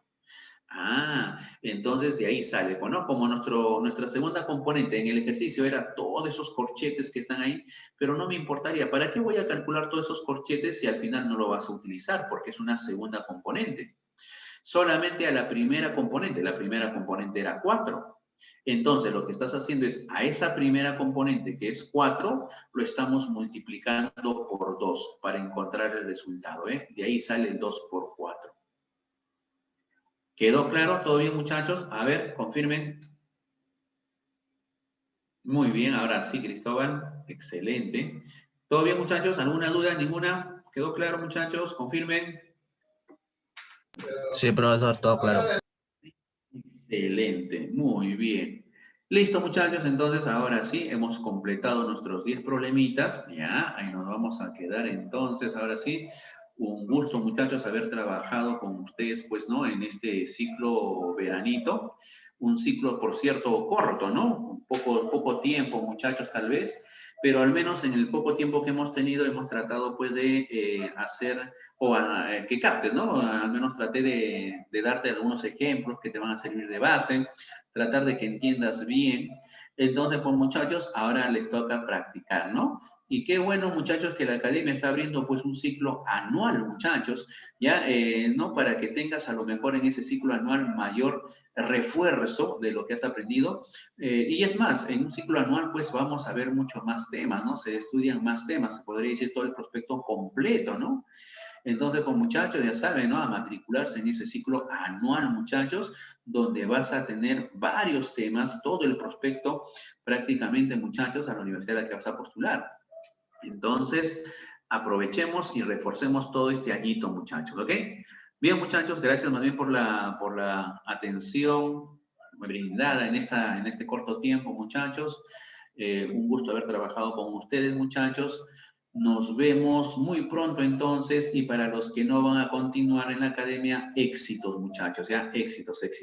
Entonces de ahí sale, ¿no? Como nuestra segunda componente en el ejercicio era todos esos corchetes que están ahí, pero no me importaría, ¿para qué voy a calcular todos esos corchetes si al final no lo vas a utilizar? Porque es una segunda componente. Solamente a la primera componente era 4. Entonces, lo que estás haciendo es a esa primera componente, que es 4, lo estamos multiplicando por 2 para encontrar el resultado, ¿eh? De ahí sale el 2 por 4. ¿Quedó claro? ¿Todo bien, muchachos? A ver, confirmen. Muy bien, ahora sí, Cristóbal. Excelente. ¿Todo bien, muchachos? ¿Alguna duda? ¿Ninguna? ¿Quedó claro, muchachos? Confirmen. Sí, profesor, todo claro. Excelente, muy bien. Listo, muchachos, entonces ahora sí hemos completado nuestros 10 problemitas. Ya, ahí nos vamos a quedar entonces, ahora sí. Un gusto, muchachos, haber trabajado con ustedes, pues, ¿no? En este ciclo veranito. Un ciclo, por cierto, corto, ¿no? Poco tiempo, muchachos, tal vez. Pero al menos en el poco tiempo que hemos tenido, hemos tratado, pues, de hacer que captes, ¿no? Al menos traté de darte algunos ejemplos que te van a servir de base, tratar de que entiendas bien. Entonces, pues muchachos, ahora les toca practicar, ¿no? Y qué bueno, muchachos, que la academia está abriendo pues un ciclo anual, muchachos, ya, ¿no? Para que tengas a lo mejor en ese ciclo anual mayor refuerzo de lo que has aprendido. Y es más, en un ciclo anual pues vamos a ver muchos más temas, ¿no? Se estudian más temas, se podría decir todo el prospecto completo, ¿no? Entonces, pues muchachos, ya saben, ¿no? A matricularse en ese ciclo anual, muchachos, donde vas a tener varios temas, todo el prospecto, prácticamente, muchachos, a la universidad a la que vas a postular. Entonces, aprovechemos y reforcemos todo este añito, muchachos, ¿ok? Bien, muchachos, gracias más bien por la atención brindada en este corto tiempo, muchachos. Un gusto haber trabajado con ustedes, muchachos. Nos vemos muy pronto entonces y para los que no van a continuar en la academia, éxitos, muchachos, ya, éxitos, éxitos.